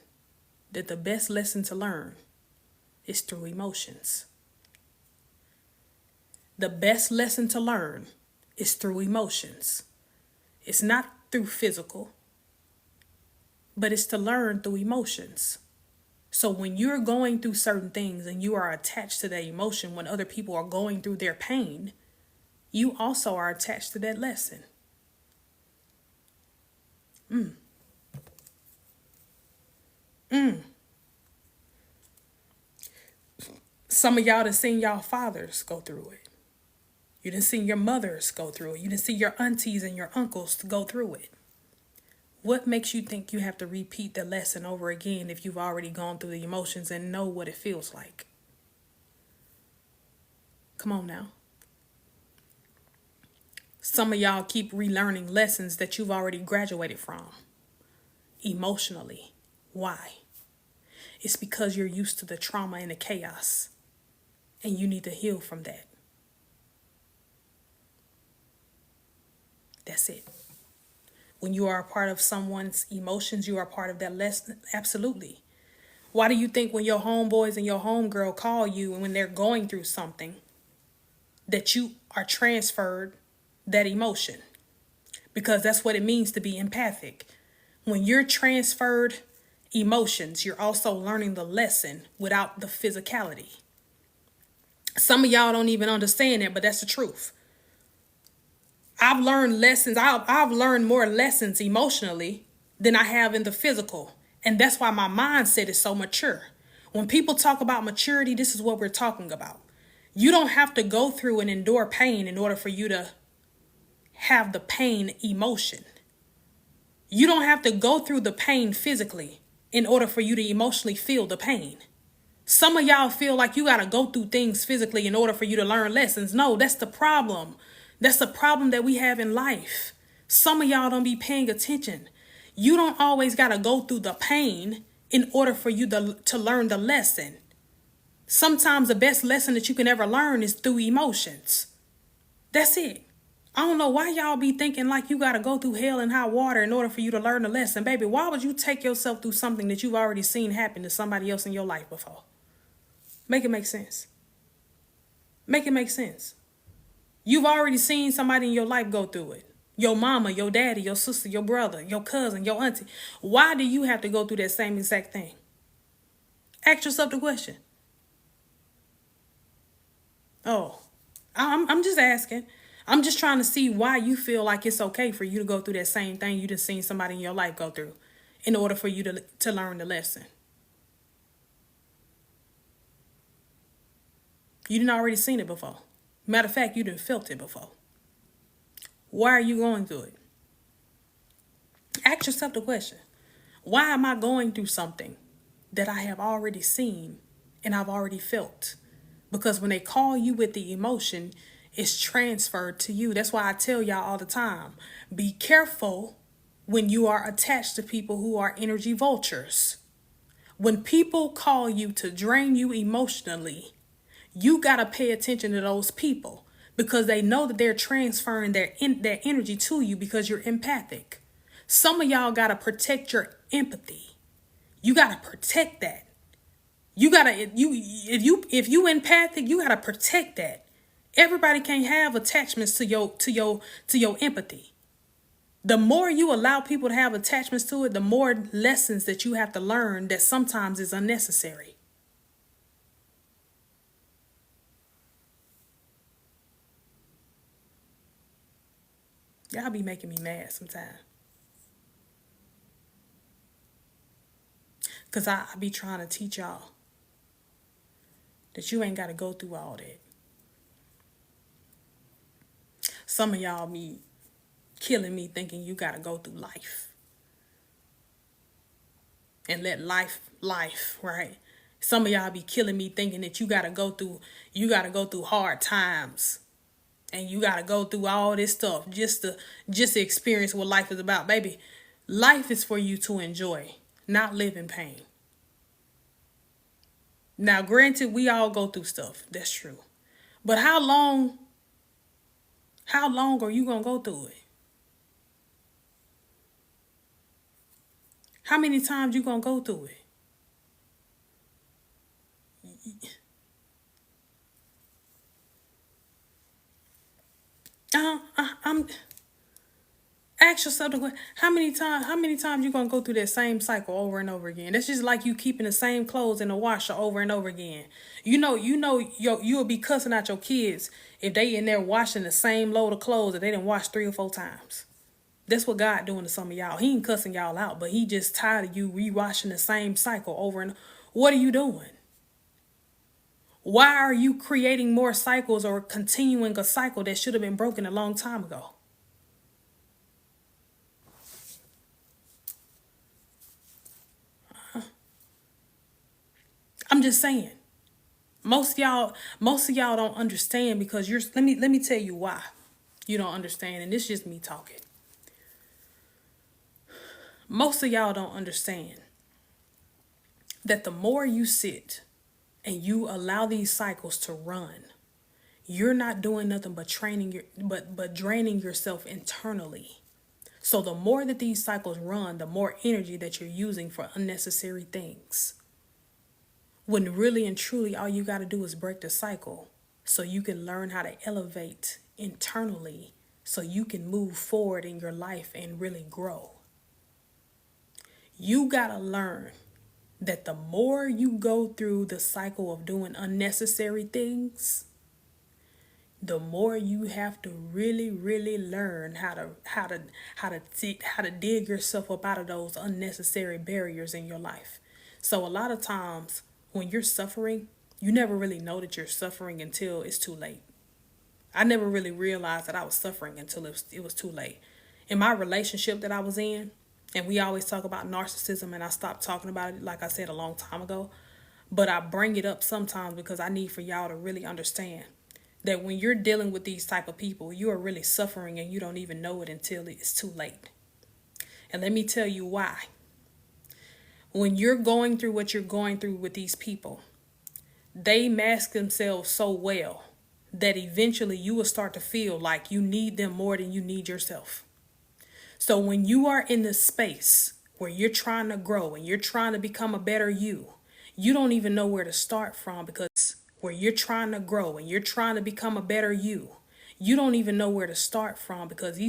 that the best lesson to learn is through emotions. The best lesson to learn is through emotions. It's not through physical, but it's to learn through emotions. So when you're going through certain things and you are attached to that emotion, when other people are going through their pain, you also are attached to that lesson. Some of y'all done seen y'all fathers go through it. You done seen your mothers go through it. You done see your aunties and your uncles go through it. What makes you think you have to repeat the lesson over again if you've already gone through the emotions and know what it feels like? Come on now. Some of y'all keep relearning lessons that you've already graduated from emotionally. Why? It's because you're used to the trauma and the chaos, and you need to heal from that. That's it. When you are a part of someone's emotions, you are a part of that lesson. Absolutely. Why do you think when your homeboys and your homegirl call you and when they're going through something that you are transferred that emotion? Because that's what it means to be empathic. When you're transferred emotions, you're also learning the lesson without the physicality. Some of y'all don't even understand it, but that's the truth. I've learned lessons. I've learned more lessons emotionally than I have in the physical. And that's why my mindset is so mature. When people talk about maturity, this is what we're talking about. You don't have to go through and endure pain in order for you to have the pain emotion. You don't have to go through the pain physically in order for you to emotionally feel the pain. Some of y'all feel like you got to go through things physically in order for you to learn lessons. No, that's the problem. That's the problem that we have in life. Some of y'all don't be paying attention. You don't always got to go through the pain in order for you to learn the lesson. Sometimes the best lesson that you can ever learn is through emotions. That's it. I don't know why y'all be thinking like you got to go through hell and high water in order for you to learn the lesson. Baby, why would you take yourself through something that you've already seen happen to somebody else in your life before? Make it make sense. Make it make sense. You've already seen somebody in your life go through it. Your mama, your daddy, your sister, your brother, your cousin, your auntie. Why do you have to go through that same exact thing? Ask yourself the question. Oh, I'm just asking. I'm just trying to see why you feel like it's okay for you to go through that same thing you just seen somebody in your life go through in order for you to learn the lesson. You didn't already seen it before. Matter of fact, you didn't felt it before. Why are you going through it? Ask yourself the question. Why am I going through something that I have already seen and I've already felt? Because when they call you with the emotion, it's transferred to you. That's why I tell y'all all the time, be careful when you are attached to people who are energy vultures. When people call you to drain you emotionally, you got to pay attention to those people because they know that they're transferring their energy to you because you're empathic. Some of y'all got to protect your empathy. You got to protect that. You got to, if you empathic, you got to protect that. Everybody can't have attachments to your empathy. The more you allow people to have attachments to it, the more lessons that you have to learn that sometimes is unnecessary. Y'all be making me mad sometimes. Because I be trying to teach y'all that you ain't got to go through all that. Some of y'all be killing me thinking you got to go through life. And let life, right? Some of y'all be killing me thinking that you got to go through hard times. And you got to go through all this stuff just to experience what life is about. Baby, life is for you to enjoy, not live in pain. Now, granted, we all go through stuff. That's true. But how long are you going to go through it? How many times you going to go through it? I'm ask yourself the question, how many times you gonna go through that same cycle over and over again? That's just like you keeping the same clothes in the washer over and over again. You'll be cussing out your kids if they in there washing the same load of clothes that they didn't wash 3 or 4 times. That's what God doing to some of y'all. He ain't cussing y'all out, but he just tired of you rewashing the same cycle over and what are you doing? Why are you creating more cycles or continuing a cycle that should have been broken a long time ago? I'm just saying. Most of y'all don't understand because let me tell you why you don't understand, and this is just me talking. Most of y'all don't understand that the more you sit and you allow these cycles to run, you're not doing nothing but draining yourself internally. So the more that these cycles run, the more energy that you're using for unnecessary things. When really and truly all you got to do is break the cycle so you can learn how to elevate internally so you can move forward in your life and really grow. You gotta learn that the more you go through the cycle of doing unnecessary things, the more you have to really learn how to dig yourself up out of those unnecessary barriers in your life. So a lot of times when you're suffering, you never really know that you're suffering until it's too late. I never really realized that I was suffering until it was too late. In my relationship that I was in, and we always talk about narcissism, and I stopped talking about it, like I said, a long time ago. But I bring it up sometimes because I need for y'all to really understand that when you're dealing with these type of people, you are really suffering and you don't even know it until it's too late. And let me tell you why. When you're going through what you're going through with these people, they mask themselves so well that eventually you will start to feel like you need them more than you need yourself. So when you are in this space where you're trying to grow and you're trying to become a better you, you don't even know where to start from, because where you're trying to grow and you're trying to become a better you don't even know where to start from, because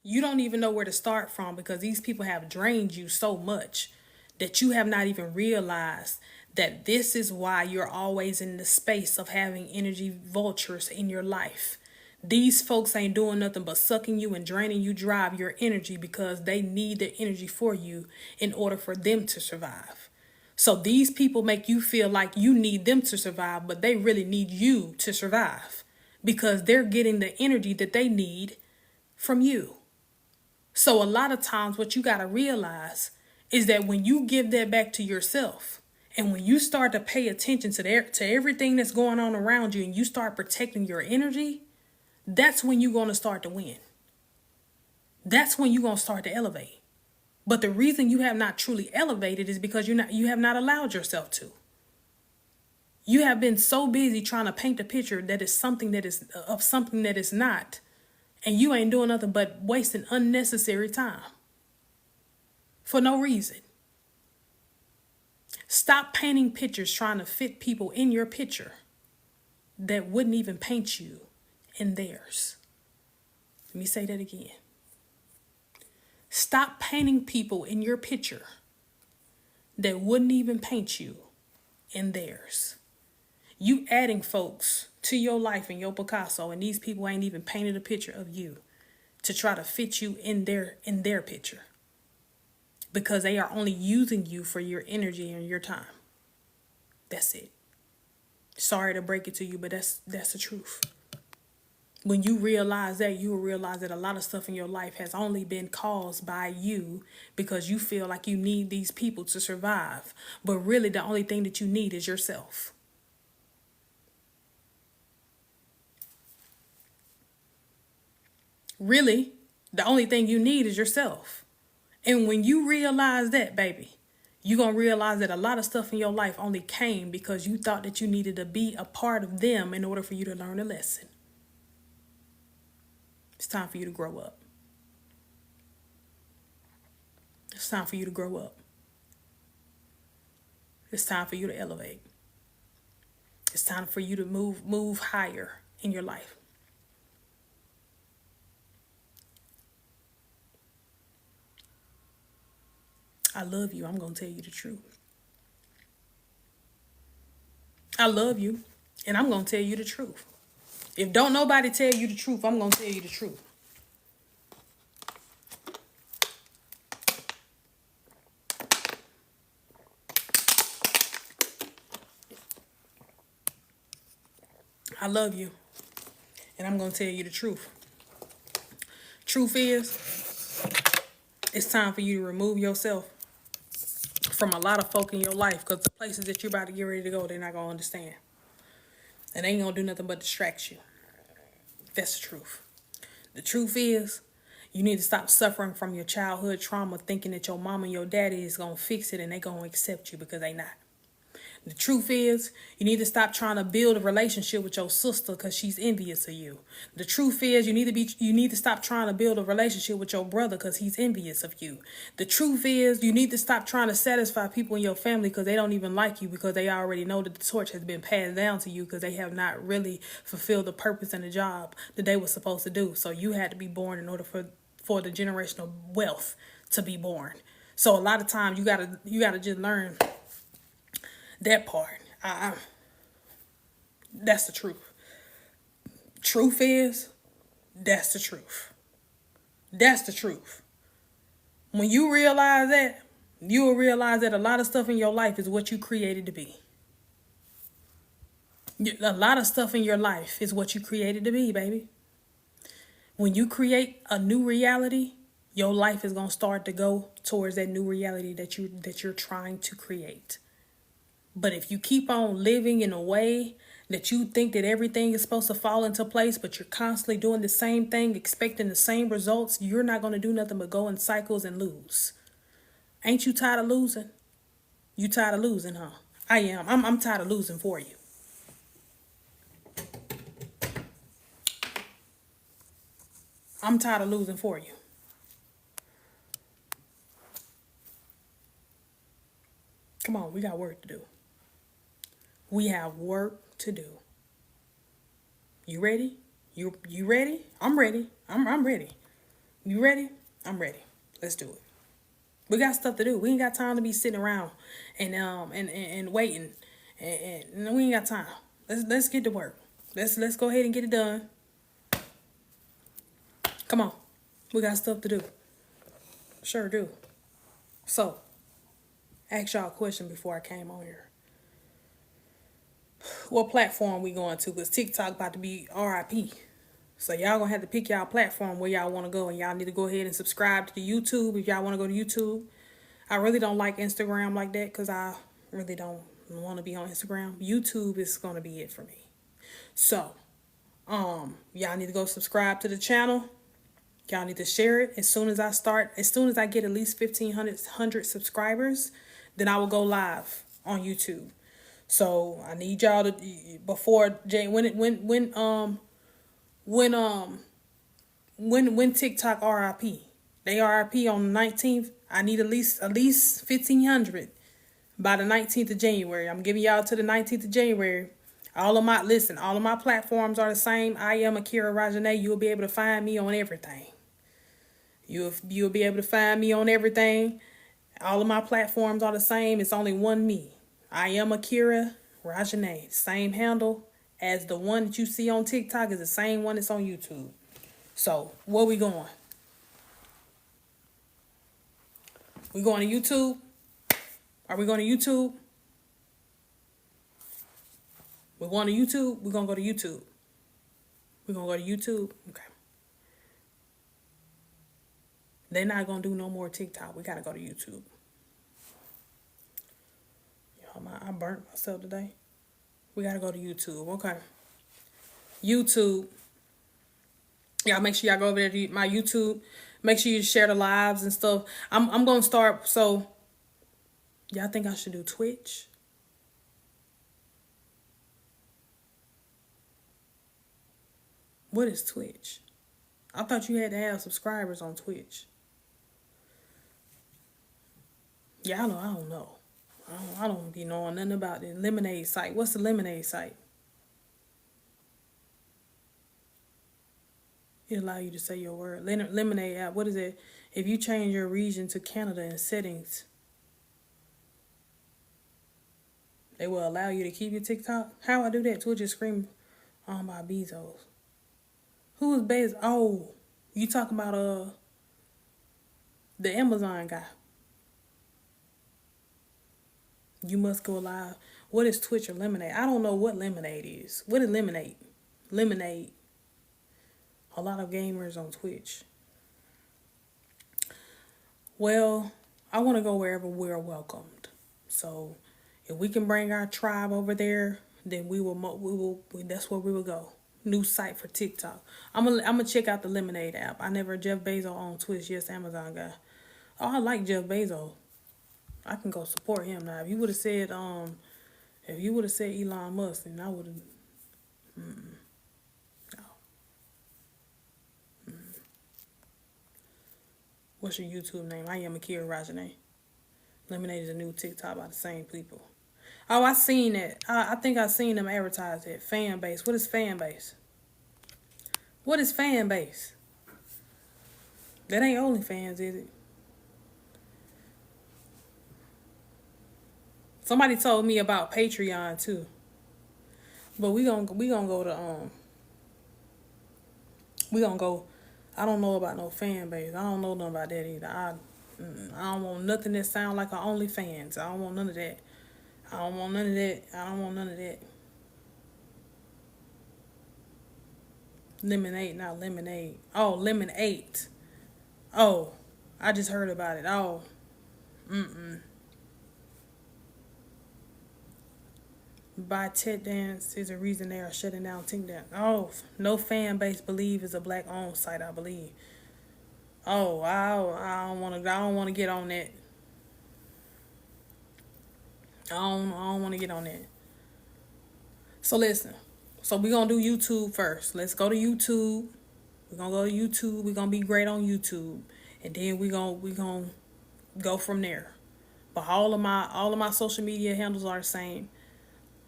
you don't even know where to start from because these people have drained you so much that you have not even realized that this is why you're always in the space of having energy vultures in your life. These folks ain't doing nothing but sucking you and draining you dry of your energy because they need the energy for you in order for them to survive. So these people make you feel like you need them to survive, but they really need you to survive because they're getting the energy that they need from you. So a lot of times what you got to realize is that when you give that back to yourself, and when you start to pay attention to everything that's going on around you, and you start protecting your energy, that's when you're going to start to win. That's when you're going to start to elevate. But the reason you have not truly elevated is because you have not allowed yourself to. You have been so busy trying to paint a picture that is something that is not. And you ain't doing nothing but wasting unnecessary time for no reason. Stop painting pictures trying to fit people in your picture that wouldn't even paint you in theirs. Let me say that again. Stop painting people in your picture that wouldn't even paint you in theirs. You adding folks to your life and your Picasso, and these people ain't even painted a picture of you to try to fit you in their picture, because they are only using you for your energy and your time. That's it. Sorry to break it to you, but that's the truth. When you realize that, you will realize that a lot of stuff in your life has only been caused by you because you feel like you need these people to survive. But really, the only thing that you need is yourself. Really, the only thing you need is yourself. And when you realize that, baby, you're going to realize that a lot of stuff in your life only came because you thought that you needed to be a part of them in order for you to learn a lesson. It's time for you to grow up. It's time for you to grow up. It's time for you to elevate. It's time for you to move higher in your life. I love you. I'm going to tell you the truth. I love you, and I'm going to tell you the truth. If don't nobody tell you the truth, I'm going to tell you the truth. I love you, and I'm going to tell you the truth. Truth is, it's time for you to remove yourself from a lot of folk in your life, because the places that you're about to get ready to go, they're not going to understand. And they ain't going to do nothing but distract you. That's the truth. The truth is, you need to stop suffering from your childhood trauma, thinking that your mom and your daddy is going to fix it and they going to accept you, because they not. The truth is, you need to stop trying to build a relationship with your sister because she's envious of you. The truth is, you need to stop trying to build a relationship with your brother because he's envious of you. The truth is, you need to stop trying to satisfy people in your family because they don't even like you, because they already know that the torch has been passed down to you, because they have not really fulfilled the purpose and the job that they were supposed to do. So you had to be born in order for for the generational wealth to be born. So a lot of times you gotta just learn that part. That's the truth. Truth is, that's the truth. That's the truth. When you realize that, you will realize that a lot of stuff in your life is what you created to be. A lot of stuff in your life is what you created to be, baby. When you create a new reality, your life is going to start to go towards that new reality that you're trying to create. But if you keep on living in a way that you think that everything is supposed to fall into place, but you're constantly doing the same thing, expecting the same results, you're not going to do nothing but go in cycles and lose. Ain't you tired of losing? You tired of losing, huh? I am. I'm tired of losing for you. I'm tired of losing for you. Come on, we got work to do. We have work to do. You ready? You ready? I'm ready. I'm ready. You ready? I'm ready. Let's do it. We got stuff to do. We ain't got time to be sitting around and waiting. And we ain't got time. Let's get to work. Let's go ahead and get it done. Come on. We got stuff to do. Sure do. So, ask y'all a question before I came on here. What platform we going to? Because TikTok about to be RIP. So y'all gonna have to pick y'all platform where y'all want to go. And y'all need to go ahead and subscribe to the YouTube if y'all want to go to YouTube. I really don't like Instagram like that because I really don't want to be on Instagram. YouTube is going to be it for me. So, y'all need to go subscribe to the channel. Y'all need to share it. As soon as I get at least 1,500 subscribers, then I will go live on YouTube. So I need y'all to when TikTok RIP. They RIP on the 19th. I need at least 1,500 by the 19th of January. I'm giving y'all to the 19th of January. All of my platforms are the same. I am Akira Rajane. You'll be able to find me on everything. You'll be able to find me on everything. All of my platforms are the same. It's only one me. I am Akira Rajane. Same handle as the one that you see on TikTok is the same one that's on YouTube. So, where we going? We going to YouTube? Are we going to YouTube? We're going to YouTube? We're going to go to YouTube. We're going to go to YouTube? Okay. They're not going to do no more TikTok. We got to go to YouTube. I burnt myself today. We got to go to YouTube. Okay. YouTube. Y'all make sure y'all go over there to my YouTube. Make sure you share the lives and stuff. I'm going to start. So, y'all think I should do Twitch? What is Twitch? I thought you had to have subscribers on Twitch. Y'all know I don't know. I don't be knowing nothing about the Lemonade site. What's the Lemonade site? It allow you to say your word. Lemonade app. What is it? If you change your region to Canada in settings, they will allow you to keep your TikTok. How I do that? Twitch is scream on by Bezos. Who is Bezos? Oh, you talking about the Amazon guy. You must go live. What is Twitch or Lemonade? I don't know what Lemonade is. What is Lemonade? Lemonade. A lot of gamers on Twitch. Well, I want to go wherever we're welcomed. So, if we can bring our tribe over there, then we will. That's where we will go. New site for TikTok. I'm gonna check out the Lemonade app. I never Jeff Bezos on Twitch. Yes, Amazon guy. Oh, I like Jeff Bezos. I can go support him now. If you would have said Elon Musk, then I would have. No. What's your YouTube name? I am Akira Rajane. Lemonade is a new TikTok by the same people. Oh, I seen it. I think I seen them advertise it. Fan base. What is fan base? What is fan base? That ain't OnlyFans, is it? Somebody told me about Patreon too. But we gonna go to we gonna go. I don't know about no fan base. I don't know nothing about that either. I don't want nothing that sound like an OnlyFans. I don't want none of that. I don't want none of that. I don't want none of that. Lemonade, not lemonade. Oh, lemonade. Oh, I just heard about it. Oh, by Ted Dance is a reason they are shutting down Tink Dance. Oh, no fan base believe is a black owned site, I believe. Oh, I don't want to. I don't want to get on that. I don't want to get on that. So listen. So we gonna do YouTube first. Let's go to YouTube. We're gonna go to YouTube. We're gonna be great on YouTube, and then we gonna go from there. But all of my social media handles are the same.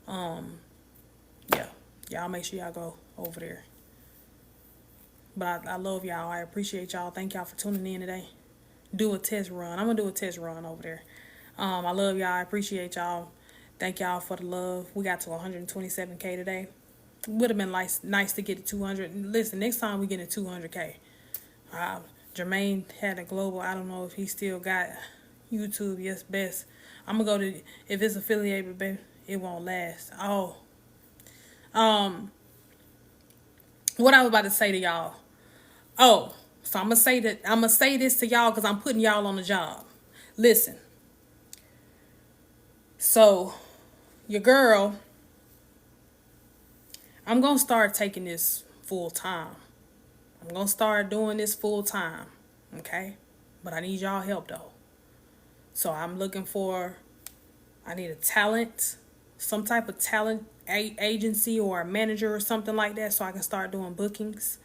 Yeah, y'all make sure y'all go over there. But I love y'all. I appreciate y'all. Thank y'all for tuning in today. Do a test run. I'm gonna do a test run over there. I love y'all. I appreciate y'all. Thank y'all for the love. We got to 127K today. Would have been nice to get to 200. Listen, next time we get to 200K. Jermaine had a global. I don't know if he still got YouTube. Yes, best. I'm gonna go to, if it's affiliated, baby, it won't last. Oh, what I was about to say to y'all. Oh, so I'm gonna say this to y'all because I'm putting y'all on the job. Listen. So, your girl, I'm gonna start taking this full time. I'm gonna start doing this full time. Okay? But I need y'all help though. So I'm looking for, I need a talent, some type of talent agency or a manager or something like that so I can start doing bookings.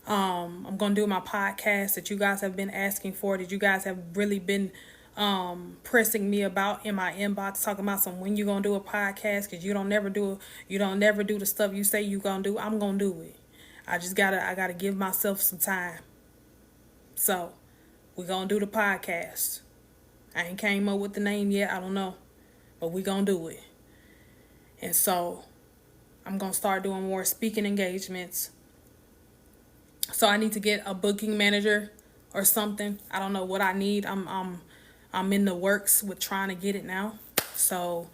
I'm going to do my podcast that you guys have been asking for, that you guys have really been pressing me about in my inbox, talking about when you going to do a podcast, because you don't never do the stuff you say you going to do. I'm going to do it. I got to give myself some time. So we're going to do the podcast. I ain't came up with the name yet. I don't know. But we're going to do it. And so I'm going to start doing more speaking engagements. So I need to get a booking manager or something. I don't know what I need. I'm in the works with trying to get it now. So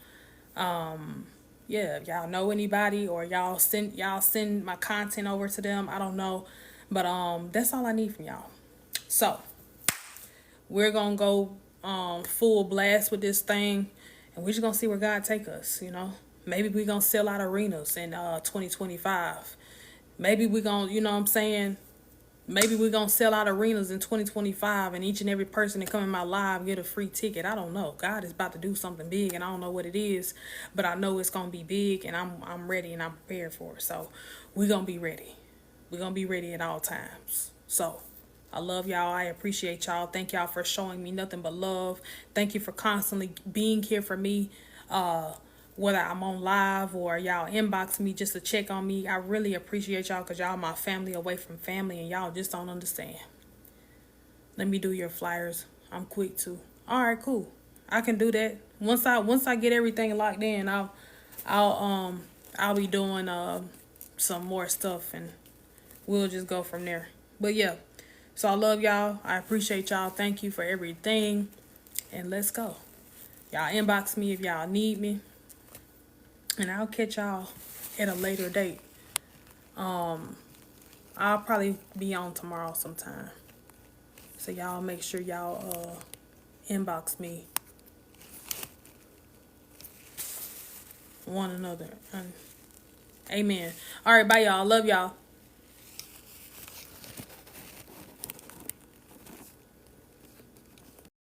yeah, if y'all know anybody or y'all send my content over to them. I don't know. But that's all I need from y'all. So we're going to go full blast with this thing, and we're just going to see where God take us, you know. Maybe we're going to sell out arenas in 2025. Maybe we're going to, you know what I'm saying? Maybe we're going to sell out arenas in 2025 and each and every person that come in my live get a free ticket. I don't know. God is about to do something big and I don't know what it is, but I know it's going to be big and I'm ready and I'm prepared for it. So we're going to be ready. We're going to be ready at all times. So I love y'all. I appreciate y'all. Thank y'all for showing me nothing but love. Thank you for constantly being here for me. Whether I'm on live or y'all inbox me just to check on me. I really appreciate y'all because y'all my family away from family and y'all just don't understand. Let me do your flyers. I'm quick too. All right, cool. I can do that. Once I get everything locked in, I'll be doing some more stuff and we'll just go from there. But yeah. So I love y'all. I appreciate y'all. Thank you for everything. And let's go. Y'all inbox me if y'all need me. And I'll catch y'all at a later date. I'll probably be on tomorrow sometime. So y'all make sure y'all inbox me one another. Amen. All right, bye y'all. Love y'all.